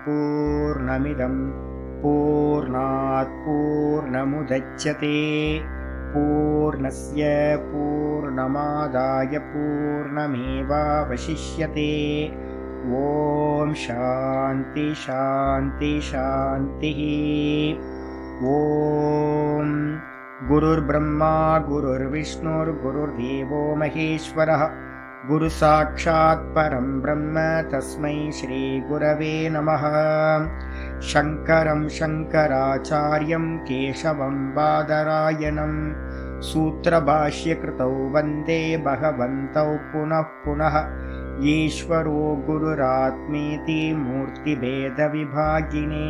पूर्णमिदं पूर्णात् पूर्णमुदच्यते पूर्णस्य पूर्णमादाय पूर्णमेवावशिष्यते। ॐ शान्ति शान्ति शान्तिः। ॐ गुरुर्ब्रह्मा गुरुर्विष्णुर्गुरुर्देवो महेश्वरः गुरुसाक्षात् परं ब्रह्म तस्मै श्रीगुरवे नमः। शङ्करं शङ्कराचार्यं केशवं बादरायणं सूत्रभाष्यकृतौ वन्दे भगवन्तौ पुनः पुनः। ईश्वरो गुरुरात्मेति मूर्तिभेदविभागिने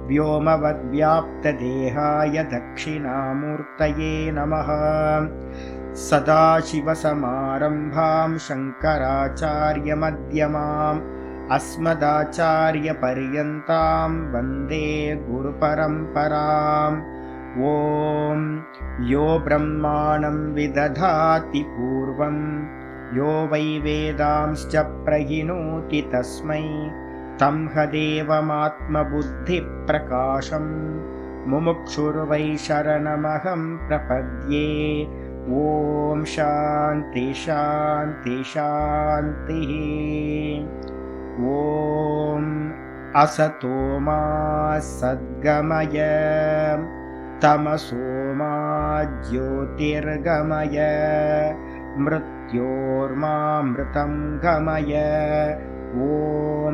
व्योमवद्व्याप्तदेहाय दक्षिणामूर्तये नमः। सदाशिवसमारम्भां शङ्कराचार्यमध्यमाम् अस्मदाचार्यपर्यन्तां वन्दे गुरुपरम्पराम्। ॐ यो ब्रह्माणं विदधाति पूर्वं यो वै वेदांश्च प्रहिणोति तस्मै तं हदेवमात्मबुद्धिप्रकाशं मुमुक्षुर्वै शरणमहं प्रपद्ये। ॐ शान्ति शान्ति शान्तिः। ॐ असतो मा सद्गमय तमसो मा ज्योतिर्गमय मृत्योर्मामृतं गमय। ॐ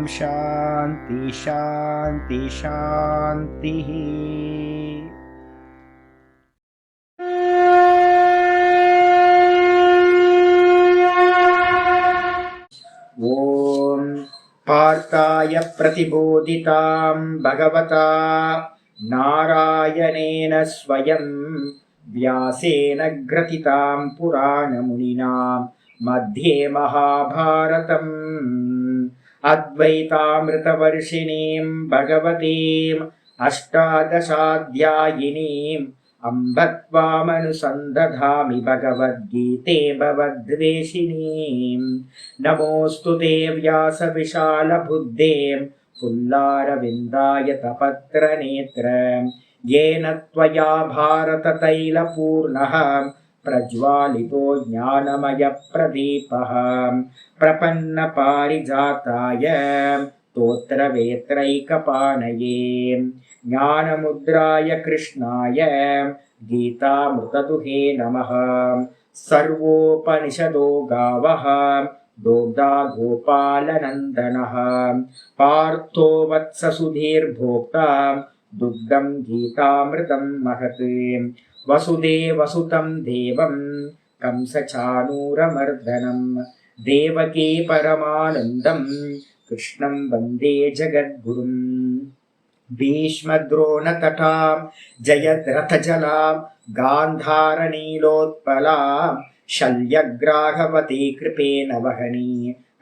शान्ति शान्ति शान्तिः। ॐ पार्थाय प्रतिबोधितां भगवता नारायणेन स्वयं व्यासेन ग्रथितां पुराणमुनिना मध्ये महाभारतम् अद्वैतामृतवर्षिणीं भगवतीम् अष्टादशाध्यायिनीम् अम्ब त्वामनुसन्दधामि भगवद्गीते भवद्वेषिणीम्। नमोऽस्तु ते व्यासविशालबुद्धे पुल्लारविन्दाय तपत्रनेत्र येन त्वया भारततैलपूर्णः प्रज्वालितो ज्ञानमयप्रदीपः प्रपन्नपारिजाताय स्तोत्रवेत्रैकपाणये ज्ञानमुद्राय कृष्णाय गीतामृतदुहे नमः। सर्वोपनिषदो गावः दोग्धा गोपालनन्दनः पार्थो वत्ससुधीर्भोक्ता दुग्धं गीतामृतं महत्। वसुदेवसुतं देवं कंसचाणूरमर्दनं देवकी परमानन्दं कृष्णं वन्दे जगद्गुरुम्। भीष्मद्रोणतटां जयद्रथजलां गान्धारनीलोत्पलां शल्यग्राहवती कृपेण वहनी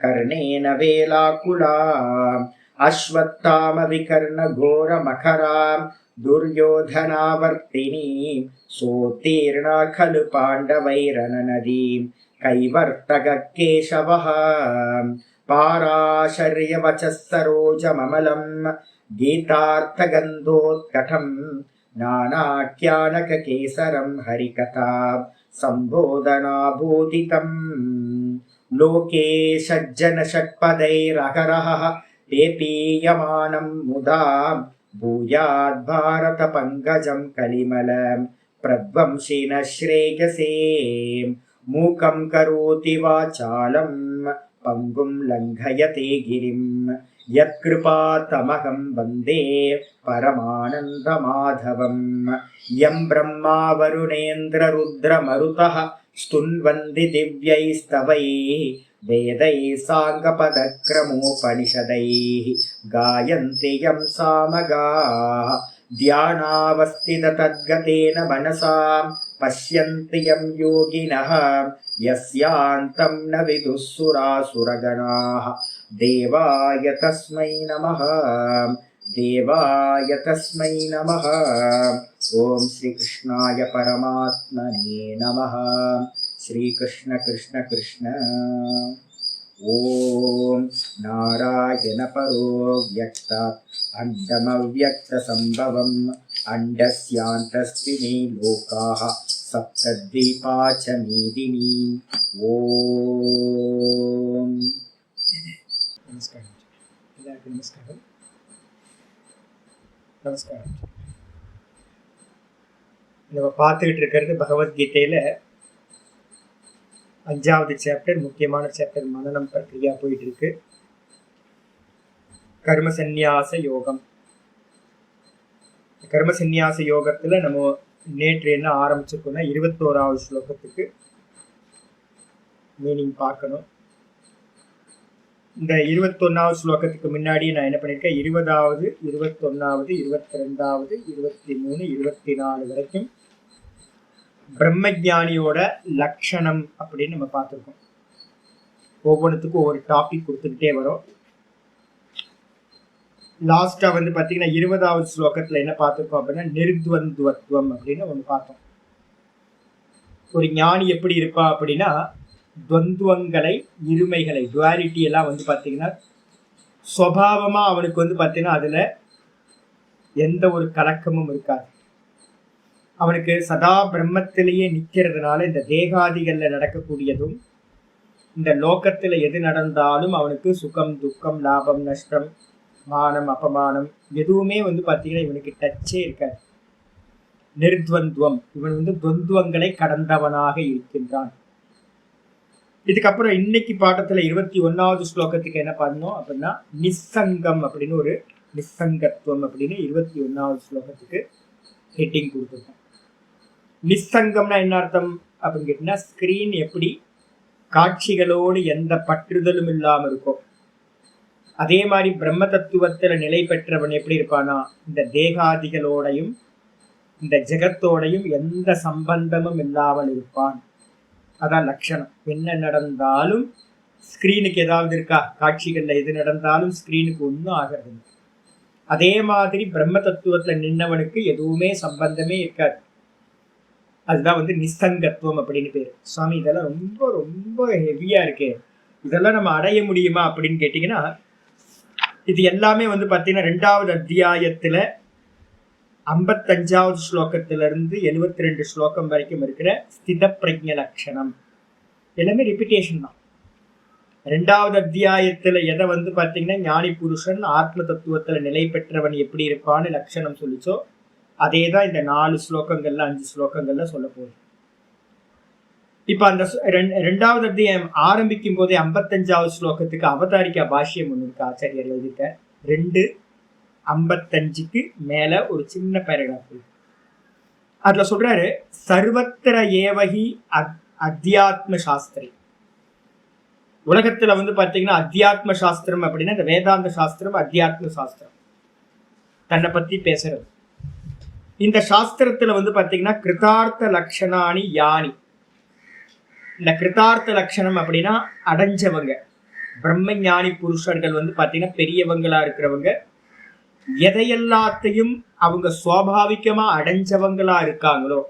कर्णेन वेलाकुलाम् अश्वत्थामविकर्णघोरमखरां दुर्योधनावर्तिनीं सोत्तीर्णा खलु पाण्डवैरननदीं कैवर्तककेशवः पाराशर्यवचः सरोजममलं गीतार्थगन्धोत्कटं नानाख्यानककेसरं हरिकथा सम्बोधनाभूतितम्। लोके सज्जनषट्पदैरहरः पेपीयमानं मुदा भूयाद्भारतपङ्कजं कलिमलं प्रध्वंसिनः श्रेयसे। मूकं करोति वाचालं पङ्गुं लङ्घयते गिरिं यत्कृपातमहं वन्दे परमानन्दमाधवम्। यं ब्रह्मा वरुणेन्द्ररुद्रमरुतः स्तुन्वन्ति दिव्यैस्तवैः वेदैः साङ्गपदक्रमोपनिषदैः गायन्ति यं सामगाः ध्यानावस्थिततद्गतेन मनसा पश्यन्ति यं योगिनः यस्यान्तं न विदुः सुरासुरगणाः। देवाय तस्मै नमः देवाय तस्मै नमः। ॐ श्रीकृष्णाय परमात्मने नमः। श्रीकृष्ण कृष्ण कृष्ण। ஓம் நாராயண பரோ வியக்தாத் அண்டமவ்யக்த சம்பவம் அண்டஸ்யாந்தஸ்தினி லோகாஹ சப்தத்வீபா ச மேதினி. ஓம் நமஸ்காரம். எல்லாருக்கும் நமஸ்காரம். நமஸ்காரம். நம்ம பார்த்துக்கிட்டு இருக்கிறது பகவத்கீதையில 5வது சாப்டர், முக்கியமான சாப்டர், மனனம் பிரக்ரியா போயிட்டு இருக்கு. கர்ம சந்நியாச யோகம். கர்ம சந்நியாச யோகத்துல நம்ம நேற்று என்ன ஆரம்பிச்சிருக்கோம்னா 21வது ஸ்லோகத்துக்கு மீனிங் பார்க்கணும். இந்த 21வது ஸ்லோகத்துக்கு முன்னாடி நான் என்ன பண்ணியிருக்கேன், 20வது, 21வது, 22வது, 23, 24 வரைக்கும் பிரம்மஜானியோட லட்சணம் அப்படின்னு நம்ம பார்த்துருக்கோம். ஒவ்வொன்றுத்துக்கும் ஒவ்வொரு டாபிக் கொடுத்துக்கிட்டே வரும். லாஸ்டா வந்து பார்த்தீங்கன்னா 20வது ஸ்லோகத்துல என்ன பார்த்துருக்கோம் அப்படின்னா நிர்த்வந்துவத்துவம் அப்படின்னு ஒன்று பார்த்தோம். ஒரு ஞானி எப்படி இருப்பா அப்படின்னா துவந்துவங்களை, இருமைகளை, டுவாலிட்டி எல்லாம் வந்து பார்த்தீங்கன்னா சுவாவமா அவனுக்கு வந்து பார்த்தீங்கன்னா அதுல எந்த ஒரு கலக்கமும் இருக்காது. அவனுக்கு சதா பிரம்மத்திலேயே நிற்கிறதுனால இந்த தேகாதிகள்ல நடக்கக்கூடியதும் இந்த லோகத்துல எது நடந்தாலும் அவனுக்கு சுகம், துக்கம், லாபம், நஷ்டம், மானம், அபமானம் எதுவுமே வந்து பார்த்தீங்கன்னா இவனுக்கு டச்சே இருக்காது. நிர்த்வந்துவம், இவன் வந்து துவந்துவங்களை கடந்தவனாக இருக்கின்றான். இதுக்கப்புறம் இன்னைக்கு பாடத்துல 21வது ஸ்லோகத்துக்கு என்ன பண்ணோம் அப்படின்னா நிசங்கம் அப்படின்னு ஒரு நிசங்கத்துவம் அப்படின்னு 21வது ஸ்லோகத்துக்கு ஹெட்டிங் கொடுத்துருக்கோம். நிசங்கம்னா என்ன அர்த்தம் அப்படின்னு கேட்டீங்கன்னா, ஸ்கிரீன் எப்படி காட்சிகளோடு எந்த பற்றுதலும் இல்லாம இருக்கும், அதே மாதிரி பிரம்ம தத்துவத்துல நிலை பெற்றவன் எப்படி இருப்பானா இந்த தேகாதிகளோடையும் இந்த ஜெகத்தோடையும் எந்த சம்பந்தமும் இல்லாமல் இருப்பான். அதான் லட்சணம். என்ன நடந்தாலும் ஸ்கிரீனுக்கு ஏதாவது இருக்கா, காட்சிகள்ல எது நடந்தாலும் ஸ்கிரீனுக்கு ஒன்றும் ஆகிறது. அதே மாதிரி பிரம்ம தத்துவத்துல நின்னவனுக்கு எதுவுமே சம்பந்தமே இருக்காது. அதுதான் வந்து நிசங்கத்துவம் அப்படின்னு பேரு. சுவாமி இதெல்லாம் ரொம்ப ரொம்ப ஹெவியா இருக்கு, இதெல்லாம் நம்ம அடைய முடியுமா அப்படின்னு கேட்டீங்கன்னா, இது எல்லாமே வந்து பார்த்தீங்கன்னா 2வது அத்தியாயத்துல 55வது ஸ்லோகத்திலிருந்து 72 ஸ்லோகம் வரைக்கும் இருக்கிற ஸ்தித பிரஜ்ஞ லட்சணம் எல்லாமே ரிப்பீட்டேஷன் தான். 2வது அத்தியாயத்துல எதை வந்து பார்த்தீங்கன்னா ஞானி புருஷன் ஆத்ம தத்துவத்துல நிலை பெற்றவன் எப்படி இருப்பான்னு லட்சணம் சொல்லிச்சோ அதே தான் இந்த 4 ஸ்லோகங்கள்ல 5 ஸ்லோகங்கள்ல சொல்ல போகுது. இப்ப அந்த 2வது அத்தியாயம் ஆரம்பிக்கும் போதே 55வது ஸ்லோகத்துக்கு அவதாரிக்கா பாஷ்யம் ஒன்று இருக்கு, ஆச்சாரியர் எழுதிட்ட 2:55க்கு மேல ஒரு சின்ன பேராகிராஃப். அதுல சொல்றாரு, சர்வத்திர ஏவகி அத்தியாத்ம சாஸ்திரி. உலகத்துல வந்து பாத்தீங்கன்னா அத்தியாத்ம சாஸ்திரம் அப்படின்னா இந்த வேதாந்த சாஸ்திரம் அத்தியாத்ம சாஸ்திரம் தன்னை பத்தி பேசுறது. இந்த சாஸ்திரத்துல வந்து பாத்தீங்கன்னா கிருதார்த்த லட்சணானி யானி. இந்த கிருதார்த்த லட்சணம் அப்படின்னா அடைஞ்சவங்க, பிரம்ம ஞானி புருஷர்கள் வந்து பாத்தீங்கன்னா பெரியவங்களா இருக்கிறவங்க, எதையெல்லாத்தையும் அவங்க சுவாபாவிகமா அடைஞ்சவங்களா இருக்காங்களோ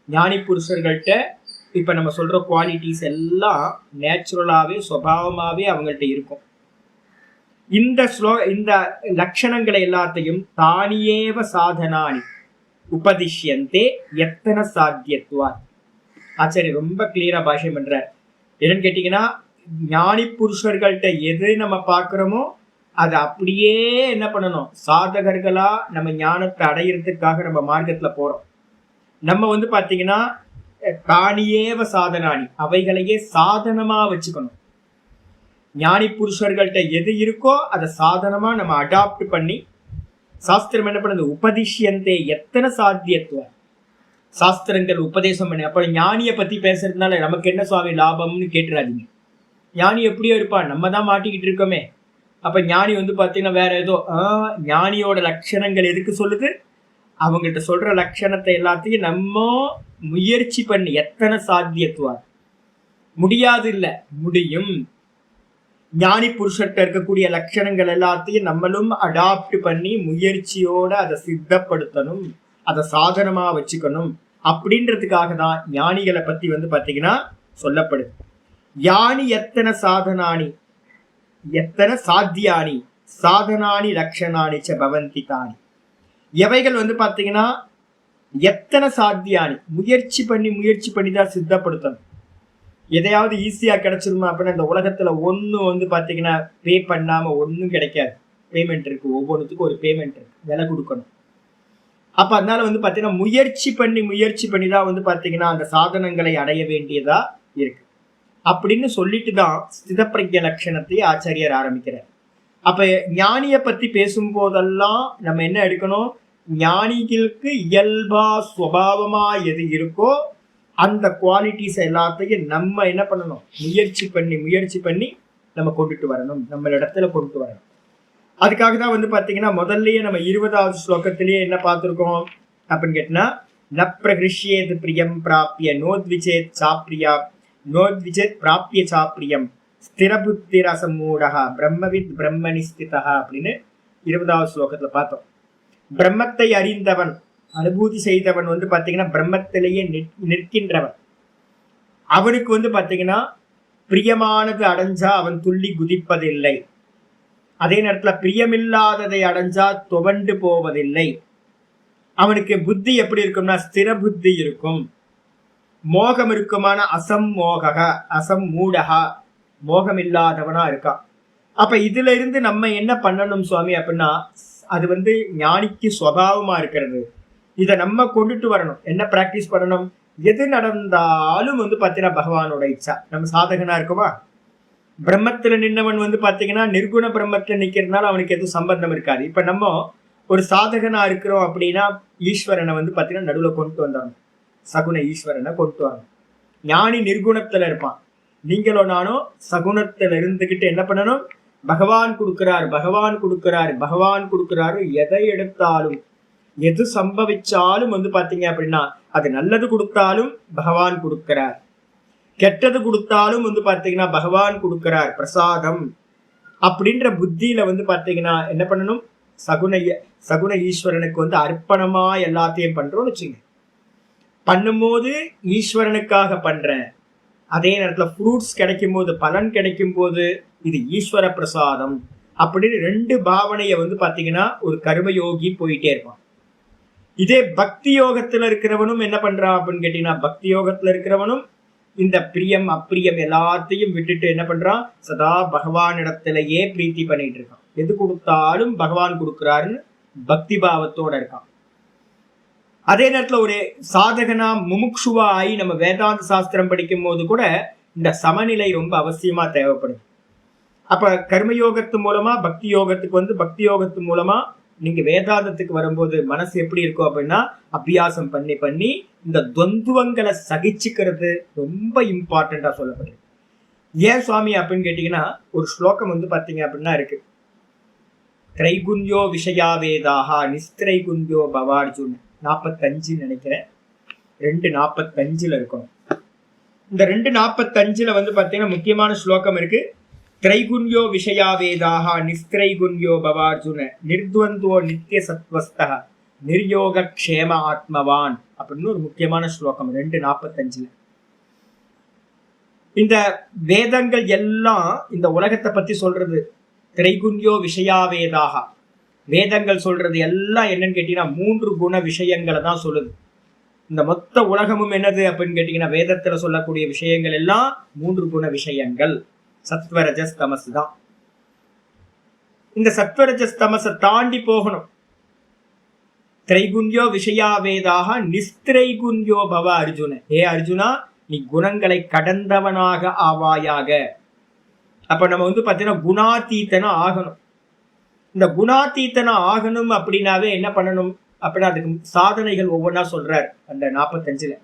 ஞானி புருஷர்கள்ட்ட இப்ப நம்ம சொல்ற குவாலிட்டிஸ் எல்லாம் நேச்சுரலாவே சுபாவமாவே அவங்கள்ட்ட இருக்கும். இந்த லட்சணங்களை எல்லாத்தையும் தானியேவ சாதனானி உபதிஷ்யந்தே எத்தனை சாத்தியத்துவா. ஆச்சாரி ரொம்ப கிளியரா பாஷ்யம் பண்றார். என்னன்னு கேட்டீங்கன்னா, ஞானி புருஷர்கள்ட்ட எது நம்ம பார்க்கிறோமோ அதை அப்படியே என்ன பண்ணணும், சாதகர்களா நம்ம ஞானத்தை அடையிறதுக்காக நம்ம மார்க்கத்துல போறோம். நம்ம வந்து பாத்தீங்கன்னா தானியேவ சாதனானி, அவைகளையே சாதனமா வச்சுக்கணும். ஞானி புருஷர்கள்ட்ட எது இருக்கோ அதை சாதனமா நம்ம அடாப்ட் பண்ணி, சாஸ்திரம் என்ன பண்ணுது, உபதிஷ்யந்தே எத்தனை சாத்தியத்துவம், சாஸ்திரங்கள் உபதேசம் பண்ணி. அப்ப ஞானியை பத்தி பேசுறதுனால நமக்கு என்ன சுவாமி லாபம்னு கேட்டுறாதீங்க. ஞானி எப்படியோ இருப்பான், நம்ம தான் மாட்டிக்கிட்டு இருக்கோமே. அப்ப ஞானி வந்து பாத்தீங்கன்னா வேற ஏதோ ஞானியோட லட்சணங்கள் எதுக்கு சொல்லுது, அவங்கள்ட்ட சொல்ற லட்சணத்தை எல்லாத்தையும் நம்ம முயற்சி பண்ணி எத்தனை சாத்தியத்துவம், முடியாது இல்ல முடியும். ஞானி புருஷர்கிட்ட இருக்கக்கூடிய லட்சணங்கள் எல்லாத்தையும் நம்மளும் அடாப்ட் பண்ணி முயற்சியோட அதை சித்தப்படுத்தணும், அதை சாதனமா வச்சுக்கணும். அப்படின்றதுக்காக தான் ஞானிகளை பத்தி வந்து பாத்தீங்கன்னா சொல்லப்படுது. யானி எத்தனை சாதனானி எத்தனை சாத்தியானி சாதனானி லட்சணானி ச பவந்தி தானி. எவைகள் பாத்தீங்கன்னா எத்தனை சாத்தியானி, முயற்சி பண்ணி தான் சித்தப்படுத்தணும். எதையாவது ஈஸியா கிடைச்சிருமா அப்படின்னா இந்த உலகத்துல ஒண்ணு பாத்தீங்கன்னா பே பண்ணாம ஒன்னும் கிடைக்காது. பேமெண்ட் இருக்கு, ஒவ்வொன்றுத்துக்கும் ஒரு பேமெண்ட் இருக்கு, விலை கொடுக்கணும். அப்ப அதனால பாத்தீங்கன்னா முயற்சி பண்ணி தான் பாத்தீங்கன்னா அந்த சாதனங்களை அடைய வேண்டியதா இருக்கு அப்படின்னு சொல்லிட்டு தான் ஸ்திதப்பிரஜ்ய லட்சணத்தை ஆச்சாரியர் ஆரம்பிக்கிறார். அப்ப ஞானிய பத்தி பேசும்போதெல்லாம் நம்ம என்ன எடுக்கணும், ஞானிகளுக்கு இயல்பா சுபாவமா எது இருக்கோ அந்த குவாலிட்டிஸ் எல்லாத்தையும் நம்ம என்ன பண்ணணும், முயற்சி பண்ணி நம்ம கொண்டுட்டு வரணும், நம்ம இடத்துல கொண்டுட்டு வரணும். அதுக்காக தான் பாத்தீங்கன்னா முதல்லயே நம்ம 20வது ஸ்லோகத்திலேயே என்ன பார்த்திருக்கோம் அப்படின்னு கேட்டா, ந பிரகிருஷ்யேத் பிரியம் பிராப்பிய நோத்விஜேத் சாப்பிரியா நோத்விஜேத் பிராப்பிய சாப்பிரியம் ஸ்திரபுத்தி ரசமூடகா பிரம்மவித் பிரம்மணி ஸ்திதா அப்படின்னு 20வது ஸ்லோகத்துல பார்த்தோம். பிரம்மத்தை அறிந்தவன், அனுபூதி செய்தவன் பாத்தீங்கன்னா பிரம்மத்திலேயே நிற்கின்றவன். அவனுக்கு பாத்தீங்கன்னா பிரியமானது அடைஞ்சா அவன் துள்ளி குதிப்பதில்லை. அதே நேரத்துல பிரியமில்லாததை அடைஞ்சா துவண்டு போவதில்லை. அவனுக்கு புத்தி எப்படி இருக்கும்னா ஸ்திர புத்தி இருக்கும். மோகம் இருக்குமான அசம்மூடகா மோகமில்லாதவனா இருக்கான். அப்ப இதுல இருந்து நம்ம என்ன பண்ணணும் சுவாமி அப்படின்னா, அது ஞானிக்கு சுபாவமா இருக்கிறது. இதை நம்ம கொண்டுட்டு வரணும். என்ன பிராக்டிஸ் பண்ணணும், எது நடந்தாலும் பாத்தீங்கன்னா பகவானோட இச்சா. நம்ம சாதகனா இருக்குமா, பிரம்மத்துல நின்னவன் பாத்தீங்கன்னா நிர்குண பிரம்மத்துல நிக்கிறதுனால அவனுக்கு எதுவும் சம்பந்தம் இருக்காது. இப்ப நம்ம ஒரு சாதகனா இருக்கிறோம் அப்படின்னா ஈஸ்வரனை பாத்தீங்கன்னா நடுவுல கொண்டு வந்துடணும், சகுன ஈஸ்வரனை கொண்டு வரணும். ஞானி நிர்குணத்துல இருப்பான், நீங்களோ நானும் சகுனத்துல இருந்துகிட்டு என்ன பண்ணணும், பகவான் கொடுக்கிறாரு. எதை எடுத்தாலும் எது சம்பவிச்சாலும் பாத்தீங்க அப்படின்னா அது நல்லது கொடுத்தாலும் பகவான் கொடுக்கிறார், கெட்டது கொடுத்தாலும் பாத்தீங்கன்னா பகவான் கொடுக்கிறார், பிரசாதம் அப்படின்ற புத்தியில பாத்தீங்கன்னா என்ன பண்ணணும், சகுன ஈஸ்வரனுக்கு அர்ப்பணமா எல்லாத்தையும் பண்றோம்னு வச்சுங்க. பண்ணும்போது ஈஸ்வரனுக்காக பண்றேன், அதே நேரத்துல ஃப்ரூட்ஸ் கிடைக்கும் போது, பலன் கிடைக்கும் போது இது ஈஸ்வர பிரசாதம் அப்படின்னு ரெண்டு பாவனைய பாத்தீங்கன்னா ஒரு கர்மயோகி போயிட்டே இருப்பான். இதே பக்தி யோகத்துல இருக்கிறவனும் என்ன பண்றான் அப்படின்னு கேட்டீங்கன்னா, பக்தி யோகத்துல இருக்கிறவனும் இந்த பிரியம் அப்பிரியம் எல்லாத்தையும் விட்டுட்டு என்ன பண்றான், சதா பகவானிடத்திலேயே பிரீத்தி பண்ணிட்டு இருக்கான். எது கொடுத்தாலும் பகவான் கொடுக்கிறாருன்னு பக்தி பாவத்தோட இருக்கான். அதே நேரத்துல ஒரு சாதகனா முமுக்ஷுவா ஆகி நம்ம வேதாந்த சாஸ்திரம் படிக்கும் போது கூட இந்த சமநிலை ரொம்ப அவசியமா தேவைப்படுது. அப்ப கர்மயோகத்து மூலமா பக்தி யோகத்துக்கு பக்தி யோகத்து மூலமா நீங்க வேதாந்தத்துக்கு வரும்போது மனசு எப்படி இருக்கும் அப்படின்னா, அபியாசம் பண்ணி இந்த துவந்துவங்களை சகிச்சுக்கிறது ரொம்ப இம்பார்ட்டண்டா சொல்லப்படுது. ஏன் சுவாமி அப்படின்னு கேட்டீங்கன்னா, ஒரு ஸ்லோகம் பாத்தீங்க அப்படின்னா இருக்கு, திரைகுண்யோ விஷயாவேதாக நிஸ்திரைகுண்யோ பவார்ஜுன் 45 நினைக்கிறேன், 2:45 இருக்கணும். இந்த 2:45 பாத்தீங்கன்னா முக்கியமான ஸ்லோகம் இருக்கு. திரைகுண்யோ விஷயாவேதாக நிஸ்திரைகுண்யோ பவார்ஜுன நிர்த்வந்தோ நித்திய சத்வஸ்தா நிர்யோக க்ஷேம ஆத்மவான் அப்படின்னு ஒரு முக்கியமான ஸ்லோகம் 2:45. இந்த வேதங்கள் எல்லாம் இந்த உலகத்தை பத்தி சொல்றது. திரைகுண்யோ விஷயாவேதாக வேதங்கள் சொல்றது எல்லாம் என்னன்னு கேட்டீங்கன்னா 3 குண விஷயங்களை தான் சொல்லுது. இந்த மொத்த உலகமும் என்னது அப்படின்னு கேட்டீங்கன்னா, வேதத்துல சொல்லக்கூடிய விஷயங்கள் எல்லாம் 3 குண விஷயங்கள், சத்வரஜஸ் தமஸ் தான். இந்த சத்வரஜஸ் தமஸை தாண்டி போகணும். திரைகுண்யோ விஷயாவேதாக நிஸ்திரைகுண்யோ பவ அர்ஜுன. ஏ அர்ஜுனா, நீ குணங்களை கடந்தவனாக ஆவாயாக. அப்ப நம்ம பாத்தீங்கன்னா குணாதீத்தனா ஆகணும். இந்த குணாதீத்தனா ஆகணும் அப்படின்னாவே என்ன பண்ணணும் அப்படின்னா, அதுக்கு சாதனைகள் ஒவ்வொன்றா சொல்றார் அந்த 45.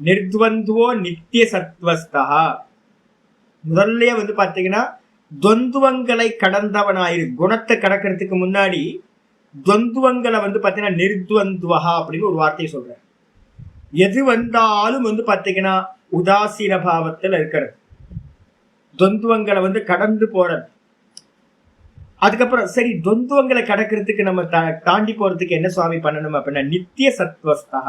நிர்த்வந்துவோ நித்திய சத்வஸ்தா. முதல்ல பாத்தீங்கன்னா துவந்துவங்களை கடந்தவனாயிரு. குணத்தை கடக்கிறதுக்கு முன்னாடி துவந்துவங்களை பாத்தீங்கன்னா நிர்த்வந்துவஹா அப்படின்னு ஒரு வார்த்தையை சொல்றார். எது வந்தாலும் பாத்தீங்கன்னா உதாசீன பாவத்துல இருக்கிறது, துவந்துவங்களை கடந்து போறது. அதுக்கப்புறம் சரி, துவந்துவங்களை கடக்கிறதுக்கு நம்ம தாண்டி போறதுக்கு என்ன சுவாமி பண்ணணும் அப்படின்னா, நித்திய சத்வஸ்தா.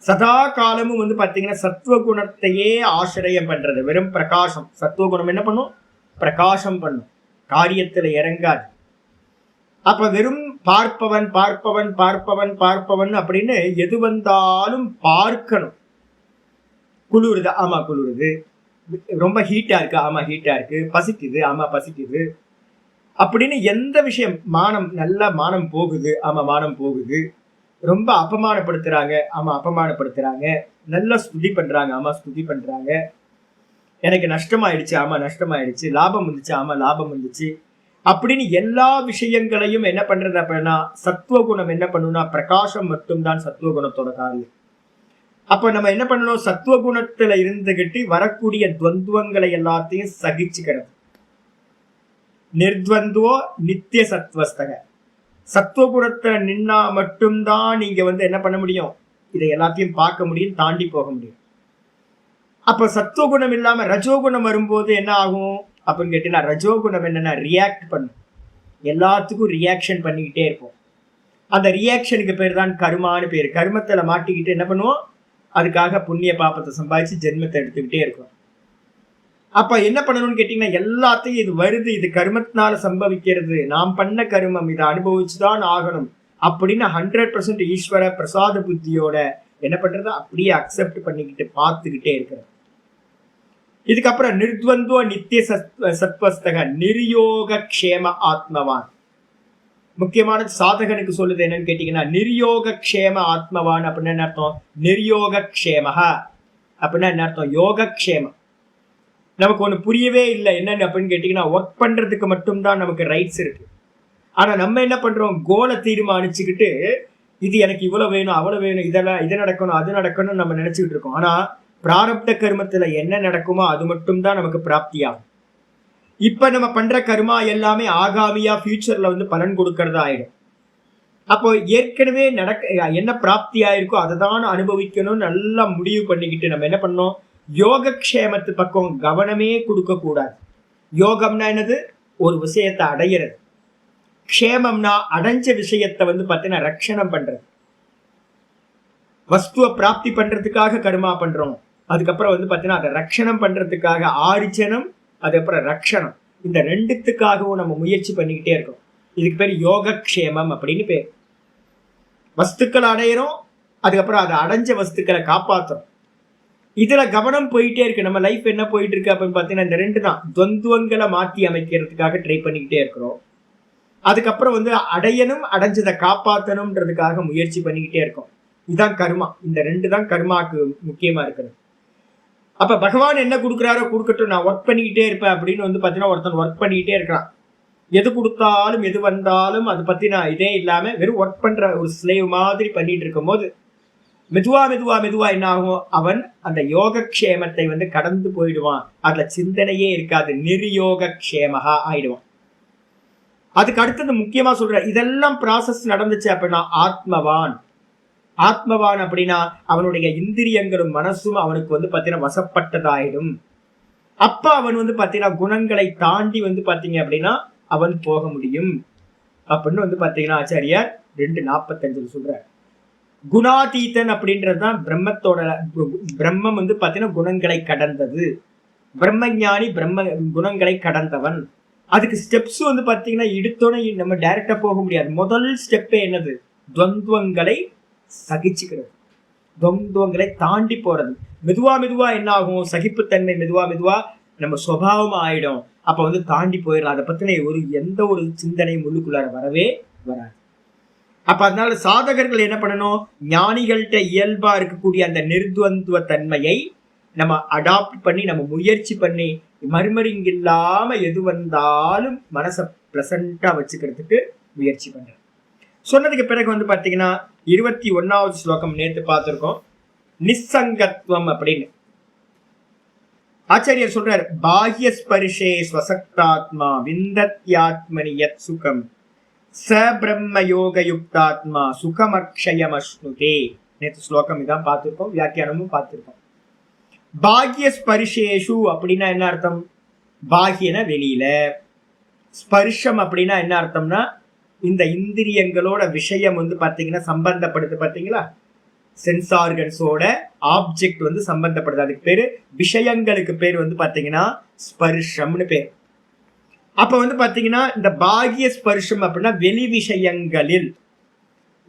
சதா காலமும் வந்து பாத்தீங்கன்னா சத்துவகுணத்தையே ஆசிரியம் பண்றது. வெறும் பிரகாசம். சத்துவகுணம் என்ன பண்ணும்? பிரகாசம் பண்ணும், காரியத்துல இறங்காது. அப்ப வெறும் பார்ப்பவன் பார்ப்பவன் பார்ப்பவன் பார்ப்பவன் அப்படின்னு எது வந்தாலும் பார்க்கணும். குளிருது, ஆமா குளிருது. ரொம்ப ஹீட்டா இருக்கு, ஆமா ஹீட்டா இருக்கு. பசிக்குது, ஆமா பசிக்குது. அப்படின்னு எந்த விஷயம், மானம், நல்ல மானம் போகுது, ஆமா மானம் போகுது. ரொம்ப அபமானப்படுத்துறாங்க, ஆமா அபமானப்படுத்துறாங்க. நல்லா ஸ்துதி பண்றாங்க, ஆமா ஸ்துதி பண்றாங்க. எனக்கு நஷ்டமாயிடுச்சு, ஆமா நஷ்டமாயிடுச்சு. லாபம் வந்துச்சு, ஆமா லாபம் வந்துச்சு. அப்படின்னு எல்லா விஷயங்களையும் என்ன பண்றது அப்படின்னா சத்துவகுணம் என்ன பண்ணும்னா பிரகாசம் மட்டும்தான் சத்துவகுணத்தோட காரியம். அப்ப நம்ம என்ன பண்ணணும்? சத்துவகுணத்துல இருந்துகிட்டு வரக்கூடிய துவந்துவங்களை எல்லாத்தையும் சகிச்சுக்கிறது. நிர்த்வந்துவோ நித்திய சத்வஸ்தக. சத்துவகுணத்துல நின்னா மட்டும்தான் நீங்க வந்து என்ன பண்ண முடியும்? இதை எல்லாத்தையும் பார்க்க முடியும், தாண்டி போக முடியும். அப்ப சத்துவகுணம் இல்லாம ரஜோகுணம் வரும்போது என்ன ஆகும் அப்படின்னு கேட்டீங்கன்னா, ரஜோகுணம் என்னன்னா ரியாக்ட் பண்ணும். எல்லாத்துக்கும் ரியாக்ஷன் பண்ணிக்கிட்டே இருப்போம். அந்த ரியாக்ஷனுக்கு பேர் தான் கர்மான்னு பேர். கர்மத்துல மாட்டிக்கிட்டு என்ன பண்ணுவோம்? அதுக்காக புண்ணிய பாப்பத்தை சம்பாதிச்சு ஜென்மத்தை எடுத்துக்கிட்டே இருக்கும். அப்ப என்ன பண்ணணும்னு கேட்டீங்கன்னா, எல்லாத்தையும் இது வருது, இது கர்மத்தினால சம்பவிக்கிறது, நாம் பண்ண கர்மம், இதை அனுபவிச்சுதான் ஆகணும் அப்படின்னு 100% ஈஸ்வர பிரசாத புத்தியோட என்ன பண்றது? அப்படியே அக்செப்ட் பண்ணிக்கிட்டு பார்த்துக்கிட்டே இருக்கிறது. இதுக்கப்புறம் நிர்த்வந்தோ நித்திய சத்வஸ்தக நிர்யோக க்ஷேம ஆத்மவான். முக்கியமான சாதகனுக்கு சொல்லுது என்னன்னு கேட்டீங்கன்னா, நிர்யோக க்ஷேம ஆத்மவான் அப்படின்னா என்ன அர்த்தம்? நிர்யோக க்ஷேமஹா அப்படின்னா என்ன அர்த்தம்? யோக க்ஷேமம். நமக்கு ஒண்ணு புரியவே இல்லை என்னன்னு அப்படின்னு கேட்டீங்கன்னா, ஒர்க் பண்றதுக்கு மட்டும்தான் நமக்கு ரைட்ஸ் இருக்கு. ஆனா நம்ம என்ன பண்றோம்? கோலை தீர்மானிச்சுக்கிட்டு இது எனக்கு இவ்வளவு வேணும், அவ்வளவு வேணும், இதெல்லாம் இது நடக்கணும், அது நடக்கணும்னு நம்ம நினைச்சுக்கிட்டு இருக்கோம். ஆனா பிராரப்த கர்மத்துல என்ன நடக்குமோ அது மட்டும் தான் நமக்கு பிராப்தியாகும். இப்ப நம்ம பண்ற கர்மா எல்லாமே ஆகாமியா ஃபியூச்சர்ல வந்து பலன் கொடுக்கறதா ஆயிடும். அப்போ ஏற்கனவே என்ன பிராப்தி ஆயிருக்கோ அதை தான் அனுபவிக்கணும்னு நல்லா முடிவு பண்ணிக்கிட்டு நம்ம என்ன பண்ணோம்? யோகக்ஷேமத்து பக்கம் கவனமே கொடுக்க கூடாது. யோகம்னா என்னது? ஒரு விஷயத்தை அடையிறது. க்ஷேமம்னா அடைஞ்ச விஷயத்தை வந்து பார்த்தீங்கன்னா ரட்சணம் பண்றது. வஸ்துவை பிராப்தி பண்றதுக்காக கர்மா பண்றோம். அதுக்கப்புறம் வந்து பார்த்தீங்கன்னா அதை ரட்சணம் பண்றதுக்காக ஆரிச்சனம், அதுக்கப்புறம் ரட்சணம், இந்த ரெண்டுத்துக்காகவும் நம்ம முயற்சி பண்ணிக்கிட்டே இருக்கோம். இதுக்கு பேர் யோகக்ஷேமம் அப்படின்னு பேர். வஸ்துக்களை அடையிறோம், அதுக்கப்புறம் அதை அடைஞ்ச வஸ்துக்களை காப்பாற்றுறோம். இதுல கவனம் போயிட்டே இருக்கு. நம்ம லைஃப் என்ன போயிட்டு இருக்கு அப்படின்னு பார்த்தீங்கன்னா இந்த ரெண்டு தான். துவந்துவங்களை மாற்றி அமைக்கிறதுக்காக ட்ரை பண்ணிக்கிட்டே இருக்கிறோம். அதுக்கப்புறம் வந்து அடையணும், அடைஞ்சதை காப்பாற்றணும்ன்றதுக்காக முயற்சி பண்ணிக்கிட்டே இருக்கோம். இதுதான் கர்மா. இந்த ரெண்டு தான் கர்மாக்கு முக்கியமா இருக்கிறது. அப்ப பகவான் என்ன கொடுக்குறாரோ கொடுக்கட்டும், நான் ஒர்க் பண்ணிக்கிட்டே இருப்பேன் அப்படின்னு வந்து பார்த்தீங்கன்னா ஒருத்தன் ஒர்க் பண்ணிக்கிட்டே இருக்கான். எது கொடுத்தாலும் எது வந்தாலும் அதை பத்தி நான் இதே இல்லாம வெறும் ஒர்க் பண்ற ஒரு ஸ்லேவ் மாதிரி பண்ணிட்டு இருக்கும் போது மெதுவா மெதுவா மெதுவா என்ன ஆகும்? அவன் அந்த யோகக்ஷேமத்தை வந்து கடந்து போயிடுவான். அதுல சிந்தனையே இருக்காது, நிர்யோகக்ஷேமஹா ஆயிடுவான். அதுக்கு அடுத்தது முக்கியமா சொல்ற, இதெல்லாம் ப்ராசஸ் நடந்துச்சு அப்படின்னா ஆத்மவான். ஆத்மவான் அப்படின்னா அவனுடைய இந்திரியங்களும் மனசும் அவனுக்கு வந்து பார்த்தீங்கன்னா வசப்பட்டதாயிடும். அப்ப அவன் வந்து பார்த்தீங்கன்னா குணங்களை தாண்டி வந்து பார்த்தீங்க அப்படின்னா அவன் போக முடியும் அப்படின்னு வந்து பார்த்தீங்கன்னா ஆச்சாரியார் 2:45 சொல்ற. குணாதீதன் அப்படின்றதுதான் பிரம்மத்தோட. பிரம்மம் வந்து பார்த்தீங்கன்னா குணங்களை கடந்தது. பிரம்மஞானி பிரம்ம குணங்களை கடந்தவன். அதுக்கு ஸ்டெப்ஸ் வந்து பார்த்தீங்கன்னா எடுத்தோட நம்ம டைரக்டா போக முடியாது. முதல் ஸ்டெப்பே என்னது? துவந்துவங்களை சகிச்சுக்கிறது, துவந்துவங்களை தாண்டி போறது. மெதுவா மெதுவா என்ன ஆகும்? சகிப்புத்தன்மை மெதுவா மெதுவா நம்ம சுபாவமா ஆயிடும். அப்ப வந்து தாண்டி போயிடலாம். அதை பத்தின எந்த ஒரு சிந்தனை உள்ளுக்குள்ளார வரவே வராது. அப்ப அதனால சாதகர்கள் என்ன பண்ணணும்? ஞானிகள்கிட்ட இயல்பா இருக்கக்கூடிய அந்த நிர்துவந்துவ தன்மையை நம்ம அடாப்ட் பண்ணி நம்ம முயற்சி பண்ணி மறுமறிங்க இல்லாம எது வந்தாலும் மனசை பிளசண்டா வச்சுக்கிறதுக்கு முயற்சி பண்றேன். சொன்னதுக்கு பிறகு வந்து பாத்தீங்கன்னா 21வது ஸ்லோகம் நேற்று பார்த்திருக்கோம். நிசங்கத்துவம் அப்படின்னு ஆச்சாரியர் சொல்றார். பாஹ்ய ஸ்பர்ஷே ஸ்வசக்தாத்மா விந்தத்யாத்மனி யத் சுகம் ச பிரம்ம யோக யுக்தாத்மா சுகமக்ஷயமஸ்னுதே. நேற்று ஸ்லோகம் இதான் பார்த்திருக்கோம், வியாக்கியானமும் பார்த்திருக்கோம். பாஹ்ய ஸ்பர்ஷேஷு அப்படின்னா என்ன அர்த்தம்? பாஹ்யன வெளியில, ஸ்பர்ஷம் அப்படின்னா என்ன அர்த்தம்னா இந்த இந்திரியங்களோட விஷயம் வந்து பாத்தீங்கன்னா சம்பந்தப்படுது. பாத்தீங்களா? சென்ஸ் ஆர்கன்ஸோட ஆப்ஜெக்ட் வந்து சம்பந்தப்படுது. அதுக்கு பேரு விஷயங்களுக்கு பேர் வந்து பாத்தீங்கன்னா ஸ்பர்ஷம்னு பேர். அப்ப வந்து பாத்தீங்கன்னா இந்த பாகிய ஸ்பர்ஷம் அப்படின்னா வெளி விஷயங்களில்,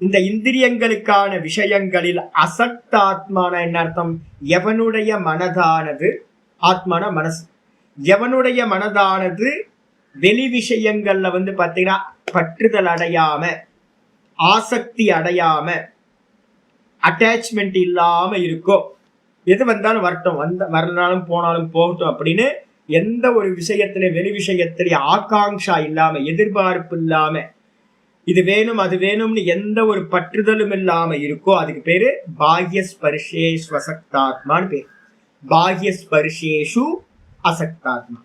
இந்த இந்திரியங்களுக்கான விஷயங்களில் அசக்த ஆத்மான என்ன அர்த்தம்? எவனுடைய மனதானது, ஆத்மான மனசு, எவனுடைய மனதானது வெளி விஷயங்கள்ல வந்து பாத்தீங்கன்னா பற்றுதல் அடையாம, ஆசக்தி அடையாம, அட்டாச்மெண்ட் இல்லாம இருக்கோ, எது வந்தாலும் வரட்டும், வரனாலும் போனாலும் போகட்டும் அப்படின்னு எந்த ஒரு விஷயத்திலே வெளி விஷயத்திலே ஆகாங்ஷா இல்லாம, எதிர்பார்ப்பு இல்லாம, இது வேணும் அது வேணும்னு எந்த ஒரு பற்றுதலும் இல்லாம இருக்கோ அதுக்கு பேரு பாஹ்ய ஸ்பர்ஷேஷு அசக்தாத்மான்னு பேரு. பாஹ்ய ஸ்பர்ஷேஷு அசக்தாத்மா.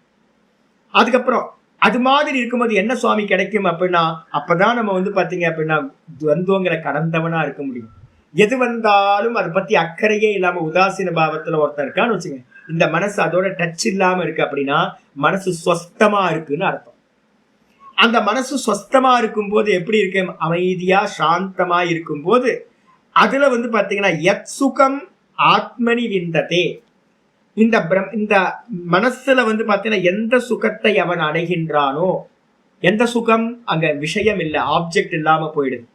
அதுக்கப்புறம் அது மாதிரி இருக்கும்போது என்ன சுவாமி கிடைக்கும் அப்படின்னா, அப்பதான் நம்ம வந்து பாத்தீங்க அப்படின்னா துவந்துவங்களை கடந்தவனா இருக்க முடியும். எது வந்தாலும் அதை பத்தி அக்கறையே இல்லாம உதாசீன பாவத்துல ஒருத்தன் இருக்கான்னு வச்சுங்க, இந்த மனசு அதோட டச் இல்லாம இருக்கு அப்படின்னா மனசு ஸ்வஸ்தமா இருக்குன்னு அர்த்தம். அந்த மனசு ஸ்வஸ்தமா இருக்கும் போது எப்படி இருக்கு? அமைதியா சாந்தமா இருக்கும் போது அதுல வந்து பாத்தீங்கன்னா யத் சுகம் ஆத்மனி விந்ததே, இந்த மனசுல வந்து பாத்தீங்கன்னா எந்த சுகத்தை அவன் அடைகின்றானோ, எந்த சுகம்? அங்க விஷயம் இல்லை, ஆப்ஜெக்ட் இல்லாம போயிடுது.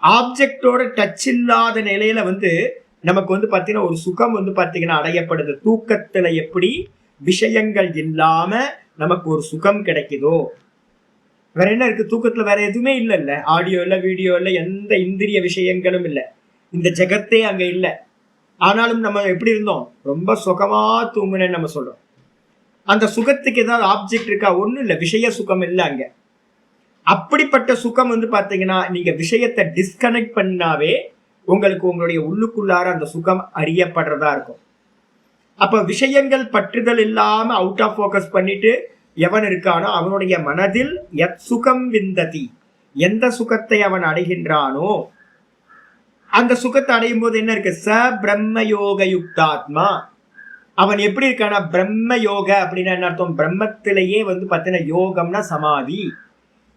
ஆப்ஜெக்டோட டச் இல்லாத நிலையில வந்து நமக்கு வந்து பாத்தீங்கன்னா ஒரு சுகம் வந்து பாத்தீங்கன்னா அடையப்படுது. தூக்கத்துல எப்படி விஷயங்கள் இல்லாம நமக்கு ஒரு சுகம் கிடைக்குதோ, வேற என்ன இருக்கு தூக்கத்துல? வேற எதுவுமே இல்ல, ஆடியோ இல்ல, வீடியோ இல்ல, எந்த இந்திரிய விஷயங்களும் இல்ல, இந்த ஜெகத்தே அங்க இல்ல. ஆனாலும் நம்ம எப்படி இருந்தோம்? ரொம்ப சுகமா தூங்குனேன்னு நம்ம சொல்றோம். அந்த சுகத்துக்கு ஏதாவது ஆப்ஜெக்ட் இருக்கா? ஒண்ணும் இல்ல, விஷய சுகம் இல்ல அங்க. அப்படிப்பட்ட சுகம் வந்து பாத்தீங்கன்னா நீங்க விஷயத்தை டிஸ்கனெக்ட் பண்ணாவே உங்களுக்கு உங்களுடைய உள்ளுக்குள்ளார அந்த சுகம் அறியப்படுறதா இருக்கும். அப்ப விஷயங்கள் பற்றுதல் இல்லாம அவுட் ஆஃப் போக்கஸ் பண்ணிட்டு எவன் இருக்கானோ அவனுடைய மனதில் யத் சுகம் விந்ததி, எந்த சுகத்தை அவன் அடைகின்றானோ அந்த சுகத்தை அடையும் போது என்ன இருக்கு? ச பிரம்ம யோக யுக்தாத்மா. அவன் எப்படி இருக்கானா? பிரம்ம யோக அப்படின்னா என்ன அர்த்தம்? பிரம்மத்திலேயே வந்து பாத்தீங்கன்னா யோகம்னா சமாதி.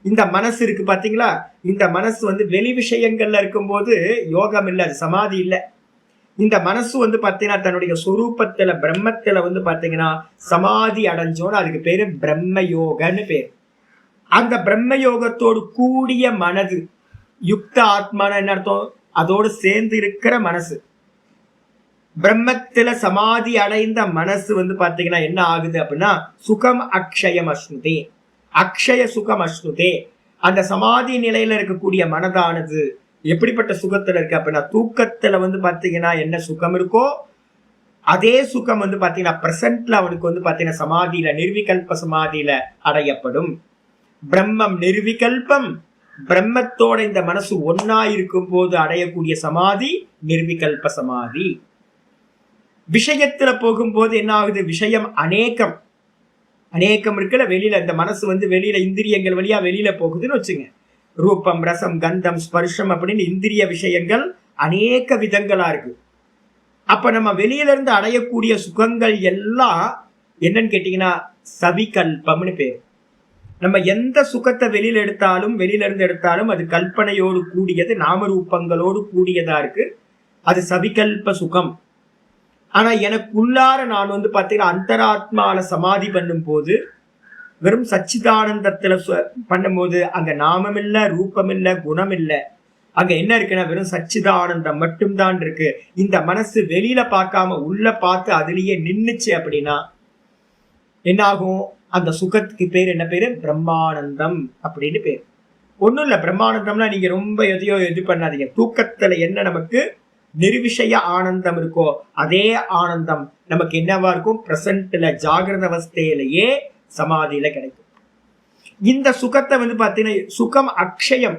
இந்த மனசு இருக்கு பாத்தீங்களா, இந்த மனசு வந்து வெளி விஷயங்கள்ல இருக்கும்போது யோகம் இல்லை, அது சமாதி இல்லை. இந்த மனசு வந்து பாத்தீங்கன்னா தன்னுடைய சொரூபத்துல பிரம்மத்துல வந்து பாத்தீங்கன்னா சமாதி அடைஞ்சோன்னு அதுக்கு பேரு பிரம்ம யோகன்னு பேரு. அந்த பிரம்ம யோகத்தோடு கூடிய மனது, யுக்த ஆத்மான என்ன அர்த்தம்? அதோடு சேர்ந்து இருக்கிற மனசு. பிரம்மத்துல சமாதி அடைந்த மனசு வந்து பாத்தீங்கன்னா என்ன ஆகுது அப்படின்னா சுகம் அக்ஷயம் அஸ்னுதே, அக்ஷய சுகம் அஸ்னுதே. அந்த சமாதி நிலையில இருக்கக்கூடிய மனதானது எப்படிப்பட்ட சுகத்துல இருக்கு அப்படின்னா, தூக்கத்துல வந்து பாத்தீங்கன்னா என்ன சுகம் இருக்கோ அதே சுகம் வந்து பாத்தீங்கன்னா பிரசன்ட்ல அவனுக்கு வந்து பாத்தீங்கன்னா சமாதியில, நிர்விகல்ப சமாதியில அடையப்படும். பிரம்மம் நிர்விகல்பம், பிரம்மத்தோட இந்த மனசு ஒன்னா இருக்கும் போது அடையக்கூடிய சமாதி நிர்விகல்ப சமாதி. விஷயத்துல போகும்போது என்ன ஆகுது? விஷயம் அநேகம், அநேகம் இருக்குல்ல வெளியில. இந்த மனசு வந்து வெளியில இந்திரியங்கள் வழியா வெளியில போகுதுன்னு வச்சுங்க. ரூபம், ரசம், கந்தம், ஸ்பர்ஷம் அப்படின்னு இந்திரிய விஷயங்கள் அநேக விதங்களா இருக்கு. அப்ப நம்ம வெளியில இருந்து அடையக்கூடிய சுகங்கள் எல்லாம் என்னன்னு கேட்டீங்கன்னா சவிகல்பம்னு பேர். நம்ம எந்த சுகத்தை வெளியில இருந்து எடுத்தாலும் அது கல்பனையோடு கூடியது, நாமரூபங்களோடு கூடியதா இருக்கு. அது சவிகல்ப சுகம். ஆனா எனக்குள்ளார நான் வந்து பாத்தீங்கன்னா அந்தராத்மால சமாதி பண்ணும் போது, வெறும் சச்சிதானந்தத்துல பண்ணும்போது அங்க நாமம் இல்ல, ரூபம் இல்ல, குணம் இல்ல. அங்க என்ன இருக்குன்னா வெறும் சச்சிதானந்தம் மட்டும்தான் இருக்கு. இந்த மனசு வெளியில பார்க்காம உள்ள பார்த்து அதுலயே நின்னுச்சு அப்படின்னா என்ன ஆகும்? அந்த சுகத்துக்கு பேர் என்ன பேரு? பிரம்மானந்தம் அப்படின்னு பேர். ஒண்ணும் இல்ல, பிரம்மானந்தம்னா நீங்க ரொம்ப எதையோ இது பண்ணாதீங்க. தூக்கத்துல என்ன நமக்கு நிர்விஷய ஆனந்தம் இருக்கோ அதே ஆனந்தம் நமக்கு என்னவா இருக்கும்? பிரசன்ட்ல ஜாகிரத அவஸ்தையிலேயே சமாதியில கிடைக்கும். இந்த சுகத்தை வந்து பாத்தீங்கன்னா சுகம் அக்ஷயம்.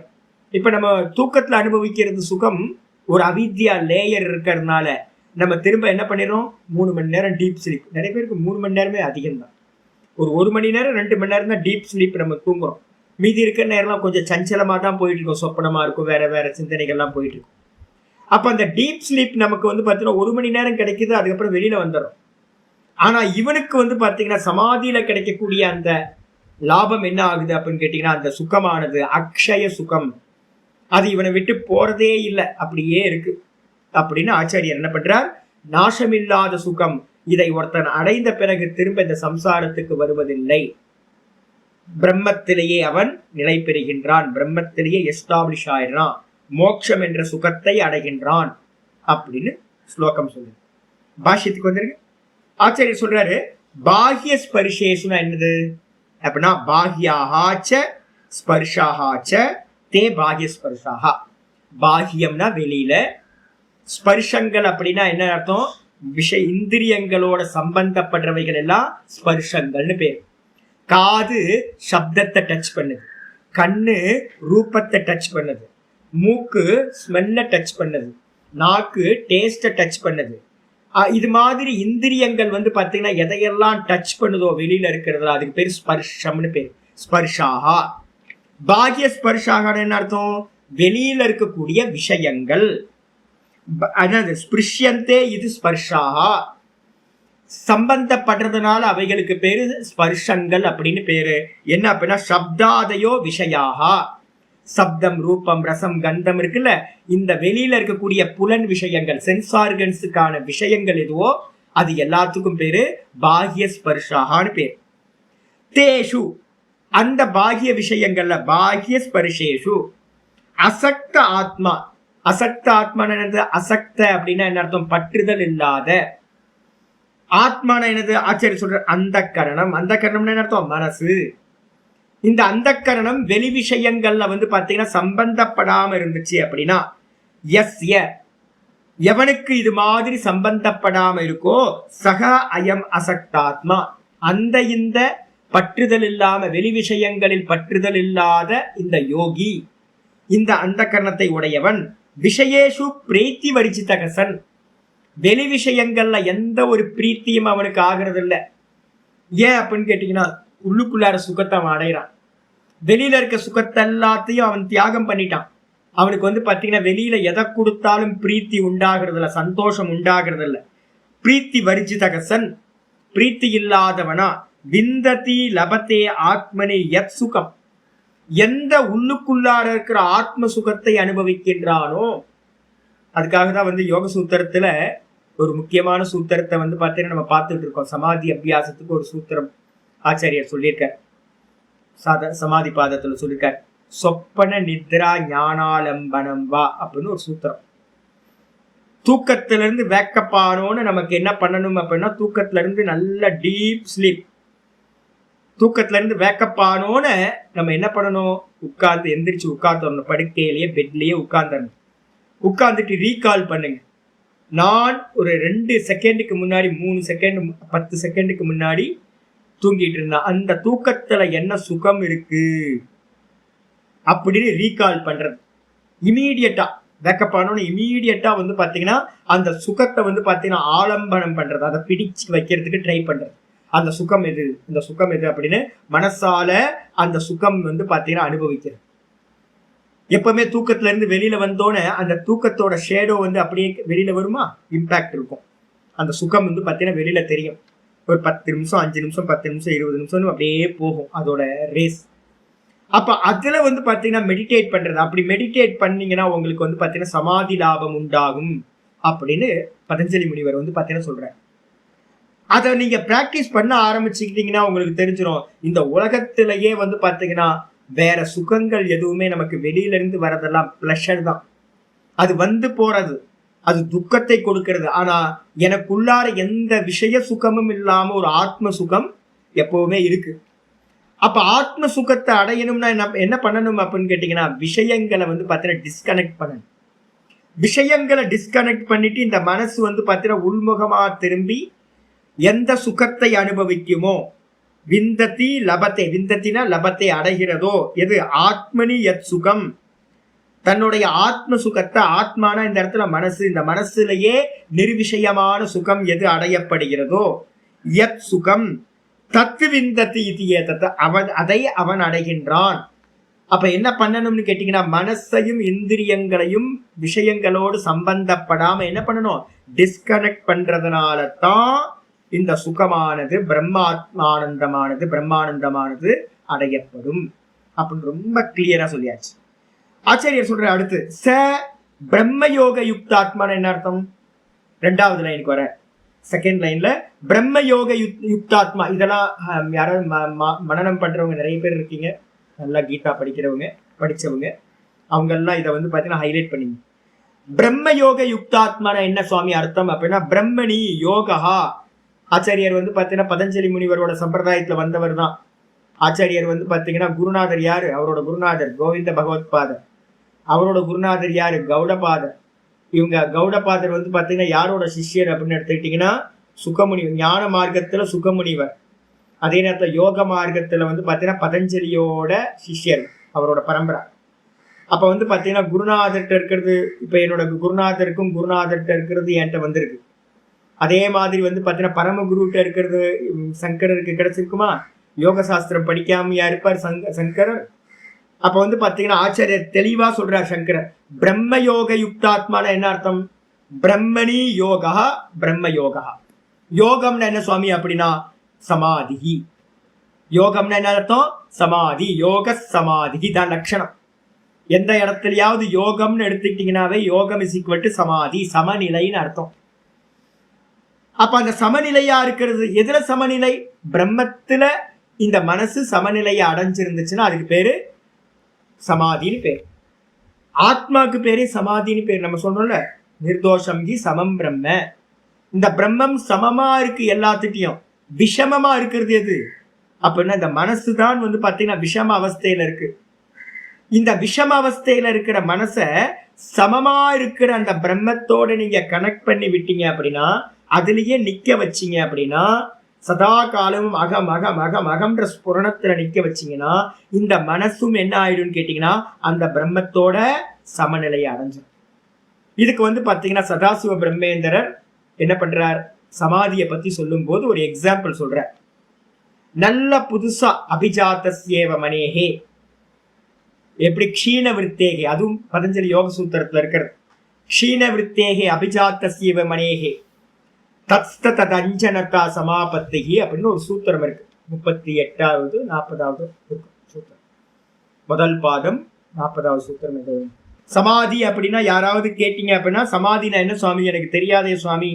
இப்ப நம்ம தூக்கத்துல அனுபவிக்கிறது சுகம் ஒரு அவித்யா லேயர் இருக்கிறதுனால நம்ம திரும்ப என்ன பண்ணிடுறோம்? 3 மணி நேரம் டீப் ஸ்லீப். நிறைய பேருக்கு 3 மணி நேரமே அதிகம் தான். ஒரு 1 மணி நேரம் 2 மணி நேரம் தான் டீப் ஸ்லீப் நம்ம தூங்குறோம். மீதி இருக்கிற நேரம்லாம் கொஞ்சம் சஞ்சலமா தான் போயிட்டு இருக்கோம், சொப்பனமா இருக்கும், வேற வேற சிந்தனைகள்லாம் போயிட்டு இருக்கும். அப்ப அந்த டீப் ஸ்லீப் நமக்கு வந்து பாத்தீங்கன்னா 1 மணி நேரம் கிடைக்குது, அதுக்கப்புறம் வெளியில வந்துடும். ஆனா இவனுக்கு வந்து பாத்தீங்கன்னா சமாதியில கிடைக்கக்கூடிய அந்த லாபம் என்ன ஆகுது அப்படின்னு கேட்டீங்கன்னா அந்த சுகமானது அக்ஷய சுகம். அது இவனை விட்டு போறதே இல்லை, அப்படியே இருக்கு. அப்படின்னு ஆச்சாரியர் என்ன பண்றார், நாசமில்லாத சுகம், இதை ஒருத்தன் அடைந்த பிறகு திரும்ப இந்த சம்சாரத்துக்கு வருவதில்லை, பிரம்மத்திலேயே அவன் நிலை பெறுகின்றான், பிரம்மத்திலேயே எஸ்டாப்ளிஷ் ஆயிடுறான், மோட்சம் என்ற சுகத்தை அடைகின்றான் அப்படின்னு ஸ்லோகம் சொல்லுது. பாஷ்யத்துக்கு வந்திருக்கு. ஆச்சாரியர் சொல்றாரு, பாஹ்ய ஸ்பர்ஷேசுனா என்னது அப்படின்னா, பாஹ்யாஹாச்ச ஸ்பர்ஷாஹாச்ச தே பாஹ்ய ஸ்பர்ஷாஹா. பாஹ்யம்னா வெளியில, ஸ்பர்ஷங்கள் அப்படின்னா என்ன அர்த்தம், விஷய இந்திரியங்களோட சம்பந்தப்படுறவைகள் எல்லாம் ஸ்பர்ஷங்கள்னு பேர். காது சப்தத்தை டச் பண்ணுது, கண்ணு ரூபத்தை டச் பண்ணுது, மூக்கு ஸ்மெல்ல டச் பண்ணுது, நாக்கு டேஸ்ட டச் பண்ணுது. இது மாதிரி இந்திரியங்கள் வந்து பாத்தீங்கன்னா எதையெல்லாம் டச் பண்ணுதோ வெளியில இருக்கிறது, அதுக்கு பேர் ஸ்பர்ஷம்னு பேர். ஸ்பர்ஷாகா. பாஹ்ய ஸ்பர்ஷாக என்ன அர்த்தம், வெளியில இருக்கக்கூடிய விஷயங்கள். அதாவது ஸ்பிருஷ்யந்தே இது ஸ்பர்ஷாகா, சம்பந்தப்படுறதுனால அவைகளுக்கு பேரு ஸ்பர்ஷங்கள் அப்படின்னு பேரு. என்ன அப்படின்னா, சப்தாதயோ விஷயாகா. சப்தம், ரூபம், ரசம், கந்தம் இருக்குல்ல, இந்த வெளியில இருக்கக்கூடிய புலன் விஷயங்கள், சென்ஸ் ஆர்கன்ஸுக்கான விஷயங்கள் எதுவோ அது எல்லாத்துக்கும் பேரு பாஹ்ய ஸ்பர்ஷாகான்னு பேர். தேஷு, அந்த பாஹ்ய விஷயங்கள்ல, பாஹ்ய ஸ்பர்ஷேஷு அசக்த ஆத்மா. அசக்த ஆத்மான என்னது, அசக்த அப்படின்னா என்ன அர்த்தம், பற்றுதல் இல்லாத. ஆத்மான என்னது, ஆச்சாரிய சொல்ற அந்த கரணம். அந்த கரணம் என்ன அர்த்தம், மனசு. இந்த அந்த கரணம் வெளி விஷயங்கள்ல வந்து பாத்தீங்கன்னா சம்பந்தப்படாம இருந்துச்சு அப்படின்னா, எவனுக்கு இது மாதிரி சம்பந்தப்படாம இருக்கோ, சக அயம் அசக்தாத்மா, அந்த இந்த பற்றுதல் இல்லாம, வெளி விஷயங்களில் பற்றுதல் இல்லாத இந்த யோகி, இந்த அந்த கரணத்தை உடையவன். விஷயேஷு பிரீத்தி வரிச்சிதகசன், வெளி விஷயங்கள்ல எந்த ஒரு பிரீத்தியும் அவனுக்கு ஆகிறது இல்லை. ஏன் அப்படின்னு கேட்டீங்கன்னா, உள்ளுக்குள்ளார சுகத்தை அவன் அடைகிறான். வெளியில இருக்க சுகத்தை எல்லாத்தையும் அவன் தியாகம் பண்ணிட்டான். அவனுக்கு வந்து பாத்தீங்கன்னா வெளியில எதை கொடுத்தாலும் பிரீத்தி உண்டாகிறது இல்லை, சந்தோஷம் உண்டாகிறது இல்லை. பிரீத்தி வரிஜிதகசன், பிரீத்தி இல்லாதவனா. விந்ததி லபத்தே ஆத்மனி யத் சுகம், எந்த உள்ளுக்குள்ளார இருக்கிற ஆத்ம சுகத்தை அனுபவிக்கின்றானோ. அதுக்காக தான் வந்து யோக சூத்திரத்துல ஒரு முக்கியமான சூத்திரத்தை வந்து பார்த்தீங்கன்னா நம்ம பார்த்துட்டு இருக்கோம். சமாதி அபியாசத்துக்கு ஒரு சூத்திரம் ஆச்சாரியர் சொல்லியிருக்கார், சமாதி பாதத்துல சொல்லியிருக்கார், சொப்பன நித்ரா ஞானாலம்பனம் வா அப்படின்னு ஒரு சூத்திரம். தூக்கத்துல இருந்து வேக்கப் ஆனோன்னு நமக்கு என்ன பண்ணணும் அப்படின்னா, தூக்கத்துல இருந்து நல்ல டீப் ஸ்லீப், தூக்கத்துல இருந்து வேக்கப் ஆனோன்னு நம்ம என்ன பண்ணணும், உட்கார்ந்து எந்திரிச்சு உட்கார்ந்து படுக்கையிலேயே பெட்லயே உட்கார்ந்துட்டு ரீகால் பண்ணுங்க. நான் ஒரு 2 செகண்டுக்கு முன்னாடி, 3 செகண்ட், 10 செகண்டுக்கு முன்னாடி தூங்கிட்டு இருந்தேன், அந்த தூக்கத்துல என்ன சுகம் இருக்கு அப்படின்னு ரீகால் பண்றது. இமீடியட்டா வேக்கப் ஆனோன்னு இமீடியட்டா வந்து பாத்தீங்கன்னா அந்த சுகத்தை வந்து பாத்தீங்கன்னா ஆலம்பனம் பண்றது, அதை பிடிச்சு வைக்கிறதுக்கு ட்ரை பண்றது. அந்த சுகம் எது, இந்த சுகம் எது அப்படின்னு மனசால அந்த சுகம் வந்து பாத்தீங்கன்னா அனுபவிக்கிறது. எப்பவுமே தூக்கத்துல இருந்து வெளியில வந்தோன்னே அந்த தூக்கத்தோட ஷேடோ வந்து அப்படியே வெளியில வருமா, இம்பாக்ட் இருக்கும். அந்த சுகம் வந்து பாத்தீங்கன்னா வெளியில தெரியும். ஒரு 10 நிமிஷம், 5 நிமிஷம், 10 நிமிஷம், 20 நிமிஷம் அப்படியே போகும் அதோட ரேஸ். அப்ப அதுல வந்து பாத்தீங்கன்னா மெடிடேட் பண்றது. அப்படி மெடிடேட் பண்ணீங்கன்னா உங்களுக்கு வந்து பாத்தீங்கன்னா சமாதி லாபம் உண்டாகும் அப்படின்னு பதஞ்சலி முனிவர் வந்து பாத்தீங்கன்னா சொல்றாரு. அதை நீங்க பிராக்டிஸ் பண்ண ஆரம்பிச்சுக்கிட்டீங்கன்னா உங்களுக்கு தெரிஞ்சிடும், இந்த உலகத்திலேயே வந்து பாத்தீங்கன்னா வேற சுகங்கள் எதுவுமே நமக்கு வெளியில இருந்து வரதெல்லாம் பிளஷர் தான். அது வந்து போறது, அது துக்கத்தை கொடுக்கிறது. ஆனா எனக்குள்ளார எந்த விஷய சுகமும் இல்லாம ஒரு ஆத்ம சுகம் எப்பவுமே இருக்கு. அப்ப ஆத்ம சுகத்தை அடையணும்னா என்ன பண்ணணும் அப்படின்னு கேட்டீங்கன்னா, விஷயங்களை வந்து பாத்தீங்கன்னா டிஸ்கனெக்ட் பண்ணணும். விஷயங்களை டிஸ்கனெக்ட் பண்ணிட்டு இந்த மனசு வந்து பாத்தீங்கன்னா உள்முகமா திரும்பி எந்த சுகத்தை அனுபவிக்குமோ, விந்ததி லபத்தை, விந்தத்தினா லபத்தை அடைகிறதோ, எது ஆத்மனி யத் சுகம், தன்னுடைய ஆத்ம சுகத்தை, ஆத்மான இந்த இடத்துல மனசு, இந்த மனசுலயே நிர்விஷயமான சுகம் எது அடையப்படுகிறதோ, யத் சுகம் தத்து விந்ததி இது, அதை அவன் அடைகின்றான். அப்ப என்ன பண்ணணும்னு கேட்டீங்கன்னா, மனசையும் இந்திரியங்களையும் விஷயங்களோடு சம்பந்தப்படாம என்ன பண்ணணும், டிஸ்கனெக்ட் பண்றதுனால தான் இந்த சுகமானது, பிரம்மானந்தமானது அடையப்படும் அப்படின்னு ரொம்ப கிளியரா சொல்லியாச்சு. ஆச்சாரியர் சொல்ற அடுத்து, ச பிரம்மயோக யுக்தாத்மான என்ன அர்த்தம்? 2வது லைனுக்கு வர, 2nd லைன்ல பிரம்மயோக யுக்தாத்மா. இதெல்லாம் யாராவது மனனம் பண்றவங்க நிறைய பேர் இருக்கீங்க, நல்லா கீதா படிக்கிறவங்க படிச்சவங்க, அவங்க எல்லாம் இதை வந்து பாத்தீங்கன்னா ஹைலைட் பண்ணீங்க. பிரம்மயோக யுக்தாத்மான என்ன சுவாமி அர்த்தம் அப்படின்னா, பிரம்மணி யோகா. ஆச்சாரியர் வந்து பாத்தீங்கன்னா பதஞ்சலி முனிவரோட சம்பிரதாயத்துல வந்தவர் தான். ஆச்சாரியர் வந்து பாத்தீங்கன்னா குருநாதர் யாரு? அவரோட குருநாதர் கோவிந்த பகவத் பாதர். அவரோட குருநாதர் யாரு? கௌடபாதர். இவங்க கௌடபாதர் வந்து பாத்தீங்கன்னா யாரோட சிஷ்யர் அப்படின்னு எடுத்துக்கிட்டீங்கன்னா சுகமுனிவர். ஞான மார்க்கத்துல சுகமுனிவர், அதே நேரத்தில் யோக மார்க்கத்துல வந்து பாத்தீங்கன்னா பதஞ்சலியோட சிஷ்யர், அவரோட பரம்பரை. அப்ப வந்து பாத்தீங்கன்னா குருநாதர்கிட்ட இருக்கிறது, இப்ப என்னோட குருநாதருக்கும் குருநாதர்கிட்ட இருக்கிறது என்கிட்ட வந்திருக்கு. அதே மாதிரி வந்து பாத்தீங்கன்னா பரமகுருகிட்ட இருக்கிறது சங்கரருக்கு கிடைச்சிருக்குமா? யோக சாஸ்திரம் படிக்காமையா இருப்பார் சங்கரர்? அப்ப வந்து பாத்தீங்கன்னா ஆச்சாரியர் தெளிவா சொல்றார் சங்கரர், பிரம்மயோக யுக்தாத்மான என்ன அர்த்தம்? பிரம்மணி யோகா, பிரம்ம யோகா. யோகம்னா என்ன சுவாமி அப்படின்னா சமாதி. யோகம்னா என்ன அர்த்தம்? சமாதி. யோக சமாதி தான் லட்சணம். எந்த இடத்துலயாவது யோகம்னு எடுத்துக்கிட்டீங்கன்னாவே யோகம் இஸ் ஈக்குவல் டு சமாதி, சமநிலைன்னு அர்த்தம். அப்ப அந்த சமநிலையா இருக்கிறது எதுல சமநிலை? பிரம்மத்துல இந்த மனசு சமநிலையை அடைஞ்சிருந்துச்சுன்னா அதுக்கு பேரு சமாதின்னு பேர். ஆத்மாக்கு பேரு சமாதின்னு பேர். நம்ம சொல்றோம்ல நிர்தோஷம் ஹி சமம் பிரம்ம. இந்த பிரம்மம் சமமா இருக்கு எல்லாத்துட்டையும். விஷமமா இருக்கிறது எது அப்படின்னா இந்த மனசு தான் வந்து பாத்தீங்கன்னா விஷம அவஸ்தையில இருக்கு. இந்த விஷம அவஸ்தையில இருக்கிற மனச சமமா இருக்கிற அந்த பிரம்மத்தோட நீங்க கனெக்ட் பண்ணி விட்டீங்க அப்படின்னா, அதுலயே நிக்க வச்சீங்க அப்படின்னா, சதா காலமும் அகம் அகம் அகம் அகம்ன்ற ஸ்புரணத்துல நிக்க வச்சீங்கன்னா இந்த மனசும் என்ன ஆயிடும்னு கேட்டீங்கன்னா அந்த பிரம்மத்தோட சமநிலையை அடைஞ்சிடும். இதுக்கு வந்து பாத்தீங்கன்னா சதாசிவ பிரம்மேந்திரர் என்ன பண்றார்? சமாதியை பத்தி சொல்லும் போது ஒரு எக்ஸாம்பிள் சொல்ற. நல்ல புதுசா அபிஜாத்தஸ்யேவ மனேஹே, எப்படி க்ஷீண விருத்தேகே, அதுவும் பதஞ்சலி யோக சூத்திரத்துல இருக்கிறது. க்ஷீண விருத்தேகே அபிஜாத்தஸ்யேவ மனேஹே தத்ஸ்த ததஞ்சனதா சமாபத்திகி அப்படின்னு ஒரு சூத்திரம் இருக்கு. 38வது 40வது சூத்திரம், முதல் பாதம் 40வது சூத்திரம். இது சமாதி அப்படின்னா யாராவது கேட்டீங்க அப்படின்னா சமாதினா என்ன சுவாமி எனக்கு தெரியாதே சுவாமி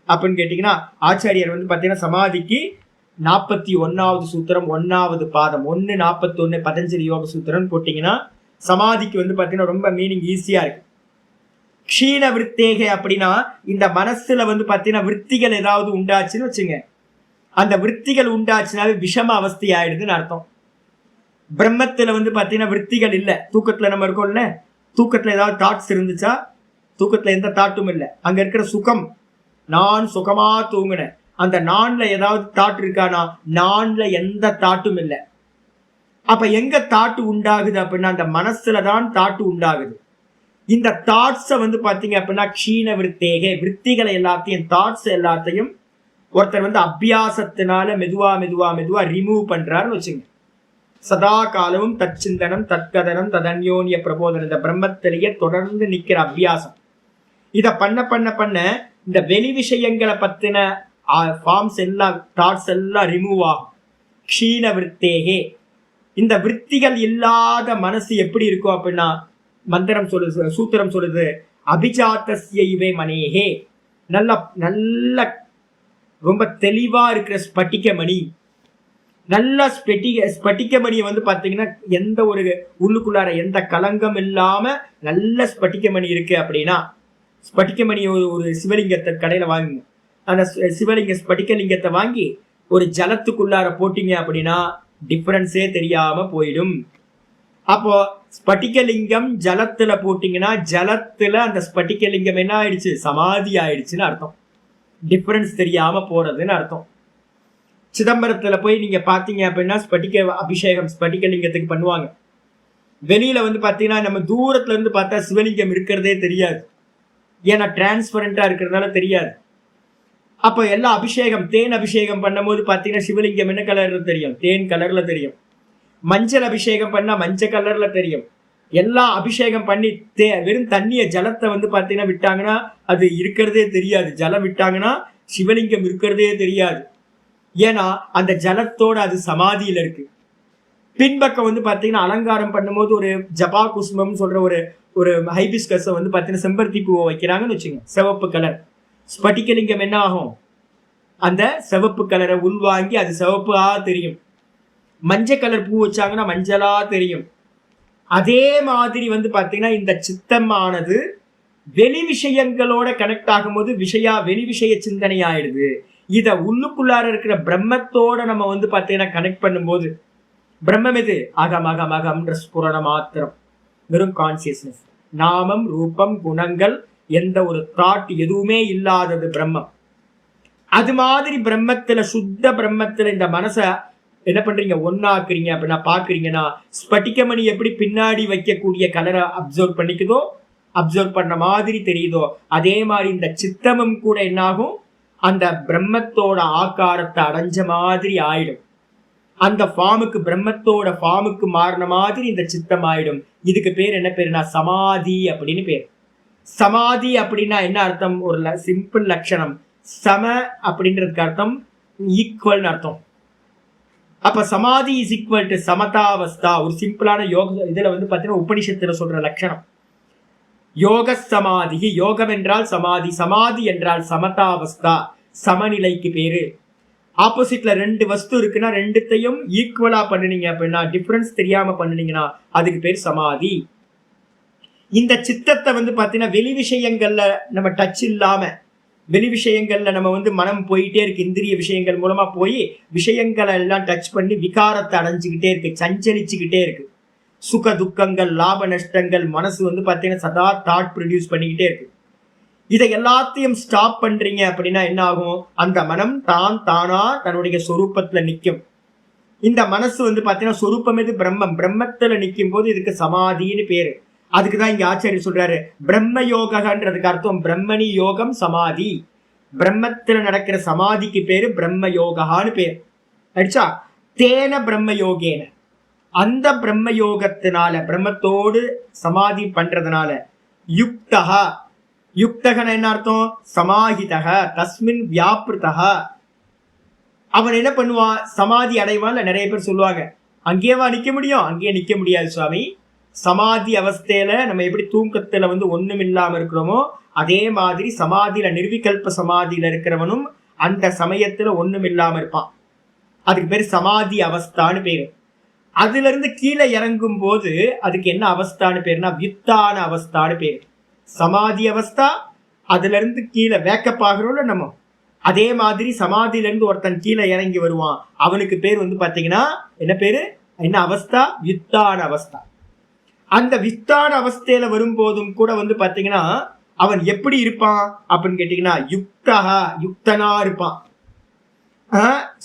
அப்படின்னு கேட்டீங்கன்னா ஆச்சாரியர் வந்து பாத்தீங்கன்னா சமாதிக்கு 41வது சூத்திரம் 1வது பாதம் 1:41 பதஞ்சலி யோக சூத்திரம் போட்டீங்கன்னா சமாதிக்கு வந்து பாத்தீங்கன்னா ரொம்ப மீனிங் ஈஸியா இருக்கு. க்ஷீண விருத்தேகை அப்படின்னா இந்த மனசுல வந்து பாத்தீங்கன்னா விற்த்திகள் ஏதாவது உண்டாச்சுன்னு வச்சுங்க, அந்த விற்த்திகள் உண்டாச்சுனாவே விஷம அவஸ்தை ஆயிடுதுன்னு அர்த்தம். பிரம்மத்துல வந்து பாத்தீங்கன்னா விற்த்திகள் இல்ல. தூக்கத்துல நம்ம இருக்கோம்ல, தூக்கத்துல ஏதாவது தாட்ஸ் இருந்துச்சா? தூக்கத்துல எந்த தாட்டும் இல்லை. அங்க இருக்கிற சுகம், நான் சுகமா தூங்குனேன், அந்த நான்ல ஏதாவது தாட் இருக்கானா? நான்ல எந்த தாட்டும் இல்லை. அப்ப எங்க தாட்டு உண்டாகுது அப்படின்னா அந்த மனசுலதான் தாட்டு உண்டாகுது. இந்த தாட்ஸை வந்து பாத்தீங்க அப்படின்னா க்ஷீண விருத்தேகே, விற்த்திகளை எல்லாத்தையும் தாட்ஸ் எல்லாத்தையும் ஒருத்தர் வந்து அபியாசத்தினால மெதுவா மெதுவா மெதுவா ரிமூவ் பண்றாருன்னு வச்சுங்க. சதா காலமும் தச்சிந்தனம் தற்கதனம் ததன்யோன்ய பிரபோதனம், இந்த பிரம்மத்திலேயே தொடர்ந்து நிக்கிற அபியாசம். இத பண்ண பண்ண பண்ண இந்த வெளி விஷயங்களை பத்தின ஃபார்ம்ஸ் எல்லாம் தாட்ஸ் எல்லாம் ரிமூவ் ஆகும். க்ஷீண விருத்தேகே. இந்த விற்த்திகள் இல்லாத மனசு எப்படி இருக்கும் அப்படின்னா மந்திரம் சொல்லுது, சூத்திரம் சொல்லுது, அபிஜாத்தஸ்யைவே மனேஹே. நல்ல நல்ல ரொம்ப தெளிவா இருக்கிற ஸ்பட்டிக மணி, நல்ல ஸ்பட்டிக மணியை வந்து பாத்தீங்கன்னா எந்த ஒரு உள்ளுக்குள்ளார எந்த கலங்கம் இல்லாம நல்ல ஸ்பட்டிக மணி இருக்கு அப்படின்னா, ஸ்பட்டிக மணி ஒரு சிவலிங்கத்தை கடையில வாங்குங்க, அந்த சிவலிங்க ஸ்பட்டிக லிங்கத்தை வாங்கி ஒரு ஜலத்துக்குள்ளார போட்டீங்க அப்படின்னா டிஃபரன்ஸே தெரியாம போயிடும். அப்போ ஸ்பட்டிகலிங்கம் ஜலத்துல போட்டீங்கன்னா ஜலத்துல அந்த ஸ்பட்டிகலிங்கம் என்ன ஆயிடுச்சு? சமாதி ஆயிடுச்சுன்னு அர்த்தம். டிஃபரன்ஸ் தெரியாம போறதுன்னு அர்த்தம். சிதம்பரத்துல போய் நீங்க பாத்தீங்க அப்படின்னா ஸ்பட்டிக அபிஷேகம் ஸ்பட்டிகலிங்கத்துக்கு பண்ணுவாங்க. வெளியில வந்து பாத்தீங்கன்னா நம்ம தூரத்துல இருந்து பார்த்தா சிவலிங்கம் இருக்கிறதே தெரியாது, ஏன்னா டிரான்ஸ்பரண்டா இருக்கிறதுனால தெரியாது. அப்ப எல்லாம் அபிஷேகம் தேன் அபிஷேகம் பண்ணும் போது பாத்தீங்கன்னா சிவலிங்கம் என்ன கலர்ல தெரியும்? தேன் கலர்ல தெரியும். மஞ்சள் அபிஷேகம் பண்ணா மஞ்சள் கலர்ல தெரியும். எல்லாம் அபிஷேகம் பண்ணி வெறும் தண்ணிய ஜலத்தை வந்து பாத்தீங்கன்னா விட்டாங்கன்னா அது இருக்கிறதே தெரியாது. ஜலம் விட்டாங்கன்னா சிவலிங்கம் இருக்கிறதே தெரியாது. ஏன்னா அந்த ஜலத்தோட அது சமாதியில இருக்கு. பின்பக்கம் வந்து பாத்தீங்கன்னா அலங்காரம் பண்ணும்போது ஒரு ஜபா குசுமம் சொல்ற ஒரு ஒரு ஹைபிஸ்கஸ் வந்து பாத்தீங்கன்னா செம்பருத்தி பூவை வைக்கிறாங்கன்னு வச்சுங்க, சிவப்பு கலர். ஸ்பட்டிகலிங்கம் என்ன ஆகும், அந்த சிவப்பு கலரை உள்வாங்கி அது சிவப்பா தெரியும். மஞ்சள் கலர் பூ வச்சாங்கன்னா மஞ்சளா தெரியும். அதே மாதிரி வந்து பாத்தீங்கன்னா இந்த சித்தமானது வெளி விஷயங்களோட கனெக்ட் ஆகும்போது வெளி விஷய சிந்தனை ஆயிடுது. இத உள்ளுக்குள்ளார இருக்கிற பிரம்மத்தோட நம்ம வந்து பாத்தீங்கன்னா கனெக்ட் பண்ணும்போது, பிரம்மம் எது, அகம் அகம் அகம்ன்ற ஸ்புரண மாத்திரம், வெறும் கான்சியஸ்னஸ், நாமம் ரூபம் குணங்கள் எந்த ஒரு தாட் எதுவுமே இல்லாதது பிரம்மம். அது மாதிரி பிரம்மத்துல, சுத்த பிரம்மத்துல இந்த மனசை என்ன பண்றீங்க, ஒன்னாக்குறீங்க அப்படின்னா பாக்குறீங்கன்னா, ஸ்பட்டிகமணி எப்படி பின்னாடி வைக்கக்கூடிய கலரை அப்சர்வ் பண்ணிக்குதோ, அப்சர்வ் பண்ண மாதிரி தெரியுதோ, அதே மாதிரி இந்த சித்தமும் கூட என்னாகும், அந்த பிரம்மத்தோட ஆக்காரத்தை அடைஞ்ச மாதிரி ஆயிடும். அந்த ஃபார்முக்கு, பிரம்மத்தோட ஃபார்முக்கு மாறின மாதிரி இந்த சித்தம் ஆயிடும். இதுக்கு பேர் என்ன பேருனா சமாதி அப்படின்னு பேர். சமாதி அப்படின்னா என்ன அர்த்தம், ஒரு சிம்பிள் லட்சணம். சம அப்படின்றதுக்கு அர்த்தம் ஈக்குவல் அர்த்தம். அப்ப சமாதி இஸ் ஈக்குவல் டு சமதாவஸ்தா. ஒரு சிம்பிளான யோக இதுல வந்து பாத்தீங்கன்னா உபனிஷத்துல சொல்ற லட்சணம். யோக சமாதி, யோகம் என்றால் சமாதி, சமாதி என்றால் சமதாவஸ்தா, சமநிலைக்கு பேரு. ஆப்போசிட்ல ரெண்டு வஸ்து இருக்குன்னா ரெண்டுத்தையும் ஈக்குவலா பண்ணினீங்க அப்படின்னா, டிஃபரன்ஸ் தெரியாம பண்ணினீங்கன்னா அதுக்கு பேர் சமாதி. இந்த சித்தத்தை வந்து பாத்தீங்கன்னா வெளி விஷயங்கள்ல நம்ம டச் இல்லாம, வெளி விஷயங்கள்ல நம்ம வந்து மனம் போயிட்டே இருக்கு, இந்திரிய விஷயங்கள் மூலமா போய் விஷயங்களை எல்லாம் டச் பண்ணி விகாரத்தை அடைஞ்சுக்கிட்டே இருக்கு, சஞ்சலிச்சுக்கிட்டே இருக்கு. சுக துக்கங்கள், லாப நஷ்டங்கள், மனசு வந்து பாத்தீங்கன்னா சதா தாட் ப்ரொடியூஸ் பண்ணிக்கிட்டே இருக்கு. இதை எல்லாத்தையும் ஸ்டாப் பண்றீங்க அப்படின்னா என்ன ஆகும், அந்த மனம் தானா தன்னுடைய சொரூபத்துல நிற்கும். இந்த மனசு வந்து பாத்தீங்கன்னா சொரூபம் எது, பிரம்மம். பிரம்மத்துல நிற்கும் போது இதுக்கு சமாதின்னு பேரு. அதுக்குதான் இங்க ஆச்சாரியர் சொல்றாரு, பிரம்ம யோகன்றதுக்கு அர்த்தம் பிரம்மணி யோகம் சமாதி. பிரம்மத்துல நடக்கிற சமாதிக்கு பேரு பிரம்ம யோகான்னு பேரு. அடிச்சா தேன பிரம்ம யோகேன, அந்த பிரம்ம யோகத்தினால, பிரம்மத்தோடு சமாதி பண்றதுனால, யுக்தகா, யுக்தகன என்ன அர்த்தம், சமாஹிதக தஸ்மின் வியாபிருதக, அவன் என்ன பண்ணுவான், சமாதி அடைவான். நிறைய பேர் சொல்லுவாங்க அங்கேயேவா நிக்க முடியும், அங்கேயே நிக்க முடியாது சுவாமி. சமாதி அவஸ்தையில நம்ம எப்படி தூக்கத்துல வந்து ஒண்ணும் இல்லாம இருக்கிறோமோ, அதே மாதிரி சமாதியில, நிர்விகல்ப சமாதியில இருக்கிறவனும் அந்த சமயத்துல ஒண்ணும் இல்லாம இருப்பான். அதுக்கு பேரு சமாதி அவஸ்தான்னு பேரு. அதுல இருந்து கீழே இறங்கும் போது அதுக்கு என்ன அவஸ்தான்னு பேருனா வித்தான அவஸ்தான்னு பேரு. சமாதி அவஸ்தா, அதுல இருந்து கீழே வேக்கப் ஆகிறோம்ல நம்ம, அதே மாதிரி சமாதியில இருந்து ஒருத்தன் கீழே இறங்கி வருவான், அவனுக்கு பேர் வந்து பாத்தீங்கன்னா என்ன பேரு, என்ன அவஸ்தா, வித்தான அவஸ்தா. அந்த வித்தான அவஸ்தையில வரும்போதும் கூட வந்து பாத்தீங்கன்னா அவன் எப்படி இருப்பான் அப்படின்னு கேட்டீங்கன்னா, யுக்தகா, யுக்தனா இருப்பான்.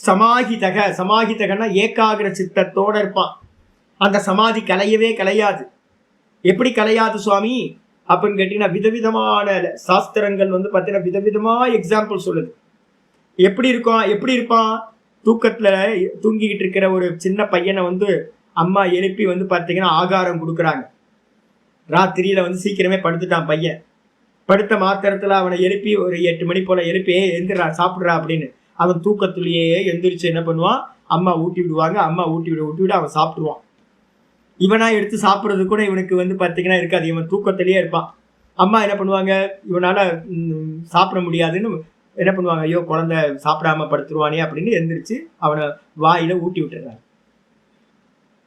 சமாஹிதக, சமாஹிதகன்னா ஏகாகிர சித்தத்தோட இருப்பான். அந்த சமாதி கலையவே கலையாது. எப்படி கலையாது சுவாமி அப்படின்னு கேட்டீங்கன்னா, விதவிதமான சாஸ்திரங்கள் வந்து பாத்தீங்கன்னா விதவிதமா எக்ஸாம்பிள் சொல்லுது. எப்படி இருக்கும், எப்படி இருப்பான், தூக்கத்துல தூங்கிக்கிட்டு இருக்கிற ஒரு சின்ன பையனை வந்து அம்மா எழுப்பி வந்து பாத்தீங்கன்னா ஆகாரம் கொடுக்குறாங்க. ராத்திரியில வந்து சீக்கிரமே படுத்துட்டான் பையன். படுத்த மாத்திரத்துல அவனை எழுப்பி ஒரு 8 மணி போல எழுப்பி எந்திரா சாப்பிடுறா அப்படின்னு, அவன் தூக்கத்துலயே எந்திரிச்சு என்ன பண்ணுவான், அம்மா ஊட்டி விடுவாங்க, அம்மா ஊட்டி விட அவன் சாப்பிடுவான். இவனா எடுத்து சாப்பிட்றது கூட இவனுக்கு வந்து பாத்தீங்கன்னா இருக்காது, இவன் தூக்கத்திலேயே இருப்பான். அம்மா என்ன பண்ணுவாங்க, இவனால சாப்பிட முடியாதுன்னு என்ன பண்ணுவாங்க, ஐயோ குழந்தை சாப்பிடாம படுத்துருவானே அப்படின்னு எந்திரிச்சு அவனை வாயில ஊட்டி விட்டுறாங்க.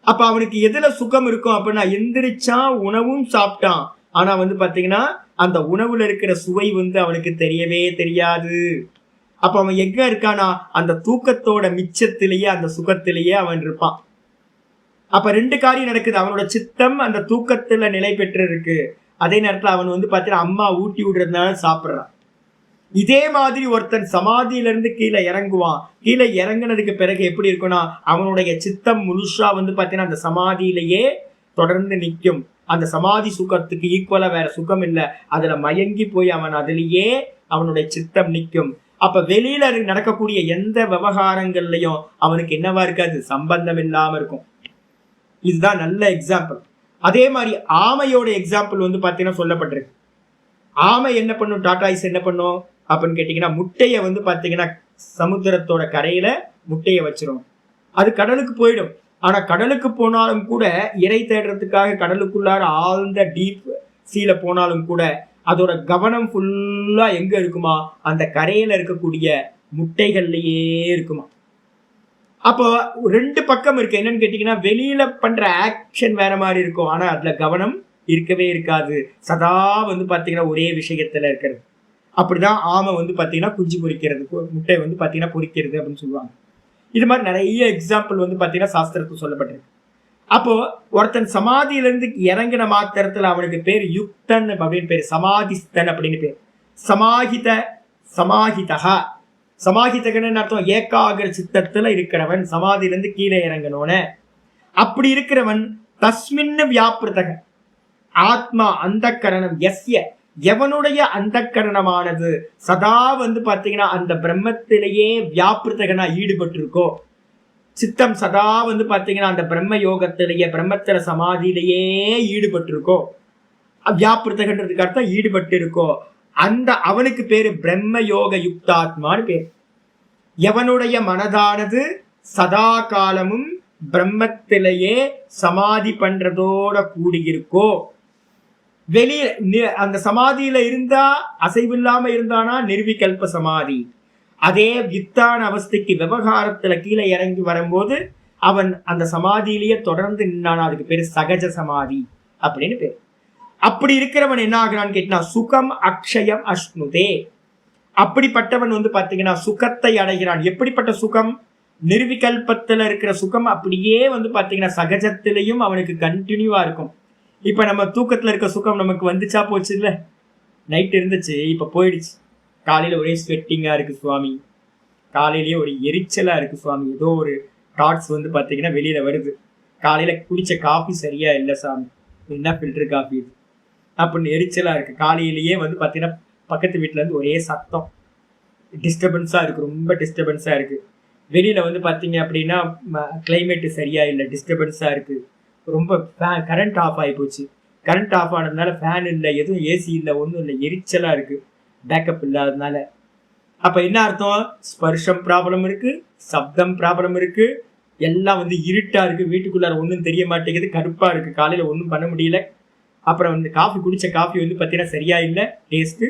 அப்ப அவனுக்கு எதுல சுகம் இருக்கும் அப்படின்னா, எந்திரிச்சான், உணவும் சாப்பிட்டான், ஆனா வந்து பாத்தீங்கன்னா அந்த உணவுல இருக்கிற சுவை வந்து அவனுக்கு தெரியவே தெரியாது. அப்ப அவன் எங்க இருக்கானா, அந்த தூக்கத்தோட மிச்சத்திலேயே, அந்த சுகத்திலேயே அவன் இருப்பான். அப்ப ரெண்டு காரியம் நடக்குது, அவனோட சித்தம் அந்த தூக்கத்துல நிலை பெற்று இருக்கு, அதே நேரத்துல அவன் வந்து பாத்தீங்கன்னா அம்மா ஊட்டி விடுறதுனால சாப்பிடுறான். இதே மாதிரி ஒருத்தன் சமாதியில இருந்து கீழே இறங்குவான். கீழே இறங்குனதுக்கு பிறகு எப்படி இருக்கும்னா, அவனுடைய சித்தம் முழுசா வந்து பாத்தீங்கன்னா அந்த சமாதியிலேயே தொடர்ந்து நிற்கும். அந்த சமாதி சுகத்துக்கு ஈக்குவலா வேற சுகம் இல்லை, அதுல மயங்கி போய் அவன் அதுலயே அவனுடைய சித்தம் நிற்கும். அப்ப வெளியில நடக்கக்கூடிய எந்த விவகாரங்கள்லயும் அவனுக்கு என்னவா இருக்காது, சம்பந்தம் இல்லாம இருக்கும். இதுதான் நல்ல எக்ஸாம்பிள். அதே மாதிரி ஆமையோட எக்ஸாம்பிள் வந்து பாத்தீங்கன்னா சொல்லப்பட்டிருக்கு. ஆமை என்ன பண்ணும், டாடாய்ஸ் என்ன பண்ணும் அப்படின்னு கேட்டீங்கன்னா, முட்டைய வந்து பாத்தீங்கன்னா சமுத்திரத்தோட கரையில முட்டைய வச்சிரும், அது கடலுக்கு போயிடும். ஆனா கடலுக்கு போனாலும் கூட இறை தேடுறதுக்காக கடலுக்குள்ளார ஆழ்ந்த டீப் சீல போனாலும் கூட அதோட கவனம் ஃபுல்லா எங்க இருக்குமா, அந்த கரையில இருக்கக்கூடிய முட்டைகள்லயே இருக்குமா. அப்போ 2 பக்கம் இருக்கு. என்னன்னு கேட்டீங்கன்னா, வெளியில பண்ற ஆக்ஷன் வேற மாதிரி இருக்கும், ஆனா அதுல கவனம் இருக்கவே இருக்காது. சதா பாத்தீங்கன்னா ஒரே விஷயத்துல இருக்கிறது. அப்படிதான் ஆமை பாத்தீங்கன்னா குஞ்சு பொரிக்கிறது, முட்டை பாத்தீங்கன்னா பொரிக்கிறது அப்படின்னு சொல்லுவாங்க. இது மாதிரி நிறைய எக்ஸாம்பிள் பாத்தீங்கன்னா சாஸ்திரத்துக்கு சொல்லப்பட்டிருக்கு. அப்போ ஒருத்தன் சமாதியில இருந்து இறங்கின மாத்திரத்துல அவனுக்கு பேர் யுக்தன் அப்படின்னு பேரு, சமாதிஸ்தன் அப்படின்னு பேர். சமாஹித சமாஹிதா, சமாஹிதகன் அர்த்தம் ஏகாகிர சித்தத்துல இருக்கிறவன், சமாதியில இருந்து கீழே இறங்கணும்னு. அப்படி இருக்கிறவன் தஸ்மின்னு வியாபிருதக ஆத்மா அந்த கரணம் எஸ்ய, எவனுடைய அந்த கரணமானது சதா பாத்தீங்கன்னா அந்த பிரம்மத்திலேயே வியாபிருத்தகனா ஈடுபட்டு இருக்கோ, சித்தம் சதா பாத்தீங்கன்னா அந்த பிரம்ம யோகத்திலேயே பிரம்மத்தில சமாதியிலேயே ஈடுபட்டு இருக்கோ, வியாபிருத்தகன்றதுக்கு அர்த்தம் ஈடுபட்டு இருக்கோ, அந்த அவனுக்கு பேரு பிரம்ம யோக யுக்தாத்மான்னு பேர். எவனுடைய மனதானது சதா காலமும் பிரம்மத்திலேயே சமாதி பண்றதோட கூடியிருக்கோ, வெளியே அந்த சமாதியில இருந்தா அசைவில்லாம இருந்தானா நிர்விகல்ப சமாதி. அதே வித்தான அவஸ்தைக்கு விவகாரத்துல கீழே இறங்கி வரும்போது அவன் அந்த சமாதியிலேயே தொடர்ந்து நின்னானா, அதுக்கு பேரு சகஜ சமாதி அப்படின்னு பேரு. அப்படி இருக்கிறவன் என்ன ஆகிறான்னு கேட்டா சுகம் அக்ஷயம் அஷ்ணுதே. அப்படிப்பட்டவன் பாத்தீங்கன்னா சுகத்தை அடைகிறான். எப்படிப்பட்ட சுகம்? நிர்விகல்பத்துல இருக்கிற சுகம் அப்படியே பாத்தீங்கன்னா சகஜத்திலையும் அவனுக்கு கண்டினியூவா இருக்கும். இப்ப நம்ம தூக்கத்துல இருக்க சுகம் நமக்கு வந்துச்சா போச்சு இல்ல, நைட் இருந்துச்சு இப்ப போயிடுச்சு. காலையில ஒரே ஸ்வெட்டிங்கா இருக்கு சுவாமி, காலையிலேயே ஒரு எரிச்சலா இருக்கு சுவாமி, ஏதோ ஒரு தாட்ஸ் பாத்தீங்கன்னா வெளியில வருது. காலையில குடிச்ச காஃபி சரியா இல்லை சாமி, என்ன ஃபில்டர் காஃபி இது அப்படின்னு எரிச்சலா இருக்கு. காலையிலேயே பாத்தீங்கன்னா பக்கத்து வீட்டுல இருந்து ஒரே சத்தம், டிஸ்டர்பன்ஸா இருக்கு, ரொம்ப டிஸ்டர்பன்ஸா இருக்கு. வெளியில பாத்தீங்க அப்படின்னா கிளைமேட் சரியா இல்லை, டிஸ்டர்பன்ஸா இருக்கு, ரொம்ப கரண்ட் ஆஃப் ஆகி போச்சு. கரண்ட் ஆஃப் ஆனதுனால ஃபேன் இல்லை, எதுவும் ஏசி இல்லை, ஒன்றும் இல்லை, எரிச்சலா இருக்கு, பேக்கப் இல்லாததுனால. அப்ப என்ன அர்த்தம்? ஸ்பர்ஷம் ப்ராப்ளம் இருக்கு, சப்தம் ப்ராப்ளம் இருக்கு, எல்லாம் இருட்டா இருக்கு, வீட்டுக்குள்ளார ஒன்றும் தெரிய மாட்டேங்குது, கடுப்பா இருக்கு, காலையில ஒன்றும் பண்ண முடியல. அப்புறம் காஃபி குடிச்ச காஃபி பார்த்தீங்கன்னா சரியா இல்லை டேஸ்ட்டு.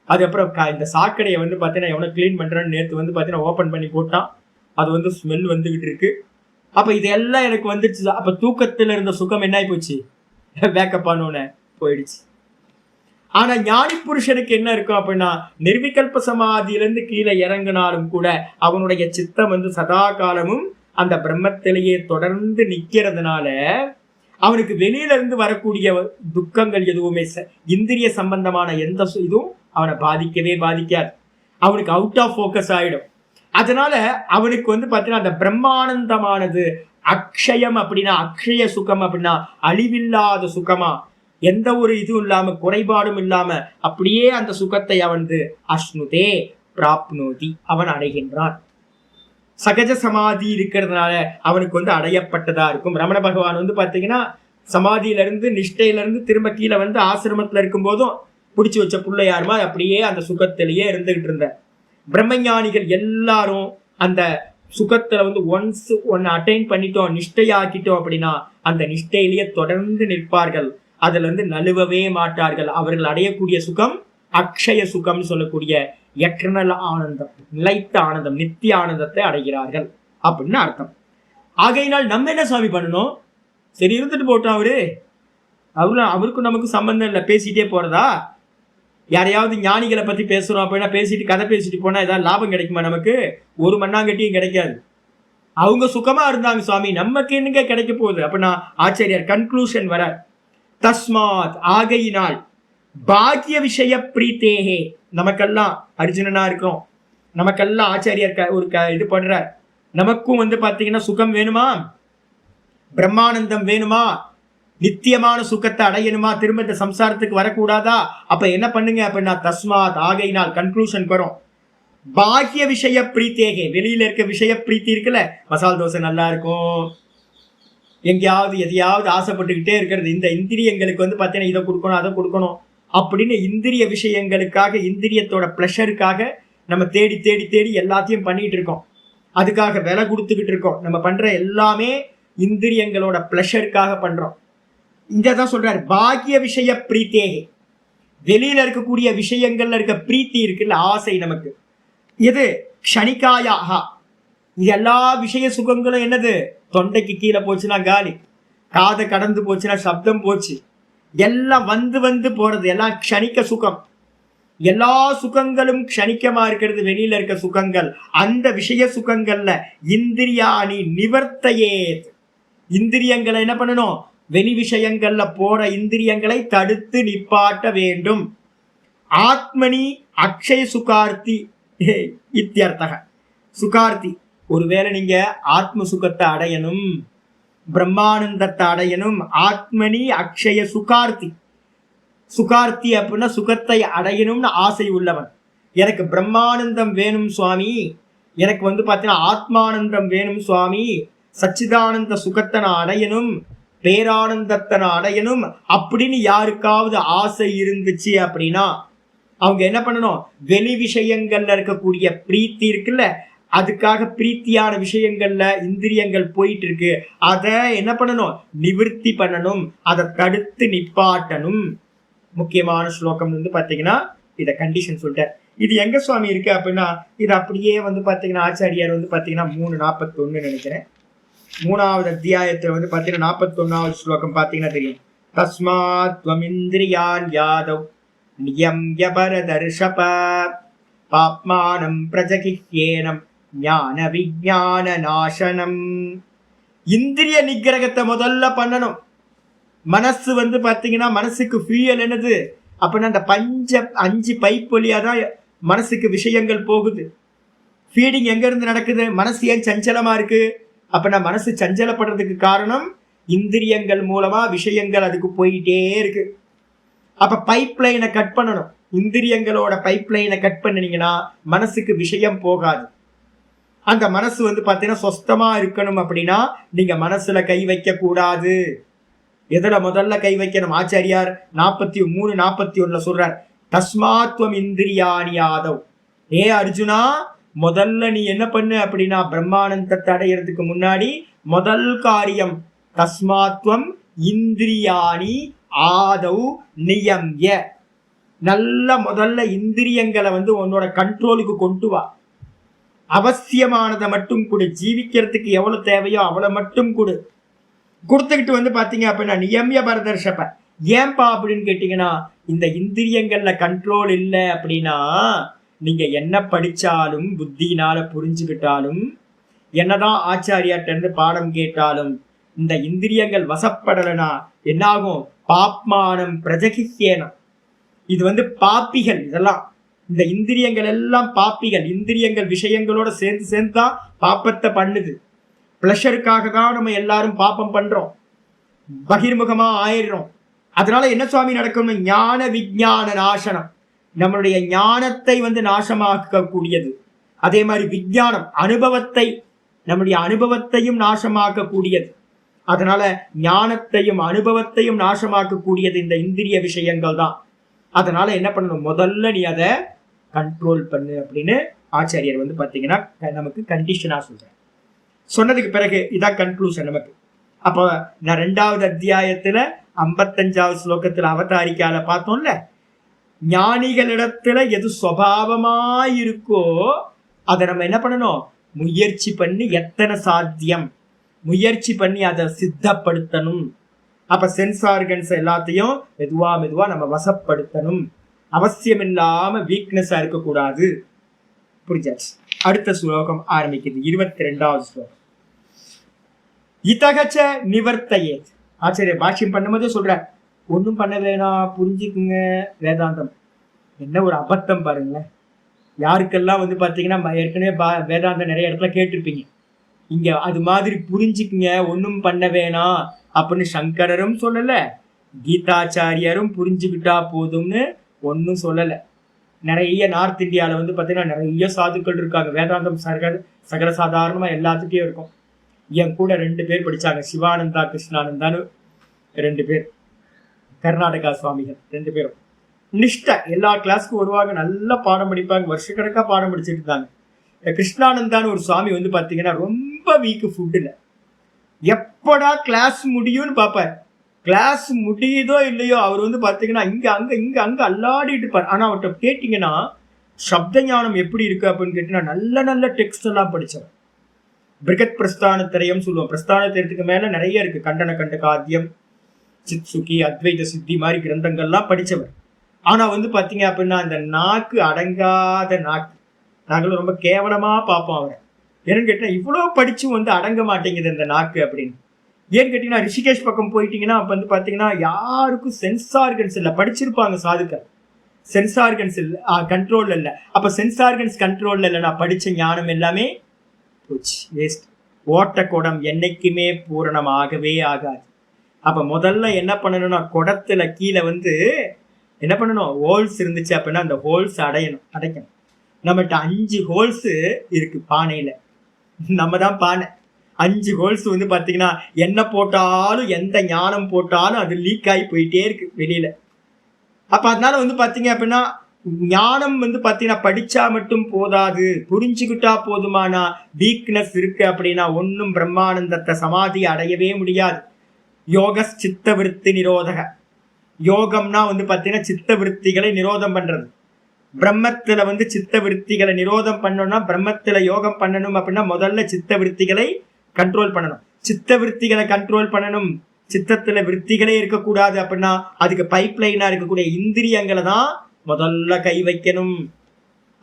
அதுக்கப்புறம் இந்த சாக்கடையை பார்த்தீங்கன்னா எவ்வளோ க்ளீன் பண்ணுறான்னு நேற்று பார்த்தீங்கன்னா ஓப்பன் பண்ணி போட்டான், அது ஸ்மெல் வந்துகிட்டு இருக்கு. அப்ப இதெல்லாம் எனக்கு வந்துடுச்சு. அப்ப தூக்கத்துல இருந்த சுகம் என்ன ஆகி போச்சு? பேக்கப் ஆனோன்னு போயிடுச்சு. ஆனா ஞானி புருஷனுக்கு என்ன இருக்கும் அப்படின்னா, நிர்விகல்ப சமாதியிலிருந்து கீழே இறங்கினாலும் கூட அவனுடைய சித்தம் சதா காலமும் அந்த பிரம்மத்திலேயே தொடர்ந்து நிக்கிறதுனால அவனுக்கு வெளியில இருந்து வரக்கூடிய துக்கங்கள் எதுவுமே இந்திரிய சம்பந்தமான எந்த இதுவும் அவனை பாதிக்கவே பாதிக்காது. அவனுக்கு அவுட் ஆஃப் போக்கஸ் ஆயிடும். அதனால அவனுக்கு பாத்தீங்கன்னா அந்த பிரம்மானந்தமானது அக்ஷயம் அப்படின்னா, அக்ஷய சுகம் அப்படின்னா அழிவில்லாத சுகமா, எந்த ஒரு இதுவும் இல்லாம குறைபாடும் இல்லாம அப்படியே அந்த சுகத்தை அவன் அஷ்ணுதே பிராப்னோதி அவன் அடைகின்றான். சகஜ சமாதி இருக்கிறதுனால அவனுக்கு அடையப்பட்டதா இருக்கும். ரமண பகவான் பாத்தீங்கன்னா சமாதியில இருந்து நிஷ்டையில இருந்து திரும்ப கீழே ஆசிரமத்துல இருக்கும் போதும் பிடிச்சு வச்ச பிள்ளையாருமா அப்படியே அந்த சுகத்திலேயே இருந்துகிட்டு இருந்த பிரம்மஞானிகள் எல்லாரும் அந்த சுகத்துல ஒன்ஸ் ஒன்னு அட்டைன் பண்ணிட்டோம், நிஷ்டையாக்கிட்டோம் அப்படின்னா அந்த நிஷ்டையிலேயே தொடர்ந்து நிற்பார்கள், அதுல நழுவவே மாட்டார்கள். அவர்கள் அடையக்கூடிய சுகம் அக்ஷய சுகம் சொல்லக்கூடிய எட்டர்னல் ஆனந்தம், நிலைத்த ஆனந்தம், நித்திய ஆனந்தத்தை அடைகிறார்கள் அப்படின்னு அர்த்தம். ஆகையினால் நம்ம என்ன சுவாமி பண்ணணும்? சரி இருந்துட்டு போட்டோம், அவருக்கும் நமக்கு சம்பந்தம் இல்லை, பேசிட்டே போறதா? யாரையாவது ஞானிகளை பத்தி பேசுறோம் அப்படின்னா பேசிட்டு கதை பேசிட்டு போனா ஏதாவது லாபம் கிடைக்குமா? நமக்கு ஒரு மண்ணாங்கட்டியும் கிடைக்காது. அவங்க சுகமா இருந்தாங்க சுவாமி, நமக்கு என்னங்க கிடைக்க போகுது அப்படின்னா ஆச்சாரியார் கன்க்ளூஷன் வர, தஸ்மாத் ஆகையினால் பாக்கிய விஷய பிரீத்தேகே, நமக்கெல்லாம் அர்ஜுனனா இருக்கிறோம், நமக்கெல்லாம் ஆச்சாரியார் ஒரு இது பண்ற, நமக்கும் பாத்தீங்கன்னா சுகம் வேணுமா, பிரம்மானந்தம் வேணுமா, நித்தியமான சுகத்தை அடையணுமா, திரும்ப இந்த சம்சாரத்துக்கு வரக்கூடாதா? அப்ப என்ன பண்ணுங்க அப்படின்னா தஸ்மாத் ஆகையினால் கன்க்ளூஷன் வரும், பாக்கிய விஷய பிரீத்தேகே, வெளியில இருக்க விஷய பிரீத்தி இருக்குல்ல, மசால் தோசை நல்லா இருக்கும், எங்கேயாவது எதையாவது ஆசைப்பட்டுக்கிட்டே இருக்கிறது, இந்த இந்திரியங்களுக்கு பார்த்தீங்கன்னா இதை கொடுக்கணும் அதை கொடுக்கணும் அப்படின்னு இந்திரிய விஷயங்களுக்காக இந்திரியத்தோட பிளஷருக்காக நம்ம தேடி தேடி தேடி எல்லாத்தையும் பண்ணிட்டு இருக்கோம். அதுக்காக விலை கொடுத்துக்கிட்டு இருக்கோம். நம்ம பண்ற எல்லாமே இந்திரியங்களோட பிளஷருக்காக பண்றோம். இங்கதான் சொல்றாரு பாக்கிய விஷய பிரீத்தேகே. வெளியில இருக்கக்கூடிய விஷயங்கள்ல இருக்க பிரீத்தி இருக்குல்ல, ஆசை நமக்கு, எது க்ஷணிகாயாகா. இது எல்லா விஷய சுகங்களும் என்னது, தொண்டைக்கு கீழே போச்சுன்னா காலி, காதை கடந்து போச்சுன்னா சப்தம் போச்சு, எல்லாம் வந்து வந்து போறது, எல்லாம் க்ஷணிக்க சுகம். எல்லா சுகங்களும் க்ஷணிக்கமா இருக்கிறது வெளியில இருக்க சுகங்கள். அந்த விஷய சுகங்கள்ல இந்திரியாணி நிவர்த்தையே, இந்திரியங்களை என்ன பண்ணணும், வெளி விஷயங்கள்ல போற இந்திரியங்களை தடுத்து நிப்பாட்ட வேண்டும். ஆத்மனி அக்ஷய சுகார்த்தி இத்தியர்த்தக. சுகார்த்தி, ஒருவேளை நீங்க ஆத்ம சுகத்தை அடையணும், பிரம்மானந்தத்தை அடையணும். ஆத்மனி அக்ஷய சுகார்த்தி. சுகார்த்தி அப்படின்னா சுகத்தை அடையணும்னு ஆசை உள்ளவன். எனக்கு பிரம்மானந்தம் வேணும் சுவாமி, எனக்கு பார்த்தீங்கன்னா ஆத்மானந்தம் வேணும் சுவாமி, சச்சிதானந்த சுகத்தை நான் அடையணும், பேரானந்தத்தை நான் அடையணும் அப்படின்னு யாருக்காவது ஆசை இருந்துச்சு அப்படின்னா அவங்க என்ன பண்ணணும், வெளி விஷயங்கள்ல இருக்கக்கூடிய பிரீத்தி இருக்குல்ல, அதுக்காக பிரீத்தியான விஷயங்கள்ல இந்திரியங்கள் போயிட்டு இருக்கு, அதை என்ன பண்ணணும், நிவர்த்தி பண்ணணும், அதை தடுத்து நிப்பாட்டணும். முக்கியமான ஸ்லோகம் பாத்தீங்கன்னா இத கண்டிஷன் சொல்லிட்டார். இது எங்க சுவாமி இருக்கு அப்படின்னா, இது அப்படியே பாத்தீங்கன்னா ஆச்சாரியார் பாத்தீங்கன்னா 3:41 நினைக்கிறேன், 3வது அத்தியாயத்துல பாத்தீங்கன்னா 41வது ஸ்லோகம் பாத்தீங்கன்னா தெரியும். தஸ்மாத் த்வமிந்திரியான் யாதவ் நியம்ய பரதர்ஷப பாப்மானம் பிரஜகிஹ்யேனம் ஞான விஞ்ஞான நாசனம். இந்திரிய நிகிரகத்தை முதல்ல பண்ணணும். மனசு பாத்தீங்கன்னா மனசுக்கு ஃபியூயல் என்னது அப்படின்னா அந்த 5 பைப் வழியாதான் மனசுக்கு விஷயங்கள் போகுது. ஃபீடிங் எங்க இருந்து நடக்குது, மனசு ஏன் சஞ்சலமா இருக்கு அப்படின்னா மனசு சஞ்சலப்படுறதுக்கு காரணம் இந்திரியங்கள் மூலமா விஷயங்கள் அதுக்கு போயிட்டே இருக்கு. அப்ப பைப் லைனை கட் பண்ணணும். இந்திரியங்களோட பைப் லைனை கட் பண்ணினீங்கன்னா மனசுக்கு விஷயம் போகாது. அந்த மனசு பாத்தீங்கன்னா சொஸ்தமா இருக்கணும் அப்படின்னா நீங்க மனசுல கை வைக்க கூடாது. எதுல முதல்ல கை வைக்கணும், ஆச்சாரியார் 43:41 சொல்றார், தஸ்மாத்வம் இந்திரியாணி யாதவ். ஏ அர்ஜுனா, முதல்ல நீ என்ன பண்ணு அப்படின்னா பிரம்மானந்தத்தை அடையிறதுக்கு முன்னாடி முதல் காரியம் தஸ்மாத்வம் இந்திரியாணி ஆதவ் நியம்ய. நல்ல முதல்ல இந்திரியங்களை உன்னோட கண்ட்ரோலுக்கு கொண்டு வா. அவசியமானதை மட்டும் கொடு, ஜீவிக்கிறதுக்கு எவ்வளவு தேவையோ அவளை மட்டும் கொடு. கொடுத்துக்கிட்டு பாத்தீங்க அப்படின்னா நியமிய பரதர்ஷப. ஏன்பா அப்படின்னு கேட்டீங்கன்னா, இந்த இந்திரியங்கள்ல கண்ட்ரோல் இல்லை அப்படின்னா நீங்க என்ன படிச்சாலும் புத்தினால புரிஞ்சுக்கிட்டாலும் என்னதான் ஆச்சாரியார்ட்ட இருந்து பாடம் கேட்டாலும் இந்த இந்திரியங்கள் வசப்படலைன்னா என்னாகும், பாப்மானம் பிரஜகிஹ்யேனம். இது பாப்பிகள், இதெல்லாம் இந்த இந்திரியங்கள் எல்லாம் பாப்பிகள். இந்திரியங்கள் விஷயங்களோட சேர்ந்து தான் பாப்பத்தை பண்ணுது. பிளஷருக்காக தான் நம்ம எல்லாரும் பாப்பம் பண்றோம், பகிர்முகமா ஆயிடுறோம். அதனால என்ன சுவாமி நடக்கணும், ஞான விஞ்ஞான நாசனம். நம்மளுடைய ஞானத்தை நாசமாக்க கூடியது. அதே மாதிரி விஞ்ஞானம் அனுபவத்தை, நம்முடைய அனுபவத்தையும் நாசமாக்க கூடியது. அதனால ஞானத்தையும் அனுபவத்தையும் நாசமாக்க கூடியது இந்த இந்திரிய விஷயங்கள் தான். அதனால என்ன பண்ணணும், முதல்ல நீ அதை கண்ட்ரோல் பண்ணு அப்படின்னு ஆச்சாரியர் பாத்தீங்கன்னா நமக்கு கண்டிஷனா சொல்றேன். சொன்னதுக்கு பிறகு இதான் கன்க்ளூஷன் நமக்கு. அப்போ நான் 2வது அத்தியாயத்துல 55வது ஸ்லோகத்துல அவதாரிக்கால பார்த்தோம்ல, ஞானிகளிடத்துல எது சுபாவமா இருக்கோ அதை நம்ம என்ன பண்ணணும், முயற்சி பண்ணி எத்தனை சாத்தியம் முயற்சி பண்ணி அதை சித்தப்படுத்தணும். அப்ப சென்ஸ் ஆர்கன்ஸ் எல்லாத்தையும் மெதுவா நம்ம வசப்படுத்தணும். அவசியம் இல்லாம வீக்னஸா இருக்கக்கூடாது. புரிஞ்சாச்சு. அடுத்த ஸ்லோகம் ஆரம்பிக்குது, 22வது ஸ்லோகம். இதகச்ச நிவர்த்தையே. ஆச்சரிய பாஷ்யம் பண்ணும்போதே சொல்ற, ஒன்றும் பண்ண வேணாம், புரிஞ்சுக்குங்க வேதாந்தம். என்ன ஒரு அபத்தம் பாருங்களேன். யாருக்கெல்லாம் பாத்தீங்கன்னா ஏற்கனவே வேதாந்தம் நிறைய இடத்துல கேட்டிருப்பீங்க. இங்க அது மாதிரி புரிஞ்சுக்குங்க, ஒன்றும் பண்ண வேணாம் அப்படின்னு சங்கரரும் சொல்லல, கீதாச்சாரியாரும் புரிஞ்சுக்கிட்டா போதும்னு ஒன்றும் சொல்லலை. நிறைய நார்த் இந்தியாவில் பார்த்தீங்கன்னா நிறைய சாதுக்கள் இருக்காங்க. வேதாந்தம் சகல சாதாரணமா எல்லாத்துட்டையும் இருக்கும். என் கூட 2 பேர் படிச்சாங்க, சிவானந்தா கிருஷ்ணானந்தான்னு 2 பேர், கர்நாடகா சுவாமிகள் 2 பேரும். நிஷ்டை, எல்லா கிளாஸ்க்கும் வருவாங்க, நல்லா பாடம் படிப்பாங்க, வருஷக்கணக்காக பாடம் படிச்சுட்டு இருந்தாங்க. கிருஷ்ணானந்தான்னு ஒரு சுவாமி பாத்தீங்கன்னா ரொம்ப வீக்கு ஃபுட்டுல, எப்படா கிளாஸ் முடியும்னு பார்ப்பார். கிளாஸ் முடியுதோ இல்லையோ அவர் வந்து பார்த்தீங்கன்னா இங்க அங்க அல்லாடிட்டு இருப்பார். ஆனா அவர்கிட்ட கேட்டீங்கன்னா சப்த ஞானம் எப்படி இருக்கு அப்படின்னு கேட்டீங்கன்னா நல்ல நல்ல டெக்ஸ்ட் எல்லாம் படிச்சவர். பிருகத் பிரஸ்தான திரயம் சொல்லுவோம். பிரஸ்தான திரயத்துக்கு மேல நிறைய இருக்கு. கண்டன கண்டகாத்தியம், சித்சுகி, அத்வைத சித்தி மாதிரி கிரந்தங்கள்லாம் படிச்சவர். ஆனா வந்து பாத்தீங்க அப்படின்னா அந்த நாக்கு அடங்காத நாக்கு. நாங்களும் ரொம்ப கேவலமா பார்ப்போம் அவரை. ஏன்னு கேட்டீங்கன்னா இவ்வளவு படிச்சும் வந்து அடங்க மாட்டேங்குது இந்த நாக்கு அப்படின்னு. ஏன்னு கேட்டீங்கன்னா ரிஷிகேஷ் பக்கம் போயிட்டீங்கன்னா அப்ப வந்து பாத்தீங்கன்னா யாருக்கும் சென்ஸ் ஆர்கன்ஸ் இல்லை. படிச்சிருப்பாங்க சாதுக்கள், சென்ஸ் ஆர்கன்ஸ் கண்ட்ரோல் இல்லை. அப்ப சென்ஸ் ஆர்கன்ஸ் கண்ட்ரோல் இல்லை, நான் படிச்ச ஞானம் எல்லாமே போச்சு, வேஸ்ட். ஓட்ட குடம் என்னைக்குமே பூரணமாகவே ஆகாது. அப்ப முதல்ல என்ன பண்ணணும்னா குடத்துல கீழே வந்து என்ன பண்ணணும், ஹோல்ஸ் இருந்துச்சு அப்படின்னா அந்த ஹோல்ஸ் அடைக்கணும். நம்மகிட்ட 5 ஹோல்ஸ் இருக்கு பானையில. நம்ம தான் பானை. 5 ஹோல்ஸ் வந்து பாத்தீங்கன்னா என்ன போட்டாலும் எந்த ஞானம் போட்டாலும் அது லீக் ஆகி போயிட்டே இருக்கு வெளியில. அப்ப அதனால வந்து பாத்தீங்க அப்படின்னா ஞானம் வந்து பாத்தீங்கன்னா படிச்சா மட்டும் போதாது, புரிஞ்சுக்கிட்டா போதுமானா வீக்னஸ் இருக்கு அப்படின்னா ஒன்னும் பிரம்மானந்தத்தை சமாதி அடையவே முடியாது. யோக சித்த விருத்தி நிரோதக. யோகம்னா வந்து பாத்தீங்கன்னா சித்த விருத்திகளை நிரோதம் பண்றது. பிரம்மத்துல வந்து சித்த விருத்திகளை நிரோதம் பண்ணணும்னா பிரம்மத்துல யோகம் பண்ணணும் அப்படின்னா முதல்ல சித்த விருத்திகளை கண்ட்ரோல் பண்ணணும். சித்த விருத்திகளை கண்ட்ரோல் பண்ணணும், சித்தத்துல விருத்திகளே இருக்கக்கூடாது அப்படின்னா அதுக்கு பைப் லைனா இருக்கக்கூடிய இந்திரியங்களை தான் முதல்ல கை வைக்கணும்.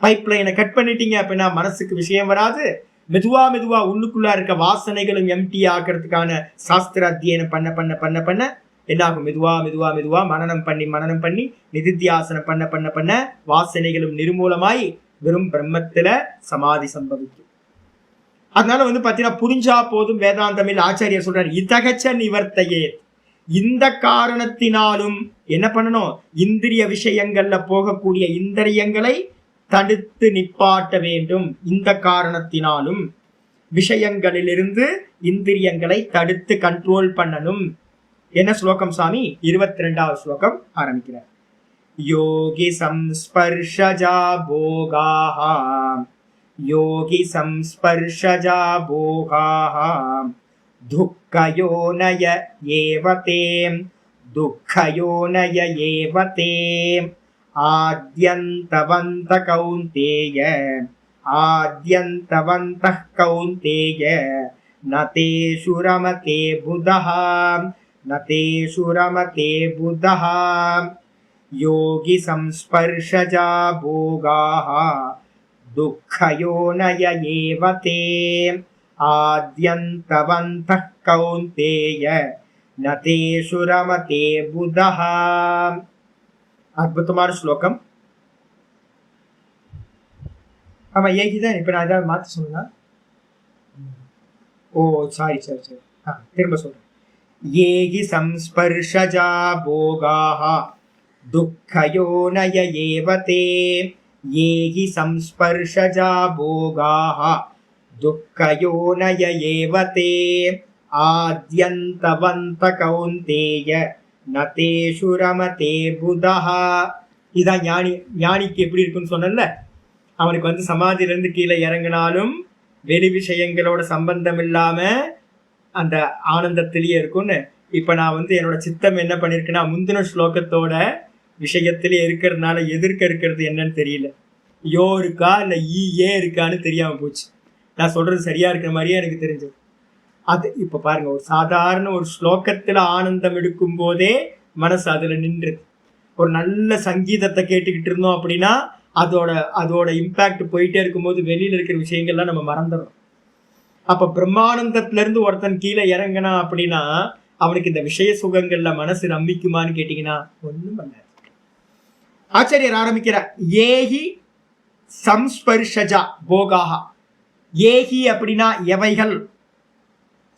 பைப் லைனை கட் பண்ணிட்டீங்க அப்படின்னா மனசுக்கு விஷயம் வராது. மெதுவா உள்ளுக்குள்ள இருக்க வாசனைகளும் எம்டி ஆக்கிறதுக்கான சாஸ்திர அத்தியனம் பண்ண பண்ண பண்ண பண்ண என்னாகும், மெதுவா மனனம் பண்ணி நிதித்தியாசனம் பண்ண பண்ண பண்ண வாசனைகளும் நிர்மூலமாய் வெறும் பிரம்மத்துல சமாதி சம்பவிக்கும். அதனால வந்து பாத்தீங்கன்னா புரிஞ்சா போதும் வேதாந்தமில் ஆச்சாரியர் சொல்றாரு, இதகச்ச நிவர்த்தையே. இந்த காரணத்தினாலும் என்ன பண்ணணும், இந்திரிய விஷயங்கள்ல போகக்கூடிய இந்திரியங்களை தடுத்து நிப்பாட்ட வேண்டும். இந்த காரணத்தினாலும் விஷயங்களிலிருந்து இந்திரியங்களை தடுத்து கண்ட்ரோல் பண்ணணும். என்ன ஸ்லோகம் சாமி? 22வது ஸ்லோகம் ஆரம்பிக்கிறார். யோகி சம்ஸ்பர்ஷஜா போகாஹா, யோகி சம்ஸ்பர்ஷஜா போகாஹா துக்கயோனய ஏவதே, துக்கயோனய ஏவதே ஆத்யந்தவந்த கௌந்தேய, ஆத்யந்தவந்தः கௌந்தேய நதேஷு ரமதே புதஹ, நதேஷு ரமதே புதஹ. யோகி சம்ஸ்பர்ஷஜா போகாஹ துக்கயோனய ஏவதே ஆத்யந்தவந்தः கௌந்தேய நதேஷு ரமதே புதஹ. அற்புதமான ஸ்லோகம். ஆமா ஏகிதான். இப்ப நான் ஏதாவது மாத்தி சொன்னா, ஓ சாரி திரும்ப சொல்றேன். ஏகி சம்ஸ்பர்ஷஜா போகாஹ துக்கயோனய ஏவதே, ஏகி சம்ஸ்பர்ஷஜா போகாஹ துக்கயோனய ஏவதே ஆத்யந்தவந்த கௌந்தேய நதேஷு ரமதே புதஹ. இதான் ஞானிக்கு எப்படி இருக்குன்னு சொன்னல, அவனுக்கு வந்து சமாதியில இருந்து கீழே இறங்கினாலும் வெளி விஷயங்களோட சம்பந்தம் இல்லாம அந்த ஆனந்தத்திலேயே இருக்கும்னு. இப்ப நான் வந்து என்னோட சித்தம் என்ன பண்ணிருக்குன்னா முந்தின ஸ்லோகத்தோட விஷயத்திலே இருக்கிறதுனால எதிர்க்க இருக்கிறது என்னன்னு தெரியல. யோ இருக்கா இல்ல ஏ இருக்கான்னு தெரியாம போச்சு. நான் சொல்றது சரியா இருக்கிற மாதிரியே எனக்கு தெரிஞ்சது. அது இப்ப பாருங்க, ஒரு சாதாரண ஒரு ஸ்லோகத்துல ஆனந்தம் எடுக்கும் போதே மனசு அதுல நின்று. ஒரு நல்ல சங்கீதத்தை கேட்டுக்கிட்டு இருந்தோம் அப்படின்னா அதோட இம்பாக்ட் போயிட்டே இருக்கும்போது வெளியில இருக்கிற விஷயங்கள்லாம் நம்ம மறந்துடும். அப்ப பிரம்மானந்தத்துல இருந்து ஒருத்தன் கீழே இறங்கினா அப்படின்னா அவனுக்கு இந்த விஷய சுகங்கள்ல மனசு நம்பிக்குமான்னு கேட்டீங்கன்னா ஒண்ணும் பண்ணாது. ஆச்சாரியர் ஆரம்பிக்கிறார், ஏகி சம்ஸ்பர்ஷஜா போகாஹா. ஏகி அப்படின்னா எவைகள்,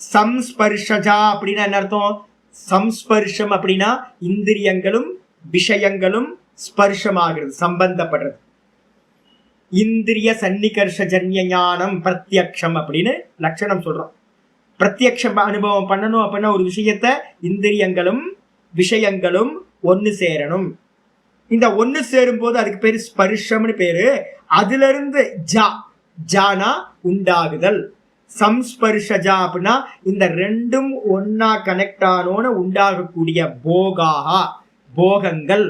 சம்ஸ்பர்ஷஜா அப்படின்னா என்ன அர்த்தம்? சம்ஸ்பர்ஷம் அப்படின்னா இந்திரியங்களும் விஷயங்களும் ஸ்பர்ஷமாகிறது, சம்பந்தப்படுறது. இந்திரிய சன்னிகர்ஷஜன்ய ஞானம் பிரத்யக்ஷம் அப்படின்னு லட்சணம் சொல்றோம். பிரத்யக்ஷ அனுபவம் பண்ணணும் அப்படின்னா ஒரு விஷயத்த இந்திரியங்களும் விஷயங்களும் ஒன்னு சேரணும். இந்த ஒன்னு சேரும் போது அதுக்கு பேரு ஸ்பர்ஷம்னு பேரு. அதுல இருந்து ஜானா உண்டாகுதல், சம்ஸ்பர்ஷஜா அப்படின்னா இந்த ரெண்டும் ஒன்னா கனெக்ட் ஆனோன்னு உண்டாகக்கூடிய போகாஹா, போகங்கள்.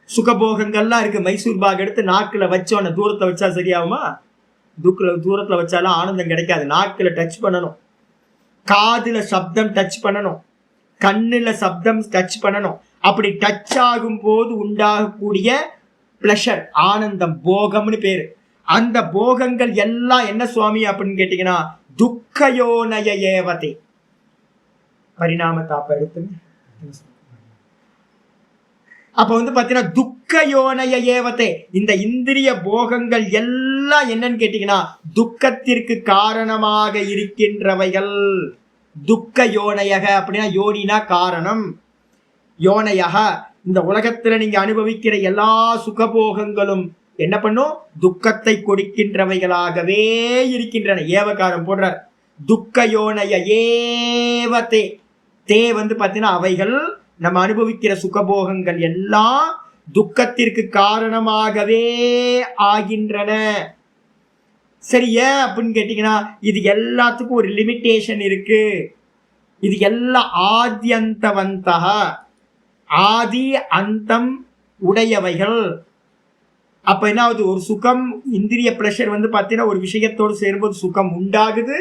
சுகபோகங்கள்லாம் இருக்கு. மைசூர் பாக் எடுத்து நாக்குல வச்சோன்னு தூரத்துல வச்சா சரியாகுமா? தூரத்துல வச்சாலும் ஆனந்தம் கிடைக்காது. நாக்குல டச் பண்ணணும், காதுல சப்தம் டச் பண்ணணும், கண்ணுல சப்தம் டச் பண்ணணும். அப்படி டச் ஆகும் போது உண்டாகக்கூடிய பிளஷர், ஆனந்தம், போகம்னு பேரு. அந்த போகங்கள் எல்லாம் என்ன சுவாமி அப்படின்னு கேட்டீங்கன்னா துக்கயோனய ஏவதே. பரிணாம தாப்ப எடுத்துங்க. அப்ப பாத்தீங்கன்னா துக்கயோனய ஏவதே, இந்த இந்திரிய போகங்கள் எல்லாம் என்னன்னு கேட்டீங்கன்னா துக்கத்திற்கு காரணமாக இருக்கின்றவைகள். துக்க யோனயக அப்படின்னா யோனினா காரணம், யோனயக இந்த உலகத்துல நீங்க அனுபவிக்கிற எல்லா சுகபோகங்களும் என்ன பண்ணும்? துக்கத்தை கொடுக்கின்றவைகளாகவே இருக்கின்றன. ஏவகாரம் போடுறார். துக்க யோனய ஏவதே. தே பாத்தீங்கன்னா அவைகள், நம்ம அனுபவிக்கிற சுகபோகங்கள் எல்லாம் துக்கத்திற்கு காரணமாகவே ஆகின்றன. சரி, ஏன் அப்படின்னு கேட்டீங்கன்னா இது எல்லாத்துக்கும் ஒரு லிமிட்டேஷன் இருக்கு. இது எல்லாம் ஆத்யந்தவந்தக, ஆதி அந்தம் உடையவைகள். அப்ப என்ன ஆகுது? ஒரு சுகம், இந்திரிய பிரஷர் பாத்தீங்கன்னா ஒரு விஷயத்தோடு சேரும்போது சுகம் உண்டாகுது.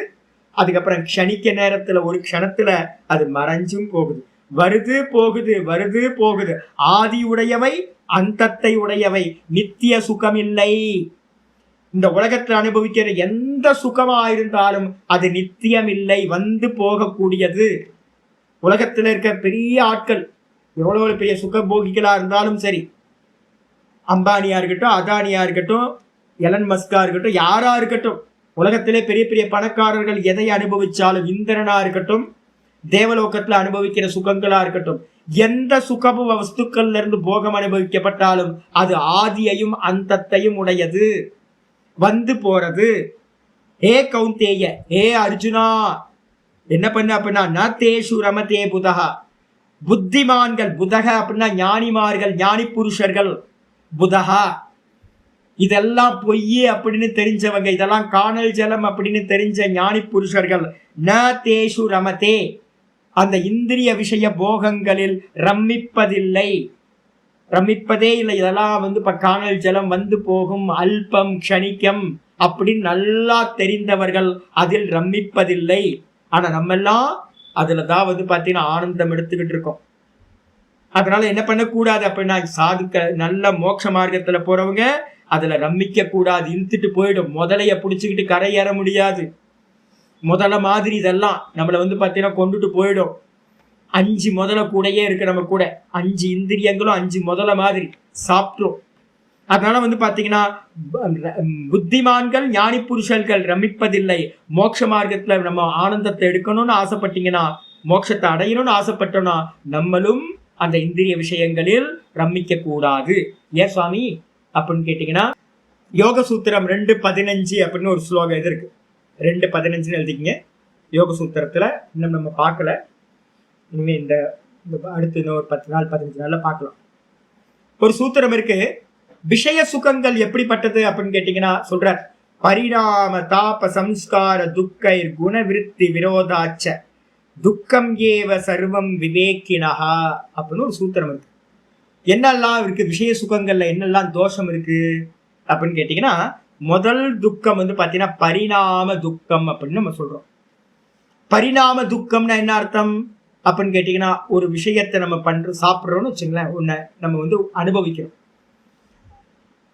அதுக்கப்புறம் க்ஷணிக்க நேரத்துல ஒரு க்ஷணத்துல அது மறைஞ்சும் போகுது. வருது போகுது, வருது போகுது. ஆதி உடையவை, அந்தத்தை உடையவை. நித்திய சுகம் இல்லை. இந்த உலகத்தில் அனுபவிக்கிற எந்த சுகமா இருந்தாலும் அது நித்தியம் இல்லை, போகக்கூடியது. உலகத்துல இருக்க பெரிய ஆட்கள், எவ்வளவு பெரிய சுகபோகிகளா இருந்தாலும் சரி, அம்பானியா இருக்கட்டும், அதானியா இருக்கட்டும், எலன் மஸ்கா இருக்கட்டும், யாரா இருக்கட்டும், உலகத்திலே பெரிய பெரிய பணக்காரர்கள் எதை அனுபவிச்சாலும், இந்திரனா இருக்கட்டும், தேவலோகத்துல அனுபவிக்கிற சுகங்களா இருக்கட்டும், எந்த சுகப வஸ்துக்கள்ல இருந்து போகம் அனுபவிக்கப்பட்டாலும் அது ஆதியையும் அந்தத்தையும் உடையது, போறது. ஏ கௌந்தேய, ஏ அர்ஜுனா, என்ன பண்ண அப்படின்னா ந தேஷு ரமதே புதகா. புத்திமான்கள், புதக அப்படின்னா ஞானிமார்கள், ஞானி புருஷர்கள். புதகா இதெல்லாம் பொய்யே அப்படின்னு தெரிஞ்சவங்க, இதெல்லாம் காணல் ஜலம் அப்படின்னு தெரிஞ்ச ஞானி புருஷர்கள். ந தேஷு ரமதே, அந்த இந்திரிய விஷய போகங்களில் ரமிப்பதில்லை, ரமிப்பதே இல்லை. இதெல்லாம் இப்ப காணல் ஜலம், போகும், அல்பம், க்ஷணிக்கம் அப்படின்னு நல்லா தெரிந்தவர்கள் அதில் ரமிப்பதில்லை. ஆனா நம்ம எல்லாம் அதுலதான் பாத்தீங்கன்னா ஆனந்தம் எடுத்துக்கிட்டு இருக்கோம். அதனால என்ன பண்ணக்கூடாது அப்படின்னா, சாதுக்க நல்ல மோட்ச மார்க்கத்துல போறவங்க அதுல ரமிக்க கூடாது, இழுத்துட்டு போயிடும். முதலைய புடிச்சுக்கிட்டு கரை ஏற முடியாது. முதல மாதிரி இதெல்லாம் நம்மள பாத்தீங்கன்னா கொண்டுட்டு போயிடும். 5 முதல கூடயே இருக்கு நம்ம கூட. 5 இந்திரியங்களும் 5 முதல மாதிரி சாப்பிட்ரும். அதனால பாத்தீங்கன்னா புத்திமான்கள், ஞானி புருஷர்கள் ரமிப்பதில்லை. மோட்ச மார்க்கத்துல நம்ம ஆனந்தத்தை எடுக்கணும்னு ஆசைப்பட்டீங்கன்னா, மோட்சத்தை அடையணும்னு ஆசைப்பட்டோம்னா நம்மளும் அந்த இந்திரிய விஷயங்களில் ரமிக்க கூடாது. ஏன் சுவாமி அப்படின்னு கேட்டீங்கன்னா, யோக சூத்திரம் 2:15 அப்படின்னு ஒரு ஸ்லோகம் இது இருக்கு. 2:15 எழுதிக்கிங்க. யோக சூத்திரத்துல இன்னும் நம்ம பார்க்கல. இனிமே இந்த அடுத்து இன்னும் ஒரு 10 நாள் 15 நாள்ல பார்க்கலாம். ஒரு சூத்திரம் இருக்கு. விஷய சுகங்கள் எப்படிப்பட்டது அப்படின்னு கேட்டீங்கன்னா சொல்ற, பரிணாம தாப சம்ஸ்கார துக்கைர் குண விருத்தி விரோதாச்ச துக்கம் ஏவ சர்வம் விவேக்கினஹா அப்படின்னு ஒரு சூத்திரம் இருக்கு. என்னெல்லாம் இருக்கு விஷய சுகங்கள்ல, என்னெல்லாம் தோஷம் இருக்கு அப்படின்னு கேட்டீங்கன்னா, முதல் துக்கம் பாத்தீங்கன்னா பரிணாம துக்கம் அப்படின்னு நம்ம சொல்றோம். பரிணாம துக்கம்னா என்ன அர்த்தம் அப்படின்னு கேட்டீங்கன்னா, ஒரு விஷயத்தை நம்ம சாப்பிட்றோம்னு வச்சுங்களேன், ஒன்ன நம்ம அனுபவிக்கிறோம்.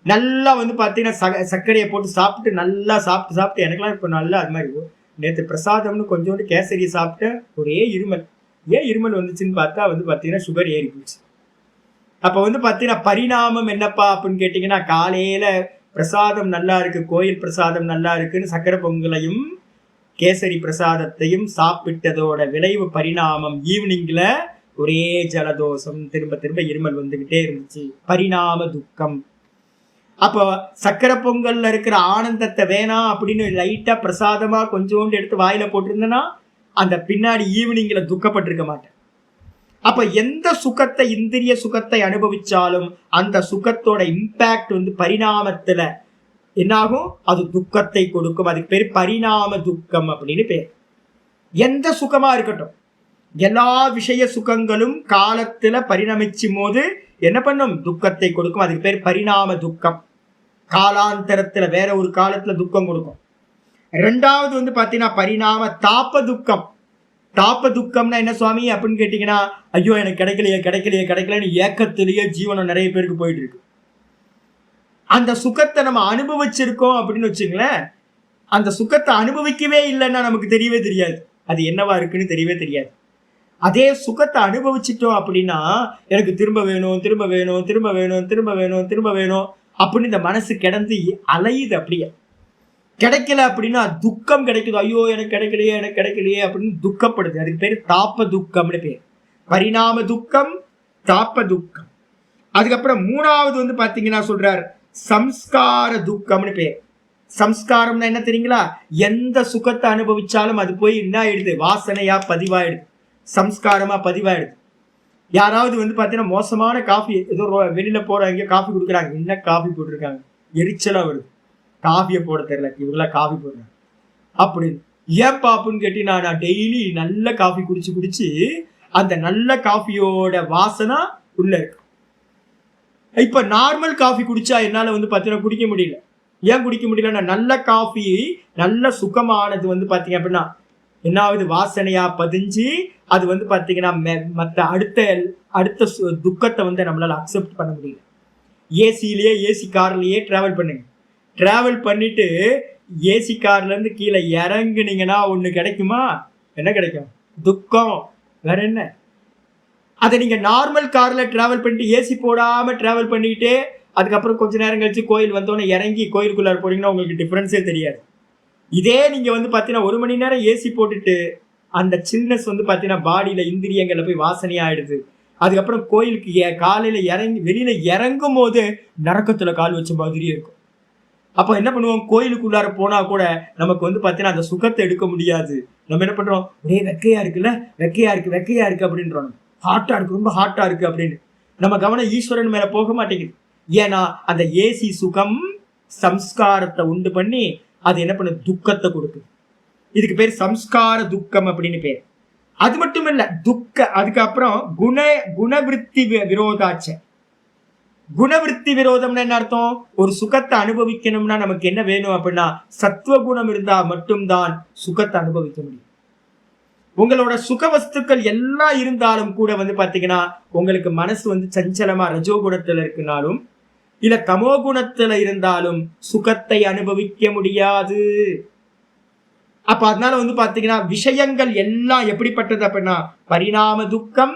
நல்லா பாத்தீங்கன்னா சர்க்கரையை போட்டு சாப்பிட்டு நல்லா சாப்பிட்டு எனக்கெல்லாம் இப்ப நல்லா அது மாதிரி நேற்று பிரசாதம்னு கொஞ்சோண்டு கேசரி சாப்பிட்டு ஒரே இருமல். ஏன் இருமல் வந்துச்சுன்னு பார்த்தா பாத்தீங்கன்னா சுகர் ஏறி போச்சு. அப்ப பாத்தீங்கன்னா பரிணாமம் என்னப்பா அப்படின்னு கேட்டீங்கன்னா, காலையில பிரசாதம் நல்லா இருக்கு, கோயில் பிரசாதம் நல்லா இருக்குன்னு சக்கரை பொங்கலையும் கேசரி பிரசாதத்தையும் சாப்பிட்டதோட விளைவு பரிணாமம். ஈவினிங்ல ஒரே ஜலதோஷம், திரும்ப திரும்ப இருமல் வந்துகிட்டே இருந்துச்சு. பரிணாம துக்கம். அப்போ சக்கரை பொங்கல்ல இருக்கிற ஆனந்தத்தை வேணாம் அப்படின்னு லைட்டா பிரசாதமா கொஞ்சோண்டு எடுத்து வாயில போட்டிருந்தேன்னா அந்த பின்னாடி ஈவினிங்ல துக்கப்பட்டிருக்க மாட்டேன். அப்ப எந்த சுகத்தை, இந்திரிய சுகத்தை அனுபவிச்சாலும் அந்த சுகத்தோட இம்பாக்ட் பரிணாமத்துல என்னாகும், அது துக்கத்தை கொடுக்கும். அதுக்கு பேர் பரிணாம துக்கம் அப்படின்னு பேர். எந்த சுகமா இருக்கட்டும், எல்லா விஷய சுகங்களும் காலத்துல பரிணமிச்சும் போது என்ன பண்ணும், துக்கத்தை கொடுக்கும். அதுக்கு பேர் பரிணாம துக்கம். காலாந்தரத்துல வேற ஒரு காலத்துல துக்கம் கொடுக்கும். ரெண்டாவது பாத்தீங்கன்னா பரிணாம தாப துக்கம். தாப துக்கம்னா என்ன சுவாமி அப்படின்னு கேட்டீங்கன்னா, ஐயோ எனக்கு கிடைக்கலையே கிடைக்கலையே கிடைக்கலன்னு ஏக்கத்திலேயே ஜீவனம் நிறைய பேருக்கு போயிட்டு இருக்கு. அந்த சுகத்தை நம்ம அனுபவிச்சிருக்கோம் அப்படின்னு வச்சுங்களேன், அந்த சுகத்தை அனுபவிக்கவே இல்லைன்னா நமக்கு தெரியவே தெரியாது, அது என்னவா இருக்குன்னு தெரியவே தெரியாது. அதே சுகத்தை அனுபவிச்சிட்டோம் அப்படின்னா எனக்கு திரும்ப வேணும் திரும்ப வேணும் திரும்ப வேணும் திரும்ப வேணும் திரும்ப வேணும் அப்படின்னு இந்த மனசு கிடந்து அலையுது. அப்படியே கிடைக்கல அப்படின்னா துக்கம் கிடைக்குது, ஐயோ எனக்கு கிடைக்கலையே எனக்கு கிடைக்கலையே அப்படின்னு துக்கப்படுது. அதுக்கு பேர் தாப்ப துக்கம்னு பேர். பரிணாம துக்கம், தாப்ப துக்கம். அதுக்கப்புறம் மூணாவது பாத்தீங்கன்னா சொல்றார் சம்ஸ்கார துக்கம்னு பேர். சம்ஸ்காரம்னா என்ன தெரியுங்களா, எந்த சுகத்தை அனுபவிச்சாலும் அது போய் என்ன ஆயிடுது, வாசனையா பதிவாயிடுது, சம்ஸ்காரமா பதிவாயிடுது. யாராவது பாத்தீங்கன்னா மோசமான காஃபி, ஏதோ வெளியில போறாங்க காஃபி கொடுக்குறாங்க, என்ன காஃபி போட்டிருக்காங்க, எரிச்சலா வருது, காஃபியை போட தெரியல இவங்களா காஃபி போடுறாங்க அப்படின்னு. ஏன் பாப்புன்னு கேட்டீங்கன்னா, நான் டெய்லி நல்ல காஃபி குடிச்சு அந்த நல்ல காஃபியோட வாசனை உள்ள இருக்கு. இப்ப நார்மல் காஃபி குடிச்சா என்னால பாத்தீங்கன்னா குடிக்க முடியல. ஏன் குடிக்க முடியலன்னா, நல்ல காஃபி நல்ல சுகமானது பாத்தீங்க அப்படின்னா என்னாவது வாசனையா பதிஞ்சு அது பாத்தீங்கன்னா மற்ற அடுத்த துக்கத்தை நம்மளால அக்செப்ட் பண்ண முடியல. ஏசிலேயே ஏசி கார்லயே டிராவல் பண்ணுங்க, டிராவல் பண்ணிட்டு ஏசி கார்ல இருந்து கீழே இறங்குனீங்கன்னா ஒண்ணு கிடைக்குமா, என்ன கிடைக்கும், துக்கம். வேற என்ன? அதை நீங்க நார்மல் கார்ல டிராவல் பண்ணிட்டு ஏசி போடாம டிராவல் பண்ணிட்டு அதுக்கப்புறம் கொஞ்ச நேரம் கழிச்சு கோயில் வந்தோடனே இறங்கி கோயிலுக்குள்ளார போனீங்கன்னா உங்களுக்கு டிஃபரன்ஸே தெரியாது. இதே நீங்க பாத்தீங்கன்னா 1 மணி நேரம் ஏசி போட்டுட்டு அந்த சில்னஸ் பாத்தீங்கன்னா பாடியில இந்திரியங்கள்ல போய் வாசனையா ஆயிடுது. அதுக்கப்புறம் கோயிலுக்கு காலையில இறங்கி வெளியில இறங்கும் போது நரக்கத்துல கால் வச்ச மாதிரியே இருக்கும். அப்ப என்ன பண்ணுவோம், கோயிலுக்குள்ளார போனா கூட நமக்கு பாத்தீங்கன்னா அந்த சுகத்தை எடுக்க முடியாது. நம்ம என்ன பண்றோம், ஒரே வெக்கையா இருக்குல்ல, வெக்கையா இருக்கு அப்படின்றோம், ஹாட்டா இருக்கு, ரொம்ப ஹாட்டா இருக்கு அப்படின்னு. நம்ம கவனம் ஈஸ்வரன் மேல போக மாட்டேங்குது. ஏன்னா அந்த ஏசி சுகம் சம்ஸ்காரத்தை உண்டு பண்ணி அது என்ன பண்ணு, துக்கத்தை கொடுக்குது. இதுக்கு பேர் சம்ஸ்கார துக்கம் அப்படின்னு பேர். அது மட்டும் இல்ல துக்க, அதுக்கப்புறம் குணவிருத்தி விரோதாச்ச. குணவிருத்தி விரோதம்னா என்ன அர்த்தம், ஒரு சுகத்தை அனுபவிக்கணும்னா நமக்கு என்ன வேணும் அப்படின்னா சத்துவகுணம் இருந்தா மட்டும்தான் சுகத்தை அனுபவிக்க முடியும். உங்களோட சுக வஸ்துக்கள் எல்லாம் இருந்தாலும் கூட பாத்தீங்கன்னா உங்களுக்கு மனசு சஞ்சலமா ரஜோகுணத்துல இருக்குனாலும் இல்ல தமோ குணத்துல இருந்தாலும் சுகத்தை அனுபவிக்க முடியாது. அப்ப அதனால பாத்தீங்கன்னா விஷயங்கள் எல்லாம் எப்படிப்பட்டது அப்படின்னா பரிணாம துக்கம்,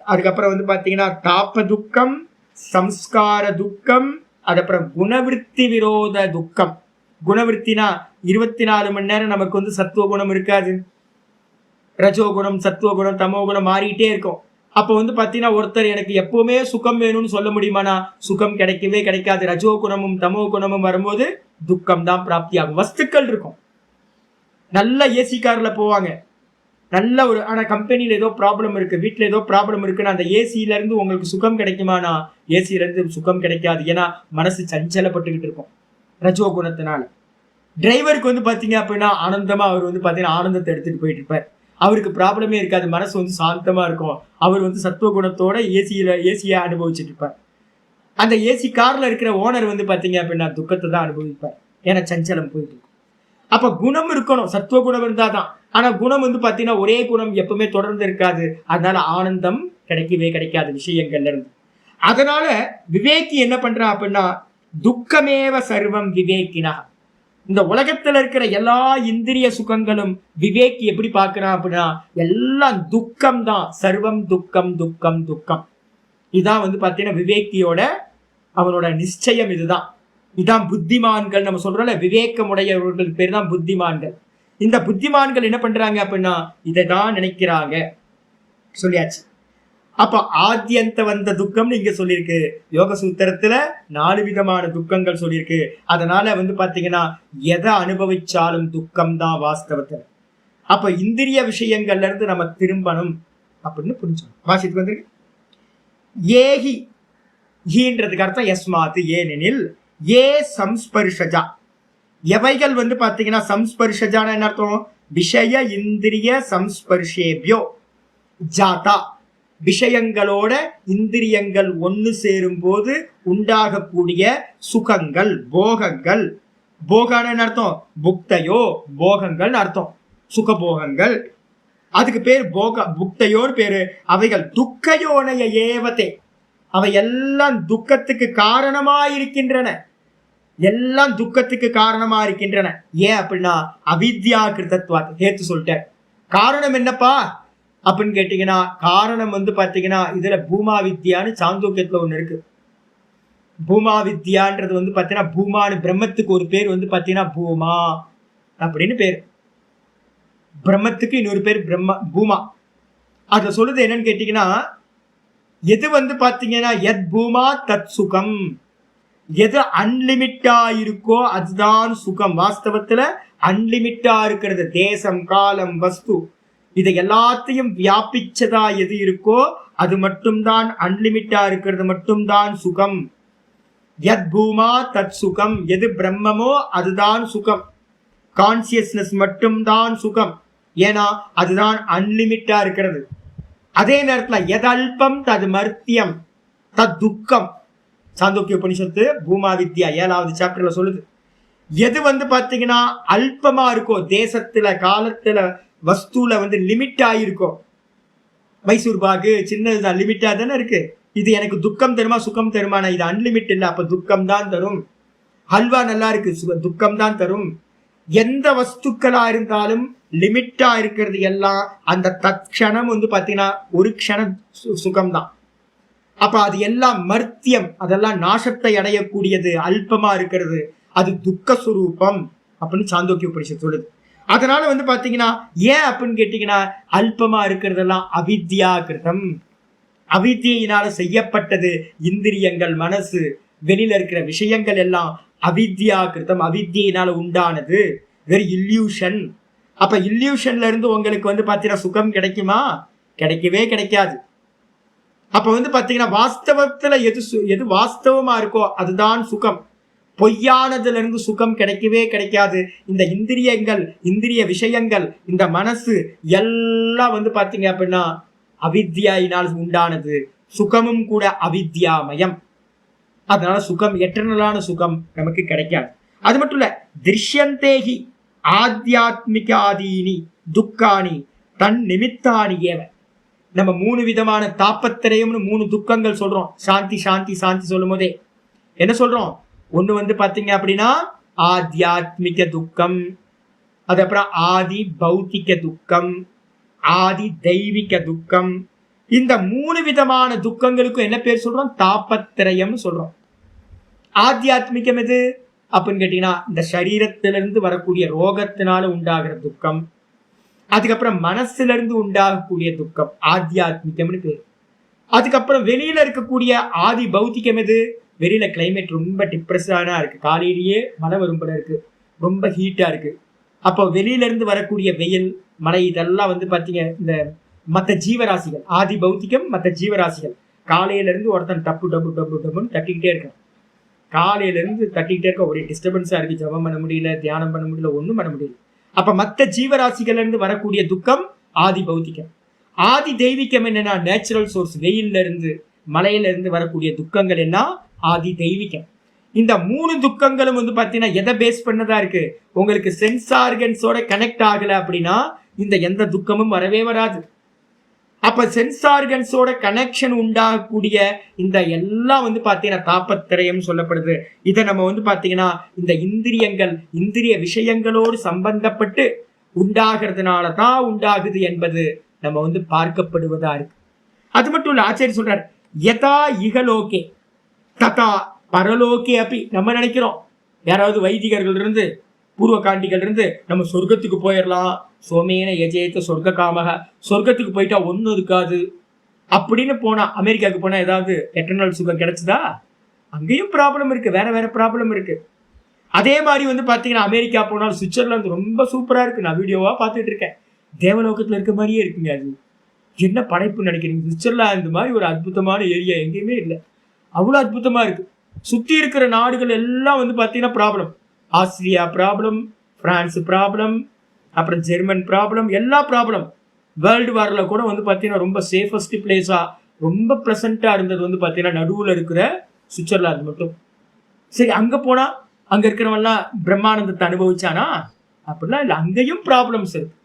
அதுக்கப்புறம் பாத்தீங்கன்னா தாப துக்கம், சம்ஸ்கார துக்கம், அதுக்கப்புறம் குணவிருத்தி விரோத துக்கம். குணவிருத்தினா 24 மணி நேரம் நமக்கு சத்துவ குணம் இருக்காது, ரஜோகுணம் சத்துவகுணம் தமோகுணம் மாறிட்டே இருக்கும். அப்போ பாத்தீங்கன்னா ஒருத்தர் எனக்கு எப்பவுமே சுகம் வேணும்னு சொல்ல முடியுமானா சுகம் கிடைக்கவே கிடைக்காது. ரஜோகுணமும் தமோ குணமும் வரும்போது துக்கம் தான் பிராப்தி ஆகும். வஸ்துக்கள் இருக்கும், நல்ல ஏசி கார்ல போவாங்க, நல்ல ஒரு, ஆனா கம்பெனில ஏதோ ப்ராப்ளம் இருக்கு, வீட்டுல ஏதோ ப்ராப்ளம் இருக்குன்னா அந்த ஏசியில இருந்து உங்களுக்கு சுகம் கிடைக்குமானா ஏசியில இருந்து சுகம் கிடைக்காது. ஏன்னா மனசு சஞ்சலப்பட்டுக்கிட்டு இருக்கும் ரஜோகுணத்தினால. டிரைவருக்கு பாத்தீங்க அப்படின்னா ஆனந்தமா அவர் பாத்தீங்கன்னா ஆனந்தத்தை எடுத்துட்டு போயிட்டு இருப்பார், அவருக்கு ப்ராப்ளமே இருக்காது, மனசு சாந்தமா இருக்கும். அவர் சத்துவ குணத்தோட ஏசியா அனுபவிச்சுட்டு இருப்பார். அந்த ஏசி கார்ல இருக்கிற ஓனர் பாத்தீங்க அப்படின்னா துக்கத்தை தான் அனுபவிப்பார், ஏன்னா சஞ்சலம் போயிட்டு இருக்கும். அப்ப குணம் இருக்கணும், சத்துவ குணம் இருந்தாதான். ஆனா குணம் பாத்தீங்கன்னா ஒரே குணம் எப்பவுமே தொடர்ந்து இருக்காது, அதனால ஆனந்தம் கிடைக்கவே கிடைக்காது விஷயங்கள்ல இருந்து. அதனால விவேகி என்ன பண்றான் அப்படின்னா துக்கமேவ சர்வம் விவேகினா. இந்த உலகத்துல இருக்கிற எல்லா இந்திரிய சுகங்களும் விவேக்கி எப்படி பார்க்கிறான் அப்படின்னா எல்லாம் துக்கம் தான், சர்வம் துக்கம் துக்கம் துக்கம். இதான் பாத்தீங்கன்னா விவேக்கியோட அவனோட நிச்சயம். இதான் புத்திமான்கள் நம்ம சொல்றோம்ல, விவேகமுடையவர்கள் பேர் தான் புத்திமான்கள். இந்த புத்திமான்கள் என்ன பண்றாங்க அப்படின்னா இதை தான் நினைக்கிறாங்க, சொல்லியாச்சு. அப்ப ஆத்தியந்த வந்த துக்கம்னு இங்க சொல்லியிருக்கு. யோக சூத்திரத்துல 4 விதமான துக்கங்கள் சொல்லியிருக்கு. அதனால பாத்தீங்கன்னா எதை அனுபவிச்சாலும் துக்கம் தான் வாஸ்தவத்துல. அப்ப இந்திரிய விஷயங்கள்ல இருந்து நம்ம திரும்பணும் அப்படின்னு புரிஞ்சோம். வாசித்துக்கு ஏகி ஈன்றதுக்கு அர்த்தம் யஸ்மாத்து, ஏனெனில் ஏ சம்ஸ்பர்ஷஜா, எவைகள் வந்து பாத்தீங்கன்னா சம்ஸ்பர்ஷஜான என்ன அர்த்தம்? விஷய இந்திரிய சம்ஸ்பர்ஷேபியோ ஜாதா, விஷயங்களோட இந்திரியங்கள் ஒன்று சேரும் போது உண்டாகக்கூடிய சுகங்கள், போகங்கள். போகான அர்த்தம் புக்தையோ, போகங்கள் அர்த்தம் சுகபோகங்கள். அதுக்கு பேர் போக, புக்தையோன்னு பேரு. அவைகள் துக்கயோனைய ஏவதே, அவை எல்லாம் துக்கத்துக்கு காரணமா இருக்கின்றன, எல்லாம் துக்கத்துக்கு காரணமா இருக்கின்றன. ஏன் அப்படின்னா அவித்யா கிருதத்வா, ஹேத்து சொல்லிட்டேன். காரணம் என்னப்பா அப்படின்னு கேட்டீங்கன்னா, காரணம் வந்து பாத்தீங்கன்னா இதுல பூமா வித்யான்னு சாந்தோக்கியத்துல ஒண்ணு இருக்கு. பூமா வித்யான்றது வந்து பாத்தீங்கன்னா, பூமான்னு பிரம்மத்துக்கு ஒரு பேர் வந்து பாத்தீங்கன்னா பூமா அப்படின்னு பேர். பிரம்மத்துக்கு இன்னொரு பேர் பிரம்ம பூமா. அதுல சொல்லுது என்னன்னு கேட்டீங்கன்னா, எது வந்து பாத்தீங்கன்னா எத் பூமா தத் சுகம், எது அன்லிமிட்டா இருக்கோ அதுதான் சுகம். வாஸ்தவத்துல அன்லிமிட்டா இருக்கிறது தேசம், காலம், வஸ்து, இதை எல்லாத்தையும் வியாபிச்சதா எது இருக்கோ அது மட்டும்தான் அன்லிமிட்டா இருக்கிறது, மட்டும்தான் சுகம். யத் பூமா தத் சுகம், எது பிரம்மமோ அதுதான் சுகம். கான்சியஸ்னஸ் மட்டும்தான் சுகம், ஏன்னா அதுதான் அன்லிமிட்டா இருக்கிறது. அதே நேரத்துல எது அல்பம் தது மர்த்தியம் தத் துக்கம். சாந்தோக்கிய உபனிஷத்து பூமா வித்யா 7வது சாப்டர்ல சொல்லுது. எது வந்து பாத்தீங்கன்னா அல்பமா இருக்கோ, தேசத்துல, காலத்துல, வஸ்துல வந்து லிமிட் ஆயிருக்கும். மைசூர் பாகு சின்னதுதான், லிமிட்டா தானே இருக்கு. இது எனக்கு துக்கம் தருமா சுகம் தருமான? இது அன்லிமிட் இல்லை, அப்ப துக்கம் தான் தரும். ஹல்வா நல்லா இருக்கு, துக்கம் தான் தரும். எந்த வஸ்துக்களா இருந்தாலும் லிமிட்டா இருக்கிறது எல்லாம் அந்த தற்சணம் வந்து பாத்தீங்கன்னா ஒரு க்ஷணம் சுகம்தான். அப்ப அது எல்லாம் மர்த்தியம், அதெல்லாம் நாசத்தை அடையக்கூடியது, அல்பமா இருக்கிறது, அது துக்க சுரூபம் அப்படின்னு சாந்தோக்கிய உபனிஷத்து சொல்லுது. அதனால வந்து பாத்தீங்கன்னா ஏன் அப்படின்னு கேட்டீங்கன்னா, அல்பமா இருக்கிறதெல்லாம் அவித்யா கிருதம், அவித்தியினால செய்யப்பட்டது. இந்திரியங்கள், மனசு, வெளியில இருக்கிற விஷயங்கள் எல்லாம் அவித்யா கிருதம், அவித்தியினால உண்டானது, வெறும் இல்யூஷன். அப்ப இல்யூஷன்ல இருந்து உங்களுக்கு வந்து பாத்தீங்கன்னா சுகம் கிடைக்குமா? கிடைக்கவே கிடைக்காது. அப்ப வந்து பாத்தீங்கன்னா வாஸ்தவத்துல எது வாஸ்தவமா இருக்கோ அதுதான் சுகம். பொய்யானதுல இருந்து சுகம் கிடைக்கவே கிடைக்காது. இந்த இந்திரியங்கள், இந்திரிய விஷயங்கள், இந்த மனசு எல்லாம் வந்து பாத்தீங்க அப்படின்னா அவித்யாயினால் உண்டானது. சுகமும் கூட அவித்யாமயம். அதனால சுகம், எட்டர்னலான சுகம் நமக்கு கிடைக்காது. அது மட்டும் இல்ல, திருஷ்யந்தேகி ஆத்தியாத்மிகாதீனி துக்கானி தன் நிமித்தானி ஏவ. நம்ம 3 விதமான தாப்பத்திரையம்னு 3 துக்கங்கள் சொல்றோம். சாந்தி சாந்தி சாந்தி சொல்லும் போதே என்ன சொல்றோம்? ஒண்ணு வந்து பாத்தீங்க அப்படின்னா ஆத்தியாத்மிக துக்கம், அதுக்கப்புறம் ஆதி பௌத்திக துக்கம், ஆதி தெய்வீக துக்கம். இந்த 3 விதமான துக்கங்களுக்கும் என்ன பேர் சொல்றோம்? தாப்பத்திரயம் சொல்றோம். ஆத்தியாத்மிகம் எது அப்படின்னு கேட்டீங்கன்னா, இந்த சரீரத்திலிருந்து வரக்கூடிய ரோகத்தினால உண்டாகிற துக்கம், அதுக்கப்புறம் மனசுல இருந்து உண்டாகக்கூடிய துக்கம் ஆத்தியாத்மிகம்னு பேர். அதுக்கப்புறம் வெளியில இருக்கக்கூடிய ஆதி பௌத்திகம் எது? வெளியில கிளைமேட் ரொம்ப டிப்ரெஸ்டானா இருக்கு, காலையிலேயே மழை வரும் போல இருக்கு, ரொம்ப ஹீட்டா இருக்கு. அப்போ வெளியில இருந்து வரக்கூடிய வெயில், மழை, இதெல்லாம் வந்து பாத்தீங்க இந்த மற்ற ஜீவராசிகள், ஆதி பௌத்திகம், மற்ற ஜீவராசிகள். காலையில இருந்து ஒருத்தன் டப்பு டப்பு டப்பு டப்புன்னு தட்டிக்கிட்டே இருக்கான். காலையில இருந்து தட்டிக்கிட்டே இருக்க, ஒரே டிஸ்டர்பன்ஸா இருக்கு, ஜபம் பண்ண முடியல, தியானம் பண்ண முடியல, ஒண்ணும் பண்ண முடியல. அப்ப மற்ற ஜீவராசிகள் இருந்து வரக்கூடிய துக்கம் ஆதி பௌத்திகம். ஆதி தெய்வீகம் என்னன்னா நேச்சுரல் சோர்ஸ், வெயில்ல இருந்து மலையில இருந்து வரக்கூடிய துக்கங்கள் என்ன? ஆதி தெய்வீகம். இந்த 3 துக்கங்களும் வந்து பாத்தீங்கன்னா எதை பேஸ் பண்ணதா இருக்கு? உங்களுக்கு சென்ஸ் ஆர்கன்ஸோட கனெக்ட் ஆகல அப்படின்னா இந்த எந்த துக்கமும் வரவே வராது. அப்ப சென்ஸ் ஆர்கன்ஸோட கனெக்ஷன் உண்டாகக்கூடிய இந்த எல்லாம் வந்து பாத்தீங்கன்னா தாப்பத்திரயம் சொல்லப்படுது. இதை நம்ம வந்து பாத்தீங்கன்னா இந்த இந்திரியங்கள், இந்திரிய விஷயங்களோடு சம்பந்தப்பட்டு உண்டாகிறதுனாலதான் உண்டாகுது என்பது நம்ம வந்து பார்க்கப்படுவதா இருக்கு. அது மட்டும் இல்ல, ஆச்சாரியர் சொல்றார், யதா இகலோகே ததா பரலோகே அப்படி. நம்ம நினைக்கிறோம் யாராவது வைதிகர்கள் இருந்து, பூர்வ காண்டிகள் இருந்து நம்ம சொர்க்கத்துக்கு போயிடலாம், சோமேன எஜேத்த சொர்க்க காமக, சொர்க்கத்துக்கு போயிட்டா ஒன்றும் இருக்காது அப்படின்னு போனா, அமெரிக்காவுக்கு போனா ஏதாவது எட்டர்னல் சுகம் கிடைச்சதா? அங்கேயும் ப்ராப்ளம் இருக்கு, வேற வேற ப்ராப்ளம் இருக்கு. அதே மாதிரி வந்து பாத்தீங்கன்னா அமெரிக்கா போனாலும் சுவிட்சர்லாந்து ரொம்ப சூப்பரா இருக்கு. நான் வீடியோவா பார்த்துட்டு இருக்கேன், தேவலோகத்துல இருக்க மாதிரியே இருக்குங்க. அது என்ன படைப்பு நினைக்கிறீங்க? சுவிட்சர்லாந்து மாதிரி ஒரு அற்புதமான ஏரியா எங்கேயுமே இல்லை, அவ்வளவு அற்புதமா இருக்கு. சுத்தி இருக்கிற நாடுகள் எல்லாம் வந்து பாத்தீங்கன்னா problem. Austria problem, France problem, அப்புறம் ஜெர்மன் ப்ராப்ளம், எல்லா ப்ராப்ளம். வேர்ல்டு வார்ல கூட வந்து பாத்தீங்கன்னா ரொம்ப சேஃபஸ்ட் பிளேஸா, ரொம்ப பிளசண்டா இருந்தது வந்து பாத்தீங்கன்னா நடுவுல இருக்கிற சுவிட்சர்லாந்து மட்டும். சரி, அங்க போனா அங்க இருக்கிறவன்லாம் பிரம்மானந்தத்தை அனுபவிச்சானா? அப்படிலாம் இல்லை, அங்கேயும் ப்ராப்ளம்ஸ் இருக்கு.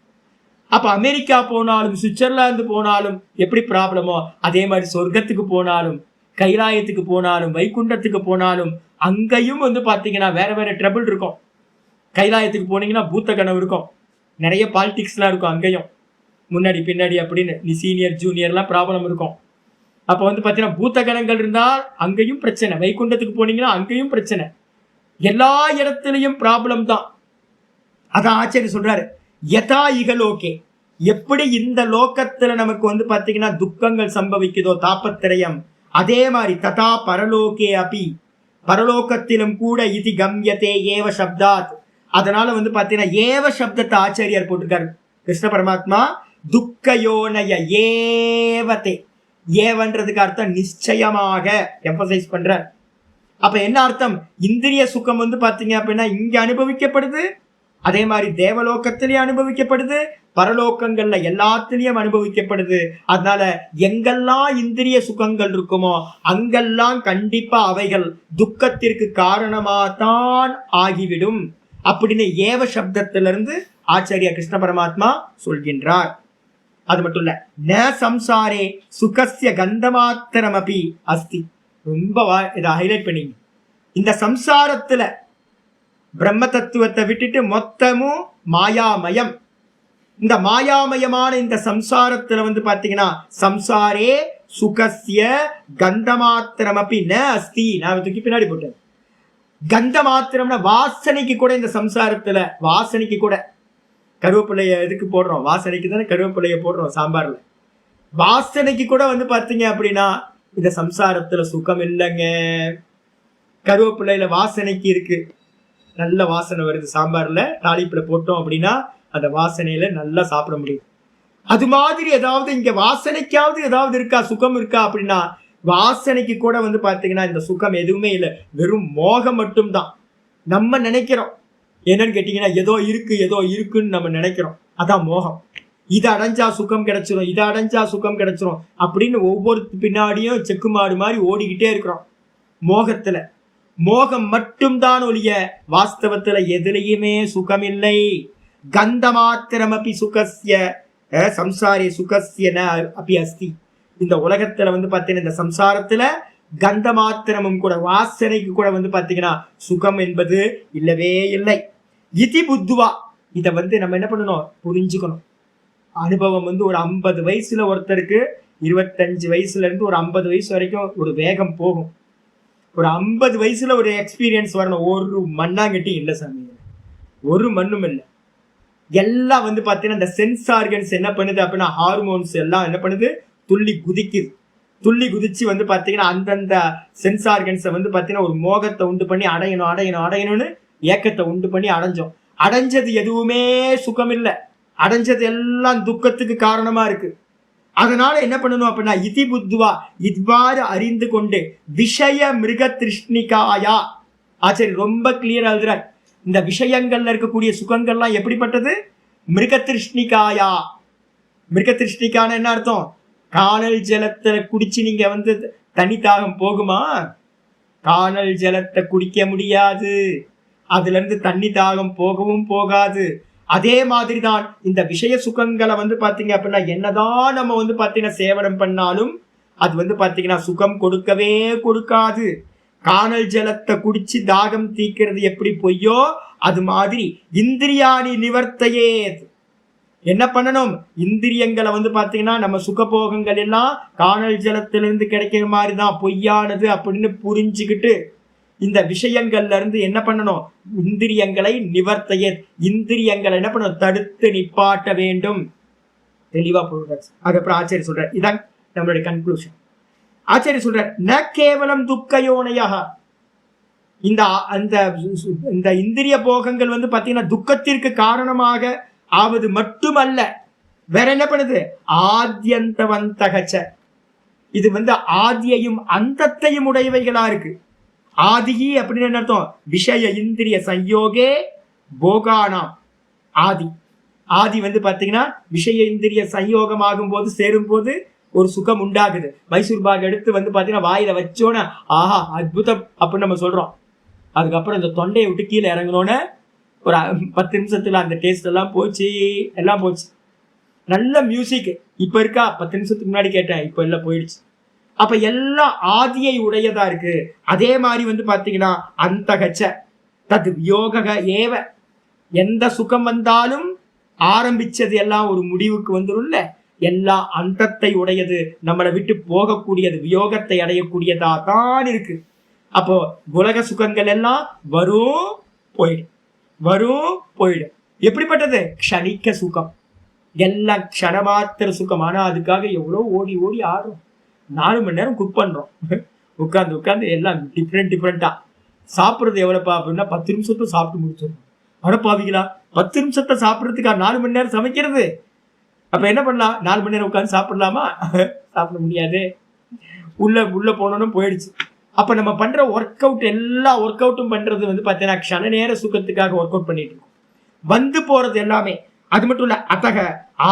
அப்ப அமெரிக்கா போனாலும் சுவிட்சர்லாந்து போனாலும் எப்படி ப்ராப்ளமோ அதே மாதிரி சொர்க்கத்துக்கு போனாலும், கைலாயத்துக்கு போனாலும், வைகுண்டத்துக்கு போனாலும் அங்கேயும் வந்து பாத்தீங்கன்னா வேற வேற ட்ரபிள் இருக்கும். கைலாயத்துக்கு போனீங்கன்னா பூத்த கனவு இருக்கும், நிறைய பாலிடிக்ஸ்லாம் இருக்கும், அங்கேயும் முன்னாடி பின்னாடி அப்படின்னு நீ சீனியர் ஜூனியர்லாம் ப்ராப்ளம் இருக்கும். அப்ப வந்து பாத்தீங்கன்னா பூத்த கணங்கள் இருந்தால் அங்கேயும் பிரச்சனை, வைகுண்டத்துக்கு போனீங்கன்னா அங்கேயும் பிரச்சனை, எல்லா இடத்துலயும் ப்ராப்ளம் தான். அதான் ஆச்சரிய சொல்றாரு, யதா இகலோகே, எப்படி இந்த லோகத்துல நமக்கு வந்து பாத்தீங்கன்னா துக்கங்கள் சம்பவிக்குதோ தாபத்திரயம், அதே மாதிரி ததா பரலோகே அபி, பரலோகத்திலும் கூட இது கம்யதே ஏவ சப்தாத். அதனால வந்து பாத்தீங்கன்னா ஏவ சப்தத்தை ஆச்சாரியார் போட்டிருக்காரு கிருஷ்ண பரமாத்மா. துக்கயோனய ஏவதே, ஏவன்றதுக்கு அர்த்தம் நிச்சயமாக எம்பசைஸ் பண்ற. அப்ப என்ன அர்த்தம்? இந்திரிய சுகம் வந்து பாத்தீங்க அப்படின்னா இங்க அனுபவிக்கப்படுது, அதே மாதிரி தேவலோகத்திலேயே அனுபவிக்கப்படுது, பரலோகங்கள்ல எல்லாத்திலையும் அனுபவிக்கப்படுது. அதனால எங்கெல்லாம் இந்திரிய சுகங்கள் இருக்குமோ அங்கெல்லாம் கண்டிப்பா அவைகள் துக்கத்திற்கு காரணமாதான் ஆகிவிடும் அப்படின்னு ஏவ சப்தத்திலிருந்து ஆச்சாரியா கிருஷ்ண பரமாத்மா சொல்கின்றார். அது மட்டும் இல்ல, ந சம்சாரே சுகஸ்ய கந்தமாத்திரமபி அஸ்தி. ரொம்ப இதை ஹைலைட் பண்ணீங்க. இந்த சம்சாரத்துல பிரம்ம தத்துவத்தை விட்டுட்டு மொத்தமும் மாயாமயம். இந்த மாயாமயமான இந்த சம்சாரத்துல வந்து பாத்தீங்கன்னா சம்சாரே சுகஸ்ய கந்தமாத்திரமபி ந அஸ்தி. நான் தூக்கி பின்னாடி போட்டேன். கந்த மாத்திரம்னா வாசனைக்கு கூட, இந்த சம்சாரத்துல வாசனைக்கு கூட, கருவேப்பிலைய எதுக்கு போடுறோம்? வாசனைக்கு தானே கருவேப்பிலைய போடுறோம் சாம்பார்ல. வாசனைக்கு கூட வந்து பாத்தீங்க அப்படின்னா இந்த சம்சாரத்துல சுகம் இல்லைங்க. கருவேப்பிலையில வாசனைக்கு இருக்கு, நல்ல வாசனை வருது, சாம்பார்ல தாளிப்புல போட்டோம் அப்படின்னா அந்த வாசனையில நல்லா சாப்பிட முடியும். அது மாதிரி ஏதாவது இங்க வாசனைக்காவது ஏதாவது இருக்கா, சுகம் இருக்கா அப்படின்னா வாசனைக்கு கூட வந்து பாத்தீங்கன்னா இந்த சுகம் எதுவுமே இல்லை, வெறும் மோகம் மட்டும்தான். நம்ம நினைக்கிறோம் என்னன்னு கேட்டீங்கன்னா ஏதோ இருக்கு ஏதோ இருக்குன்னு நம்ம நினைக்கிறோம், அதான் மோகம். இதை அடைஞ்சா சுகம் கிடைச்சிரும், இதை அடைஞ்சா சுகம் கிடைச்சிரும் அப்படின்னு ஒவ்வொரு பின்னாடியும் செக்கு மாடு மாதிரி ஓடிக்கிட்டே இருக்கிறோம் மோகத்துல. மோகம் மட்டும்தான் ஒழிய வாஸ்தவத்துல எதுலையுமே சுகம் இல்லை. கந்த மாத்திரமபி சுகஸ்ய சம்சாரே சுகஸ்ய ந அபி அஸ்தி. இந்த உலகத்துல வந்து பாத்தீங்கன்னா இந்த சம்சாரத்துல கந்த மாத்திரமும் கூட, வாசனைக்கு கூட வந்து பாத்தீங்கன்னா சுகம் என்பது இல்லவே இல்லை. இதி புத்துவா, இதை வந்து நம்ம என்ன பண்ணணும், புரிஞ்சுக்கணும். அனுபவம் வந்து ஒரு 50 வயசுல ஒருத்தருக்கு 25 வயசுல இருந்து ஒரு 50 வயசு வரைக்கும் ஒரு வேகம் போகும். ஒரு 50 வயசுல ஒரு எக்ஸ்பீரியன்ஸ் வரணும். ஒரு மண்ணாங்கட்டி இல்லை சாமி, ஒரு மண்ணும் இல்லை. எல்லாம் வந்து பாத்தீங்கன்னா இந்த சென்ஸ் ஆர்கன்ஸ் என்ன பண்ணுது அப்படின்னா ஹார்மோன்ஸ் எல்லாம் என்ன பண்ணுது, துள்ளி குதிக்குது. துள்ளி குதிச்சு வந்து பாத்தீங்கன்னா அந்தந்த சென்ஸ் ஆர்கன்ஸை வந்து பாத்தீங்கன்னா ஒரு மோகத்தை உண்டு பண்ணி அடையணும் அடையணும் அடையணும்னு ஏக்கத்தை உண்டு பண்ணி அடைஞ்சோம். அடைஞ்சது எதுவுமே சுகம் இல்லை, அடைஞ்சது எல்லாம் துக்கத்துக்கு காரணமா இருக்கு. அதனால என்ன பண்ணணும் அப்படின்னா இதி புத்துவா, இவ்வாறு அறிந்து கொண்டு விஷய மிருக திருஷ்ணிகாயா. ஆச்சரி ரொம்ப கிளியரா எழுதுறார். இந்த விஷயங்கள்ல இருக்கக்கூடிய சுகங்கள்லாம் எப்படிப்பட்டது? மிருக திருஷ்ணிகாயா. மிருக திருஷ்ணிக்கான என்ன அர்த்தம்? காணல் ஜலத்தை குடிச்சு நீங்க வந்து தண்ணி தாகம் போகுமா? காணல் ஜலத்தை குடிக்க முடியாது, அதுல இருந்து தண்ணி தாகம் போகவும் போகாது. அதே மாதிரிதான் இந்த விஷய சுகங்களை வந்து பாத்தீங்க அப்படின்னா என்னதான் நம்ம வந்து பாத்தீங்கன்னா சேவனம் பண்ணாலும் அது வந்து பாத்தீங்கன்னா சுகம் கொடுக்கவே கொடுக்காது. காணல் ஜலத்தை குடிச்சு தாகம் தீக்கிறது எப்படி பொய்யோ அது மாதிரி இந்திரியாணி நிவர்த்தையே. என்ன பண்ணணும்? இந்திரியங்களை வந்து பாத்தீங்கன்னா நம்ம சுகபோகங்கள் எல்லாம் காணல் ஜலத்திலிருந்து கிடைக்கிற மாதிரிதான் பொய்யானது அப்படின்னு புரிஞ்சுக்கிட்டு இந்த விஷயங்கள்ல இருந்து என்ன பண்ணணும்? இந்திரியங்களை நிவர்த்தைய, இந்திரியங்களை என்ன பண்ணணும்? தடுத்து நிப்பாட்ட வேண்டும். தெளிவா போடுற. அதுக்கப்புறம் ஆச்சாரிய சொல்ற, இதான் நம்மளுடைய கன்க்ளூஷன். ஆச்சாரிய சொல்ற, ந கேவலம் துக்கயோனையா. இந்த இந்திரிய போகங்கள் வந்து பாத்தீங்கன்னா துக்கத்திற்கு காரணமாக ஆவது மட்டுமல்ல, வேற என்ன பண்ணுது? ஆத்யந்தவந்தகச்ச. இது வந்து ஆதியையும் அந்தத்தையும் உடையவைகளா இருக்கு. ஆதிகி அப்படின்னு என்ன அர்த்தம்? விஷய இந்திரிய சயோகே போகானாம். ஆதி ஆதி வந்து பாத்தீங்கன்னா விஷய இந்திரிய சயோகம் ஆகும் போது சேரும் போது ஒரு சுகம் உண்டாகுது. மைசூர் பாக் எடுத்து வந்து பாத்தீங்கன்னா வாயில வச்சோன்னு ஆஹா அற்புதம் அப்படின்னு நம்ம சொல்றோம். அதுக்கப்புறம் இந்த தொண்டையை விட்டு கீழே இறங்கினோன்னு ஒரு 10 நிமிஷத்துல அந்த டேஸ்ட் எல்லாம் போச்சு, எல்லாம் போச்சு. நல்ல மியூசிக் இப்ப இருக்கா? 10 நிமிஷத்துக்கு முன்னாடி கேட்டேன், இப்ப எல்லாம் போயிடுச்சு. அப்ப எல்லாம் ஆதியை உடையதா இருக்கு. அதே மாதிரி வந்து பாத்தீங்கன்னா அந்த கச்ச தது யோக ஏவ, எந்த சுகம் வந்தாலும் ஆரம்பிச்சது எல்லாம் ஒரு முடிவுக்கு வந்துடும்ல. எல்லா அந்தத்தை உடையது, நம்மளை விட்டு போகக்கூடியது, வியோகத்தை அடையக்கூடியதா தான் இருக்கு. அப்போ உலக சுகங்கள் எல்லாம் வரும் போயிடும், வரும் போயிடும். எப்படிப்பட்டது? க்ஷணிக்க சுகம், எல்லாம் க்ஷணமாத்திர சுகம். ஆனா அதுக்காக எவ்வளவு ஓடி ஓடி ஆடுறோம். 4 மணி நேரம் குக் பண்றோம், உட்காந்து உட்காந்து எல்லாம் டிஃப்ரெண்டா. சாப்பிடுறது எவ்வளவுப்பா அப்படின்னா 10 நிமிஷத்துல சாப்பிட்டு முடிச்சிடும். அடப்பாவிங்களா, 10 நிமிஷத்தை சாப்பிடுறதுக்கா 4 மணி நேரம் சமைக்கிறது? அப்ப என்ன பண்ணலாம்? 4 மணி நேரம் உட்காந்து சாப்பிடலாமா? சாப்பிட முடியாது. உள்ள போனோன்னு போயிடுச்சு. அப்ப நம்ம பண்ற ஒர்க் அவுட், எல்லா ஒர்க் அவுட்டும் பண்றது வந்து பாத்தீங்கன்னா க்ஷண நேர சுகத்துக்காக ஒர்க் அவுட் பண்ணிட்டு இருக்கோம். வந்து போறது எல்லாமே. அது மட்டும் இல்ல, அத்தக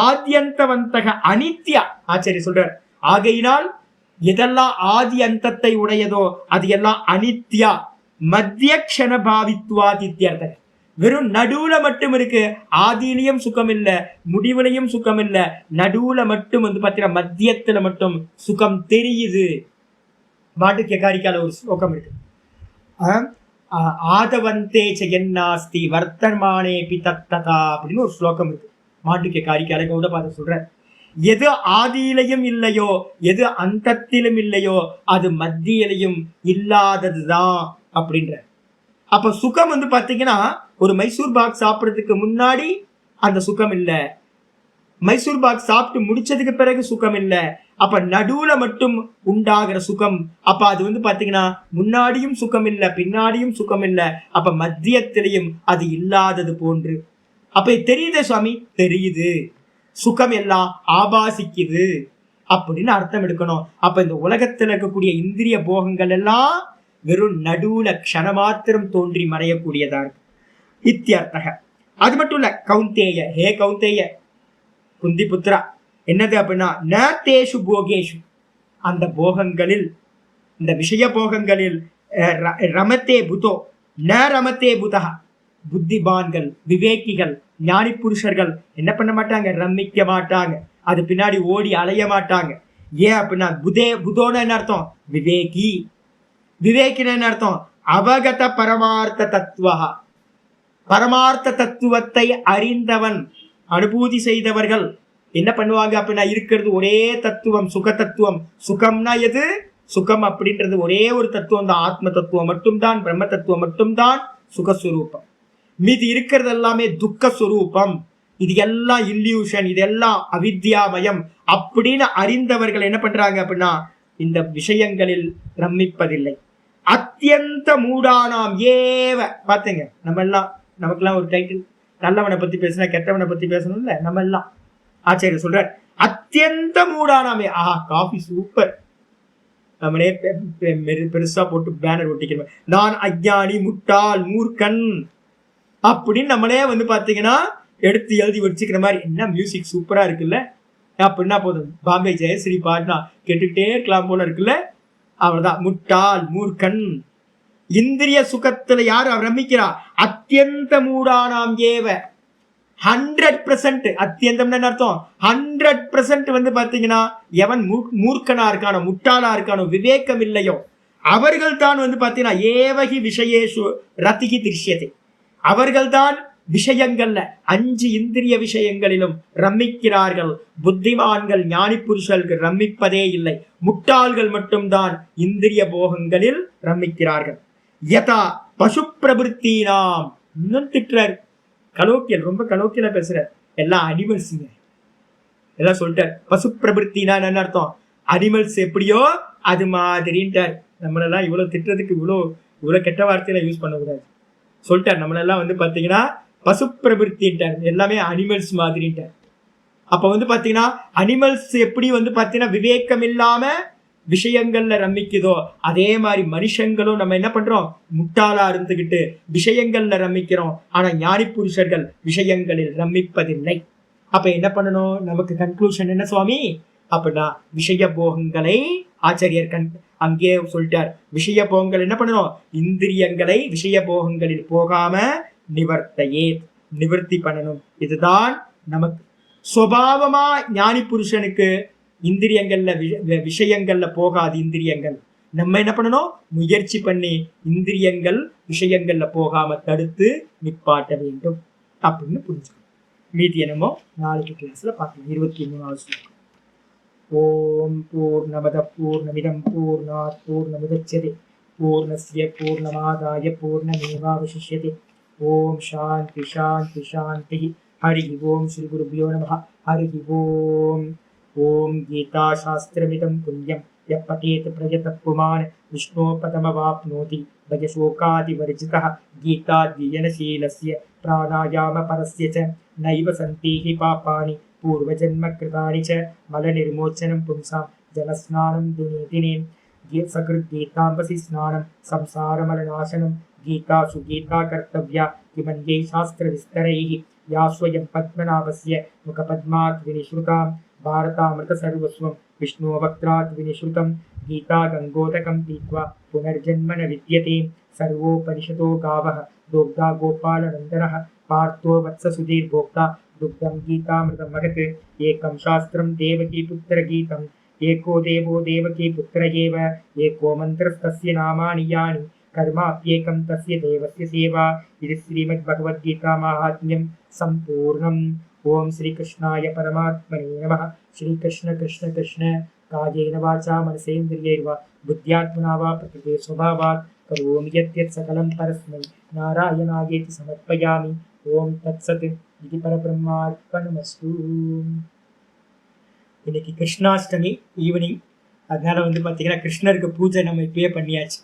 ஆத்யந்தவந்தக அனித்யா. ஆச்சரிய சொல்றார், ஆகையினால் எதெல்லாம் ஆதி அந்தத்தை உடையதோ அது எல்லாம் அனித்யா. மத்திய க்ஷண பாவித்வாதித்யர்த்த, வெறும் நடுவுல மட்டும் இருக்கு. ஆதியிலையும் சுகம் இல்ல, முடிவுலையும் சுகம் இல்ல, நடுவுல மட்டும் வந்து பாத்தீங்கன்னா மத்தியத்துல மட்டும் சுகம் தெரியுது. மாட்டுக்கிய காரிக்கால ஒரு ஸ்லோகம் இருக்கு, ஆதவந்தே சென்னாஸ்தி வர்த்தமானேபி தத்ததா அப்படின்னு ஒரு ஸ்லோகம் இருக்கு. மாட்டுக்கிய காரிக்கால கௌடபாதர் சொல்ற, எது ஆதியிலையும் இல்லையோ, எது அந்தத்திலும் இல்லையோ, அது மத்தியிலையும் இல்லாததுதான் அப்படின்ற. அப்ப சுகம் வந்து பாத்தீங்கன்னா ஒரு மைசூர் பாக் சாப்பிட்றதுக்கு முன்னாடி அந்த சுகம் இல்ல, மைசூர் பாக் சாப்பிட்டு முடிச்சதுக்கு பிறகு சுகம் இல்ல. அப்ப நடுவுல மட்டும் உண்டாகிற சுகம். அப்ப அது வந்து பாத்தீங்கன்னா முன்னாடியும் சுகம் இல்ல, பின்னாடியும் சுகம் இல்ல, அப்ப மத்தியத்திலையும் அது இல்லாதது போன்று. அப்ப தெரியுதே சுவாமி, தெரியுது, சுகம் எல்லாம் ஆபாசிக்குது அப்படின்னு அர்த்தம் எடுக்கணும். அப்ப இந்த உலகத்துல இருக்கக்கூடிய இந்திரிய போகங்கள் எல்லாம் வெறும் நடுவுல க்ஷணமாத்திரம் தோன்றி மறையக்கூடியதா இருக்கு. இத்தியர்த்தக. அது மட்டும் இல்ல, கௌந்தேய, ஹே கௌந்தேய குந்தி புத்திரா, என்னது அப்படின்னா ந தேஷு போகேஷு, அந்த போகங்களில், இந்த விஷய போகங்களில் ரமத்தே புதோ ந ரமத்தே புதா, புத்திபான்கள், விவேகிகள், ஞானி புருஷர்கள் என்ன பண்ண மாட்டாங்க? ரமிக்க மாட்டாங்க, அது பின்னாடி ஓடி அலைய மாட்டாங்க. ஏன் அப்படின்னா புதோன்னு என்ன அர்த்தம்? விவேகி. விவேகின்னு என்ன அர்த்தம்? அவகத பரமார்த்த தத்துவா, பரமார்த்த தத்துவத்தை அறிந்தவன், அனுபூதி செய்தவர்கள் என்ன பண்ணுவாங்க அப்படின்னா இருக்கிறது ஒரே தத்துவம், சுக தத்துவம். சுகம்னா எது? சுகம் அப்படின்றது ஒரே ஒரு தத்துவம் தான், ஆத்ம தத்துவம் மட்டும்தான், பிரம்ம தத்துவம் மட்டும்தான் சுகஸ்வரூபம். மீதி இருக்கிறது எல்லாமே துக்கஸ்வரூபம். இது எல்லாம் இல்யூஷன், இதெல்லாம் அவித்யாமயம் அப்படின்னு அறிந்தவர்கள் என்ன பண்றாங்க அப்படின்னா இந்த விஷயங்களில் ரமிப்பதில்லை. அத்தியந்த மூடானாம் ஏவ. பாத்துங்க, நம்ம எல்லாம், நமக்கெல்லாம் ஒரு டைட்டில், நல்லவனை பத்தி பேசினா கெட்டவனை பத்தி பேசணும்ல, நம்ம எல்லாம். ஆச்சரிய சொல்ற, அத்தியந்த மூடானாமே. ஆஹா, காஃபி சூப்பர். நம்மளே பெருசா போட்டு பேனர் ஒட்டிக்கணும், நான் அஞ்ஞானி, முட்டாள், மூர்க்கன் அப்படின்னு நம்மளே வந்து பாத்தீங்கன்னா எடுத்து எழுதி வச்சுக்கிற மாதிரி. என்ன மியூசிக் சூப்பரா இருக்குல்ல அப்படின்னா போதும், பாம்பே ஜெயஸ்ரீ பாடினா கேட்டுக்கிட்டே இருக்கலாம் போல இருக்குல்ல. அவ்வளவுதான், முட்டாள், மூர்க்கன். இந்திரிய சுகத்துல யாரு ரமிக்கிறா? அத்தியந்த மூடானாம் ஏவ. 100%. அத்தியந்தம்னு அர்த்தம் 100% வந்து பாத்தீங்கன்னா எவன் மூர்க்கனா இருக்கானோ, முட்டாளா இருக்கானோ, விவேகம் இல்லையோ, அவர்கள் தான் வந்து பாத்தீங்கன்னா ஏவகி விஷயேஷு ரதிகி திருஷ்யத்தை, அவர்கள் தான் விஷயங்கள்ல 5 இந்திரிய விஷயங்களிலும் ரமிக்கிறார்கள். புத்திமான்கள், ஞானி புருஷர்கள் ரமிப்பதே இல்லை. முட்டாள்கள் மட்டும்தான் இந்திரிய போகங்களில் ரமிக்கிறார்கள். யதா பசு பிரபுத்தீனாம். இன்னும் திட்டுறாரு, கலோக்கியல், ரொம்ப கலோக்கியல பேசுற. எல்லாம் அனிமல்ஸுங்க, எல்லாம் சொல்லிட்டார். பசு பிரபுத்தினா என்ன அர்த்தம்? அனிமல்ஸ் எப்படியோ அது மாதிரின்ட்டார். நம்மளெல்லாம் இவ்வளவு திட்டுறதுக்கு இவ்வளவு கெட்ட வார்த்தையில யூஸ் பண்ணக்கூடாது சொல்லிட்டார். நம்மளெல்லாம் வந்து பாத்தீங்கன்னா பசு பிரபுத்தின்ட்டார், எல்லாமே அனிமல்ஸ் மாதிரின்ட்டார். அப்ப வந்து பாத்தீங்கன்னா அனிமல்ஸ் எப்படி வந்து பாத்தீங்கன்னா விவேகம் இல்லாம விஷயங்கள்ல ரமிக்குதோ அதே மாதிரி மனுஷங்களும் நம்ம என்ன பண்றோம், முட்டாளா இருந்துகிட்டு விஷயங்கள்ல ரமிக்கிறோம். ஆனா ஞானி புருஷர்கள் விஷயங்களில் ரமிப்பதில்லை. அப்ப என்ன பண்ணணும், நமக்கு கன்க்ளூஷன் என்ன சுவாமி அப்படின்னா, விஷய போகங்களை ஆச்சரியர் அங்கே சொல்லிட்டார். விஷய போகங்கள் என்ன பண்ணணும், இந்திரியங்களை விஷய போகங்களில் போகாம நிவர்த்தி பண்ணணும். இதுதான் நமக்கு சுபாவமா. ஞானி புருஷனுக்கு இந்திரியங்கள்ல விஷயங்கள்ல போகாது. இந்திரியங்கள் நம்ம என்ன பண்ணணும், முயற்சி பண்ணி இந்திரியங்கள் விஷயங்கள்ல போகாம தடுத்து நிப்பாட்ட வேண்டும் அப்படின்னு புரிஞ்சுக்கணும். மீதி என்னமோ நாளைக்கு கிளாஸ்ல பார்க்கலாம். 23வது ஸ்லோகம். ஓம் பூர்ணமத பூர்ணமிதம் பூர்ணாத் பூர்ணமுதச்யதே பூர்ணஸ்ய பூர்ணமாதாய பூர்ணமேவாவசிஷ்யதே. ஓம் சாந்தி சாந்தி சாந்தி. ஹரி ஓம். ஸ்ரீ குருभ्यो நமः. ஹரி ஓம். ஓம் கீதா சாஸ்திரமிதம் புண்ணியம் யः பठेत प्रयतः पुमान् विष्णोपदमवाप्नोति भयशोकादिवर्जितः. गीताध्ययनशीलस्य प्राणायामपरस्य च नैव सन्ति हि पापानि पूर्वजन्मकृतानि च. मलनिर्मोचनं पुंसां जलस्नानं दिने दिने सकृद्गीताम्बसि स्नानं संसारमलनाशनं. गीतासु गीता कर्तव्या किमन्यै शास्त्रविस्तरैः या स्वयं पद्मनाभस्य मुखपद्मात् विनिश्रुतां. भारतामृतसर्वस्वं विष्णुवक्त्रात् विनिश्रुतं. गीता गङ्गोदकं पीत्वा पुनर्जन्म न विद्यते. सर्वोपनिषदो गावः दोग्धा गोपालनन्दनः. पार्थो वत्ससुधीर्भोक्ता दुग्धं गीतामृतं महत्. एकं शास्त्रं देवकीपुत्रगीतम् एको देवो देवकीपुत्र एव. एको मन्त्रस्तस्य नामानि यानि कर्माप्येकं तस्य देवस्य सेवा. इति श्रीमद्भगवद्गीता माहात्म्यं सम्पूर्णम्. ओम श्रीकृष्णाय परमात्मने नमः. श्रीकृष्ण कृष्ण कृष्ण कायेन वाचा मनसेन्द्रियैर्वा बुद्ध्यात्मना वा प्रकृते स्वभावात् करोमि यद्यत् सकलं परस्मै नारायणायेति समर्पयामि. ओम तत्सत्. इति परब्रह्मार्पणमस्तु. இன்னைக்கு கிருஷ்ணாஷ்டமி ஈவினிங், அதனால பார்த்தீங்கன்னா கிருஷ்ணருக்கு பூஜை நம்ம இப்பயே பண்ணியாச்சு.